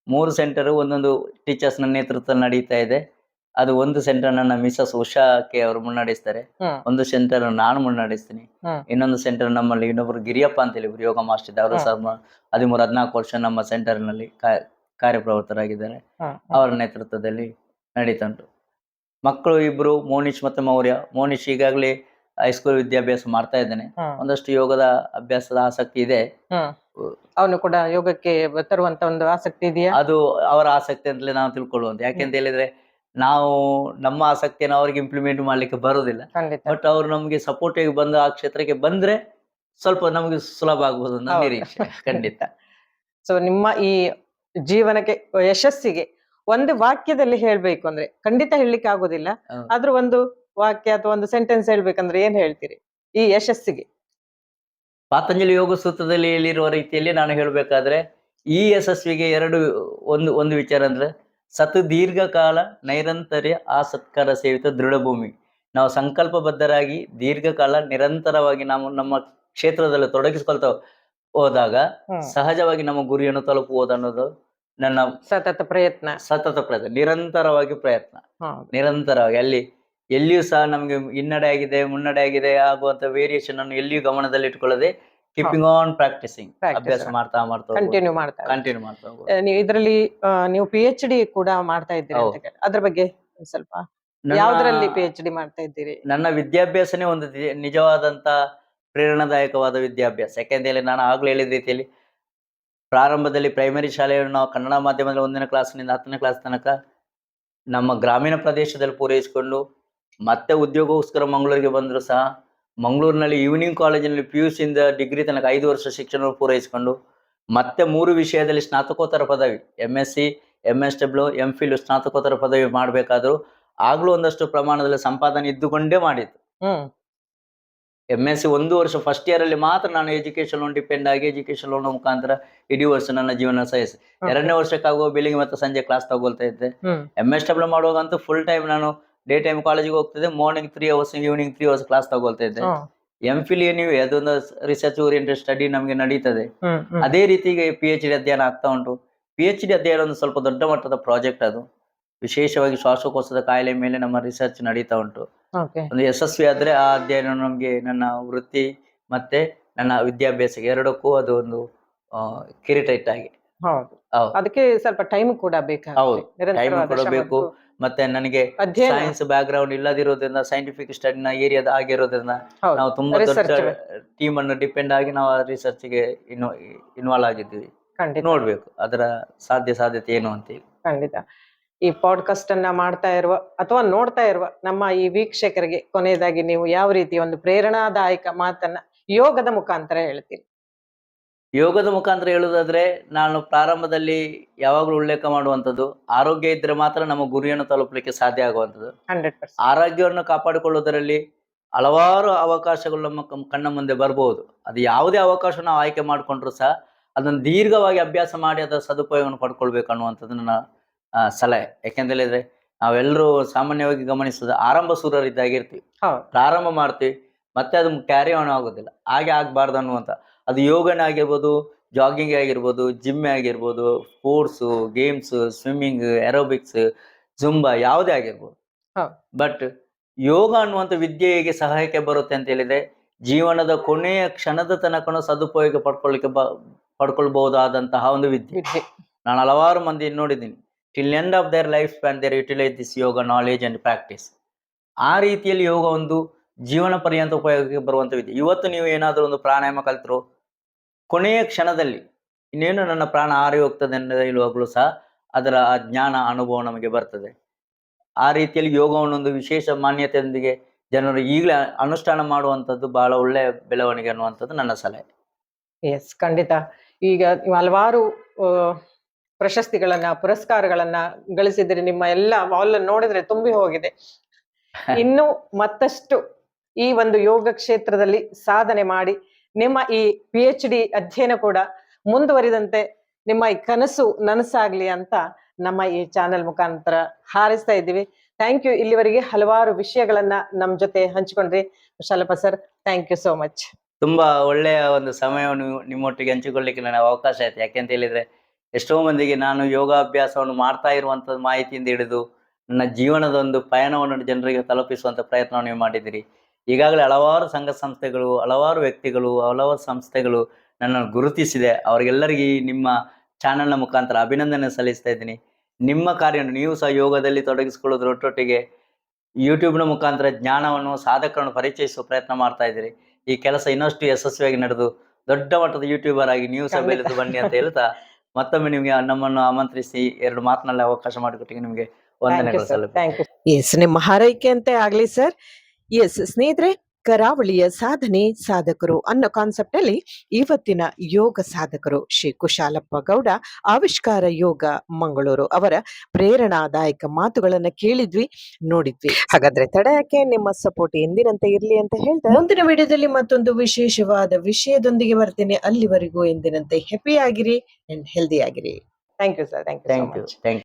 3 ಸೆಂಟರ್ ಒಂದೊಂದು ಟೀಚರ್ಸ್ ನ ನೇತೃತ್ವ ನಡೀತಾ ಇದೆ. ಅದು ಒಂದು ಸೆಂಟರ್ ನನ್ನ ಮಿಸ್ಸಸ್ ಉಷಾಕ್ಕೆ ಅವರು ಮುನ್ನಡೆಸ್ತಾರೆ, ಒಂದು ಸೆಂಟರ್ ನಾನು ಮುನ್ನಡೆಸ್ತೀನಿ, ಇನ್ನೊಂದು ಸೆಂಟರ್ ನಮ್ಮಲ್ಲಿ ಇನ್ನೊಬ್ರು ಗಿರಿಯಪ್ಪ ಅಂತ ಹೇಳಿ ಯೋಗ ಮಾಸ್ಟರ್ ಇದ್ದಾರೆ. ಅವರು ಸಹ 13-14 ವರ್ಷ ನಮ್ಮ ಸೆಂಟರ್ ನಲ್ಲಿ ಕಾರ್ಯಪ್ರವೃತ್ತರಾಗಿದ್ದಾರೆ. ಅವರ ನೇತೃತ್ವದಲ್ಲಿ ನಡೀತಾ ಉಂಟು. ಮಕ್ಕಳು ಇಬ್ರು, ಮೋನಿಶ್ ಮತ್ತೆ ಮೌರ್ಯ. ಮೋನಿಶ್ ಈಗಾಗಲೇ ಹೈಸ್ಕೂಲ್ ವಿದ್ಯಾಭ್ಯಾಸ ಮಾಡ್ತಾ ಇದ್ದಾನೆ. ಒಂದಷ್ಟು ಯೋಗದ ಅಭ್ಯಾಸದ ಆಸಕ್ತಿ ಇದೆ. ಅವನು ಕೂಡ ಯೋಗಕ್ಕೆ ತರುವಂತ ಒಂದು ಆಸಕ್ತಿ ಇದೆಯಾ? ಅದು ಅವರ ಆಸಕ್ತಿ ಅಂತಲೇ ನಾವು ತಿಳ್ಕೊಳ್ಳುವಂತ. ಯಾಕೆಂತ ಹೇಳಿದ್ರೆ ನಾವು ನಮ್ಮ ಆಸಕ್ತಿಯನ್ನು ಅವ್ರಿಗೆ ಇಂಪ್ಲಿಮೆಂಟ್ ಮಾಡ್ಲಿಕ್ಕೆ ಬರುದಿಲ್ಲ. ಬಟ್ ಅವ್ರು ನಮ್ಗೆ ಸಪೋರ್ಟಿವ್ ಬಂದು ಆ ಕ್ಷೇತ್ರಕ್ಕೆ ಬಂದ್ರೆ ಸ್ವಲ್ಪ ನಮಗೆ ಸುಲಭ ಆಗ್ಬೋದು ಅನ್ನೋ ನಿರೀಕ್ಷೆ. ಖಂಡಿತ. ಸೊ ನಿಮ್ಮ ಈ ಜೀವನಕ್ಕೆ, ಯಶಸ್ಸಿಗೆ ಒಂದು ವಾಕ್ಯದಲ್ಲಿ ಹೇಳ್ಬೇಕು ಅಂದ್ರೆ ಖಂಡಿತ ಹೇಳಲಿಕ್ಕೆ ಆಗೋದಿಲ್ಲ, ಆದ್ರೂ ಒಂದು ವಾಕ್ಯ ಅಥವಾ ಒಂದು ಸೆಂಟೆನ್ಸ್ ಹೇಳ್ಬೇಕಂದ್ರೆ ಏನ್ ಹೇಳ್ತೀರಿ ಈ ಯಶಸ್ಸಿಗೆ? ಪಾತಂಜಲಿ ಯೋಗ ಸೂತ್ರದಲ್ಲಿ ಹೇಳಿರುವ ರೀತಿಯಲ್ಲಿ ನಾನು ಹೇಳ್ಬೇಕಾದ್ರೆ ಈ ಯಶಸ್ವಿಗೆ ಒಂದು ವಿಚಾರ ಅಂದ್ರೆ ಸತ್ ದೀರ್ಘಕಾಲ ನೈರಂತರ್ಯ ಆಸತ್ಕಾರ ಸೇವಿತ ದೃಢಭೂಮಿ. ನಾವು ಸಂಕಲ್ಪಬದ್ಧರಾಗಿ ದೀರ್ಘಕಾಲ ನಿರಂತರವಾಗಿ ನಾವು ನಮ್ಮ ಕ್ಷೇತ್ರದಲ್ಲಿ ತೊಡಗಿಸ್ಕೊಳ್ತಾ ಹೋದಾಗ ಸಹಜವಾಗಿ ನಮ್ಮ ಗುರಿಯನ್ನು ತಲುಪುವುದು ಅನ್ನೋದು ನನ್ನ ಸತತ ಪ್ರಯತ್ನ. ನಿರಂತರವಾಗಿ ಎಲ್ಲಿಯೂ ಸಹ ನಮ್ಗೆ ಹಿನ್ನಡೆ ಆಗಿದೆ, ಮುನ್ನಡೆ ಆಗಿದೆ ಆಗುವಂತ ವೇರಿಯೇಷನ್ ಅನ್ನು ಎಲ್ಲಿಯೂ ಗಮನದಲ್ಲಿ ಇಟ್ಕೊಳ್ಳದೆ ಕೀಪಿಂಗ್ ಆನ್ ಪ್ರಾಕ್ಟಿಸಿಂಗ್, ಅಭ್ಯಾಸ ಮಾಡ್ತಾ ಕಂಟಿನ್ಯೂ ಮಾಡ್ತಾ ನೀವು ಇದರಲ್ಲಿ ನೀವು PhD ಕೂಡ ಮಾಡ್ತಾ ಇದ್ದೀರಿ ಅಂತ ಕೇಳಿ, ಅದ್ರ ಬಗ್ಗೆ ಸ್ವಲ್ಪ ಯಾವ್ದ್ರಲ್ಲಿ PhD ಮಾಡ್ತಾ ಇದ್ದೀರಿ? ನನ್ನ ವಿದ್ಯಾಭ್ಯಾಸನೇ ಒಂದು ನಿಜವಾದಂತ ಪ್ರೇರಣಾದಾಯಕವಾದ ವಿದ್ಯಾಭ್ಯಾಸ. ಯಾಕೆಂದ್ರೆ ನಾನು ಆಗ್ಲೂ ಹೇಳಿದ ರೀತಿಯಲ್ಲಿ ಪ್ರಾರಂಭದಲ್ಲಿ ಪ್ರೈಮರಿ ಶಾಲೆಯನ್ನು ನಾವು ಕನ್ನಡ ಮಾಧ್ಯಮದಲ್ಲಿ 1ನೇ ಕ್ಲಾಸ್ನಿಂದ 10ನೇ ಕ್ಲಾಸ್ ತನಕ ನಮ್ಮ ಗ್ರಾಮೀಣ ಪ್ರದೇಶದಲ್ಲಿ ಪೂರೈಸಿಕೊಂಡು ಮತ್ತೆ ಉದ್ಯೋಗಕ್ಕೋಸ್ಕರ ಮಂಗಳೂರಿಗೆ ಬಂದ್ರು ಸಹ ಮಂಗಳೂರಿನಲ್ಲಿ ಈವ್ನಿಂಗ್ ಕಾಲೇಜಿನಲ್ಲಿ PUC ಇಂದ ಡಿಗ್ರಿ ತನಕ 5 ವರ್ಷ ಶಿಕ್ಷಣ ಪೂರೈಸಿಕೊಂಡು ಮತ್ತೆ 3 ವಿಷಯದಲ್ಲಿ ಸ್ನಾತಕೋತ್ತರ ಪದವಿ MSc, MSW, MPhil ಸ್ನಾತಕೋತ್ತರ ಪದವಿ ಮಾಡಬೇಕಾದ್ರೂ ಆಗ್ಲೂ ಒಂದಷ್ಟು ಪ್ರಮಾಣದಲ್ಲಿ ಸಂಪಾದನೆ ಇದ್ದುಕೊಂಡೇ ಮಾಡಿದ್ದು. MSc 1 ವರ್ಷ ಫಸ್ಟ್ ಇಯರ್ ಅಲ್ಲಿ ಮಾತ್ರ ನಾನು ಎಜುಕೇಶನ್ ಲೋನ್ ಡಿಪೆಂಡ್ ಆಗಿ ಎಜುಕೇಶನ್ ಲೋನ್ ಮುಖಾಂತರ ಇಡೀ ವರ್ಷ ನನ್ನ ಜೀವನ ಸಾಗಿಸಿ. 2ನೇ ವರ್ಷಕ್ಕಾಗುವ ಬೆಳಿಗ್ಗೆ ಮತ್ತೆ ಸಂಜೆ ಕ್ಲಾಸ್ ತಗೊಳ್ತಾ ಇದ್ದೆ. MSW ಮಾಡುವಾಗಂತೂ ಫುಲ್ ಟೈಮ್ ನಾನು ಡೇ ಟೈಮ್ ಕಾಲೇಜಿಗೆ ಹೋಗ್ತಿದ್ದೆ, morning 3 hours evening 3 hours class ತಗೊಳ್ತಾ ಇದ್ದೆ. MPhil ಏನಿವೆ ಅದೊಂದು ರಿಸರ್ಚ್ ಓರಿಯೆಂಟೆಡ್ ಸ್ಟಡಿ ನಮಗೆ ನಡೀತದೆ. ಅದೇ ರೀತಿಗೆ PhD ಅಧ್ಯಯನ ಆಗ್ತಾ ಉಂಟು. PhD ಅಧ್ಯಯನ ಒಂದು ಸ್ವಲ್ಪ ದೊಡ್ಡ ಮಟ್ಟದ ಪ್ರಾಜೆಕ್ಟ್, ಅದು ವಿಶೇಷವಾಗಿ ಶ್ವಾಸಕೋಶದ ಕಾಯಿಲೆ ಮೇಲೆ ನಮ್ಮ ರಿಸರ್ಚ್ ನಡೀತಾ ಉಂಟು. ಒಂದು ಯಶಸ್ವಿ ಆದ್ರೆ ಆ ಅಧ್ಯಯನ ನಮ್ಗೆ ನನ್ನ ವೃತ್ತಿ ಮತ್ತೆ ನನ್ನ ವಿದ್ಯಾಭ್ಯಾಸಕ್ಕೆ ಎರಡಕ್ಕೂ ಅದು ಒಂದು ಕಿರೀಟ ಇಟ್ಟಾಗಿ. ಹೌದು, ಹೌದು ಅದಕ್ಕೆ ಸ್ವಲ್ಪ ಟೈಮ್ ಕೂಡ ಹೌದು ಬೇಕಾಗುತ್ತೆ, ಟೈಮ್ ನಿರಂತರವಾದ ಕೊಡಬೇಕು. ಶ್ರಮ. ಮತ್ತೆ ನನಗೆ ಅಧ್ಯಯನ. ಸೈನ್ಸ್ ಬ್ಯಾಕ್ ಗ್ರೌಂಡ್ ಇಲ್ಲದಿರೋದ್ರಿಂದ, ಸೈಂಟಿಫಿಕ್ ಸ್ಟಡಿನ ಏರಿಯಾದ ಆಗಿರೋದ್ರಿಂದ ಹೌದು, ನಾವು ತುಂಬಾ ದೊಡ್ಡ research. ಟೀಮ್ ಅನ್ನು ಡಿಪೆಂಡ್ ಆಗಿ ನಾವು ರಿಸರ್ಚ್ ಗೆ ಇನ್ವಾಲ್ವ್ ಆಗಿದ್ದೀವಿ. ಖಂಡಿತ ನೋಡ್ಬೇಕು ಅದರ ಸಾಧ್ಯತೆ ಏನು ಅಂತ ಹೇಳಿ. ಖಂಡಿತ. ಈ ಪಾಡ್ಕಾಸ್ಟ್ ಅನ್ನ ಮಾಡ್ತಾ ಇರುವ ಅಥವಾ ನೋಡ್ತಾ ಇರುವ ನಮ್ಮ ಈ ವೀಕ್ಷಕರಿಗೆ ಕೊನೆಯದಾಗಿ ನೀವು ಯಾವ ರೀತಿ ಒಂದು ಪ್ರೇರಣಾದಾಯಕ ಮಾತನ್ನ ಯೋಗದ ಮುಖಾಂತರ ಹೇಳ್ತೀರಿ? ಯೋಗದ ಮುಖಾಂತರ ಹೇಳುವುದಾದ್ರೆ, ನಾನು ಪ್ರಾರಂಭದಲ್ಲಿ ಯಾವಾಗಲೂ ಉಲ್ಲೇಖ ಮಾಡುವಂಥದ್ದು, ಆರೋಗ್ಯ ಇದ್ರೆ ಮಾತ್ರ ನಮ್ಮ ಗುರಿಯನ್ನು ತಲುಪಲಿಕ್ಕೆ ಸಾಧ್ಯ ಆಗುವಂಥದ್ದು. 100%. ಆರೋಗ್ಯವನ್ನು ಕಾಪಾಡಿಕೊಳ್ಳುವುದರಲ್ಲಿ ಹಲವಾರು ಅವಕಾಶಗಳು ನಮ್ಮ ಕಣ್ಣ ಮುಂದೆ ಬರ್ಬೋದು. ಅದು ಯಾವುದೇ ಅವಕಾಶ ನಾವು ಆಯ್ಕೆ ಮಾಡಿಕೊಂಡ್ರು ಸಹ ಅದನ್ನು ದೀರ್ಘವಾಗಿ ಅಭ್ಯಾಸ ಮಾಡಿ ಅದರ ಸದುಪಯೋಗವನ್ನು ಪಡ್ಕೊಳ್ಬೇಕು ಅನ್ನುವಂಥದ್ದು ನನ್ನ ಸಲಹೆ. ಯಾಕೆಂತ ಹೇಳಿದ್ರೆ, ನಾವೆಲ್ಲರೂ ಸಾಮಾನ್ಯವಾಗಿ ಗಮನಿಸೋದು ಆರಂಭ ಸೂರರಿದ್ದಾಗಿರ್ತೀವಿ, ಹೌದು, ಪ್ರಾರಂಭ ಮಾಡ್ತೀವಿ, ಮತ್ತೆ ಅದು ಕ್ಯಾರಿ ಆನ್ ಆಗೋದಿಲ್ಲ. ಹಾಗೆ ಆಗ್ಬಾರ್ದು ಅನ್ನುವಂಥ, ಅದು ಯೋಗನೇ ಆಗಿರ್ಬೋದು, ಜಾಗಿಂಗ್ ಆಗಿರ್ಬೋದು, ಜಿಮ್ ಆಗಿರ್ಬೋದು, sports, games, swimming, aerobics, Zumba ಯಾವುದೇ ಆಗಿರ್ಬೋದು. ಹೌದು. ಬಟ್ ಯೋಗ ಅನ್ನುವಂಥ ವಿದ್ಯೆ ಹೇಗೆ ಸಹಾಯಕ್ಕೆ ಬರುತ್ತೆ ಅಂತ ಹೇಳಿದ್ರೆ, ಜೀವನದ ಕೊನೆಯ ಕ್ಷಣದ ತನಕನೂ ಸದುಪಯೋಗ ಪಡ್ಕೊಳ್ಬಹುದಾದಂತಹ ಒಂದು ವಿದ್ಯೆ. ನಾನು ಹಲವಾರು ಮಂದಿ ನೋಡಿದ್ದೀನಿ, till end of their life span their utilise this yoga knowledge and practice. ಆ ರೀತಿಯಲ್ಲಿ ಯೋಗ ಒಂದು ಜೀವನ ಪರ್ಯಂತ ಉಪಯೋಗಕ್ಕೆ ಬರುವಂತ ವಿದ್ಯೆ. ಇವತ್ತು ನೀವು ಏನಾದರೂ ಒಂದು ಪ್ರಾಣಾಯಾಮ ಕಲ್ತರು, ಕೊನೆಯ ಕ್ಷಣದಲ್ಲಿ ಇನ್ನೇನು ನನ್ನ ಪ್ರಾಣ ಹಾರಿ ಹೋಗ್ತದೆ ಅಂತ ಹೇಳುವಾಗಲೂ ಸಹ ಅದರ ಆ ಜ್ಞಾನ ಅನುಭವ ನಮಗೆ ಬರ್ತದೆ. ಆ ರೀತಿಯಲ್ಲಿ ಯೋಗವನ್ನೊಂದು ವಿಶೇಷ ಮಾನ್ಯತೆಯೊಂದಿಗೆ ಜನರು ಈಗಲೇ ಅನುಷ್ಠಾನ ಮಾಡುವಂಥದ್ದು ಬಹಳ ಒಳ್ಳೆಯ ಬೆಳವಣಿಗೆ ಅನ್ನುವಂಥದ್ದು ನನ್ನ ಸಲಹೆ. ಎಸ್, ಖಂಡಿತ. ಈಗ ನೀವು ಹಲವಾರು ಪ್ರಶಸ್ತಿಗಳನ್ನ, ಪುರಸ್ಕಾರಗಳನ್ನ ಗಳಿಸಿದ್ರೆ, ನಿಮ್ಮ ಎಲ್ಲ ವಾಲ್ ನೋಡಿದ್ರೆ ತುಂಬಿ ಹೋಗಿದೆ. ಇನ್ನು ಮತ್ತಷ್ಟು ಈ ಒಂದು ಯೋಗ ಕ್ಷೇತ್ರದಲ್ಲಿ ಸಾಧನೆ ಮಾಡಿ ನಿಮ್ಮ ಈ PhD ಅಧ್ಯಯನ ಕೂಡ ಮುಂದುವರಿದಂತೆ ನಿಮ್ಮ ಈ ಕನಸು ನನಸಾಗ್ಲಿ ಅಂತ ನಮ್ಮ ಈ ಚಾನೆಲ್ ಮುಖಾಂತರ ಹಾರೈಸ್ತಾ ಇದ್ದೀವಿ. Thank you. ಇಲ್ಲಿವರೆಗೆ ಹಲವಾರು ವಿಷಯಗಳನ್ನ ನಮ್ಮ ಜೊತೆ ಹಂಚಿಕೊಂಡ್ರಿ Shalappa sir. Thank you so much. ತುಂಬಾ ಒಳ್ಳೆಯ ಒಂದು ಸಮಯವನ್ನು ನಿಮ್ಮೊಟ್ಟಿಗೆ ಹಂಚಿಕೊಳ್ಳಿಕ್ಕೆ ನನಗೆ ಅವಕಾಶ ಆಯ್ತು. ಯಾಕೆಂತ ಹೇಳಿದ್ರೆ, ಎಷ್ಟೋ ಮಂದಿಗೆ ನಾನು ಯೋಗಾಭ್ಯಾಸವನ್ನು ಮಾಡ್ತಾ ಇರುವಂಥದ್ದು ಮಾಹಿತಿಯಿಂದ ಹಿಡಿದು ನನ್ನ ಜೀವನದ ಒಂದು ಪಯಣವನ್ನು ಜನರಿಗೆ ತಲುಪಿಸುವಂಥ ಪ್ರಯತ್ನವನ್ನು ನೀವು ಮಾಡಿದ್ದೀರಿ. ಈಗಾಗಲೇ ಹಲವಾರು ಸಂಘ ಸಂಸ್ಥೆಗಳು, ಹಲವಾರು ವ್ಯಕ್ತಿಗಳು, ಹಲವಾರು ಸಂಸ್ಥೆಗಳು ನನ್ನನ್ನು ಗುರುತಿಸಿದೆ. ಅವರಿಗೆಲ್ಲರಿಗೂ ನಿಮ್ಮ ಚಾನಲ್ನ ಮುಖಾಂತರ ಅಭಿನಂದನೆ ಸಲ್ಲಿಸ್ತಾ ಇದ್ದೀನಿ. ನಿಮ್ಮ ಕಾರ್ಯವನ್ನು ನೀವು ಸಹ ಯೋಗದಲ್ಲಿ ತೊಡಗಿಸಿಕೊಳ್ಳೋದ್ರೊಟ್ಟೊಟ್ಟಿಗೆ ಯೂಟ್ಯೂಬ್ನ ಮುಖಾಂತರ ಜ್ಞಾನವನ್ನು, ಸಾಧಕರನ್ನು ಪರಿಚಯಿಸುವ ಪ್ರಯತ್ನ ಮಾಡ್ತಾ ಇದ್ದೀರಿ. ಈ ಕೆಲಸ ಇನ್ನಷ್ಟು ಯಶಸ್ವಿಯಾಗಿ ನಡೆದು ದೊಡ್ಡ ಮಟ್ಟದ ಯೂಟ್ಯೂಬರ್ ಆಗಿ ನೀವು ಸಹ ಬೆಳೆದು ಬನ್ನಿ ಅಂತ ಹೇಳ್ತಾ, ಮತ್ತೊಮ್ಮೆ ನಿಮಗೆ ನಮ್ಮನ್ನು ಆಮಂತ್ರಿಸಿ 2 ಮಾತನಾಡಲು ಅವಕಾಶ ಮಾಡಿಕೊಟ್ಟಿಗೆ ನಿಮಗೆ ವಂದನೆಗಳು ಸಲ್ಲಿಸುತ್ತೇನೆ. Thank you. ಎಸ್, ನಿಮ್ಮ ಹಾರೈಕೆ ಅಂತೆ ಆಗ್ಲಿ ಸರ್. ಎಸ್ ಸ್ನೇಹಿತರೆ, ಕರಾವಳಿಯ ಸಾಧನೆ ಸಾಧಕರು ಅನ್ನೋ ಕಾನ್ಸೆಪ್ಟ್ ಅಲ್ಲಿ ಇವತ್ತಿನ ಯೋಗ ಸಾಧಕರು ಶ್ರೀ ಕುಶಾಲಪ್ಪ ಗೌಡ, ಆವಿಷ್ಕಾರ ಯೋಗ ಮಂಗಳೂರು ಅವರ ಪ್ರೇರಣಾದಾಯಕ ಮಾತುಗಳನ್ನ ಕೇಳಿದ್ವಿ, ನೋಡಿದ್ವಿ. ಹಾಗಾದ್ರೆ ತಡ ಯಾಕೆ, ನಿಮ್ಮ ಸಪೋರ್ಟ್ ಎಂದಿನಂತೆ ಇರ್ಲಿ ಅಂತ ಹೇಳ್ತಾ ಮುಂದಿನ ವಿಡಿಯೋದಲ್ಲಿ ಮತ್ತೊಂದು ವಿಶೇಷವಾದ ವಿಷಯದೊಂದಿಗೆ ಬರ್ತೇನೆ. ಅಲ್ಲಿವರೆಗೂ ಎಂದಿನಂತೆ ಹ್ಯಾಪಿ ಆಗಿರಿ ಅಂಡ್ ಹೆಲ್ದಿ ಆಗಿರಿ. Thank you sir. Thank you so much. Thank you.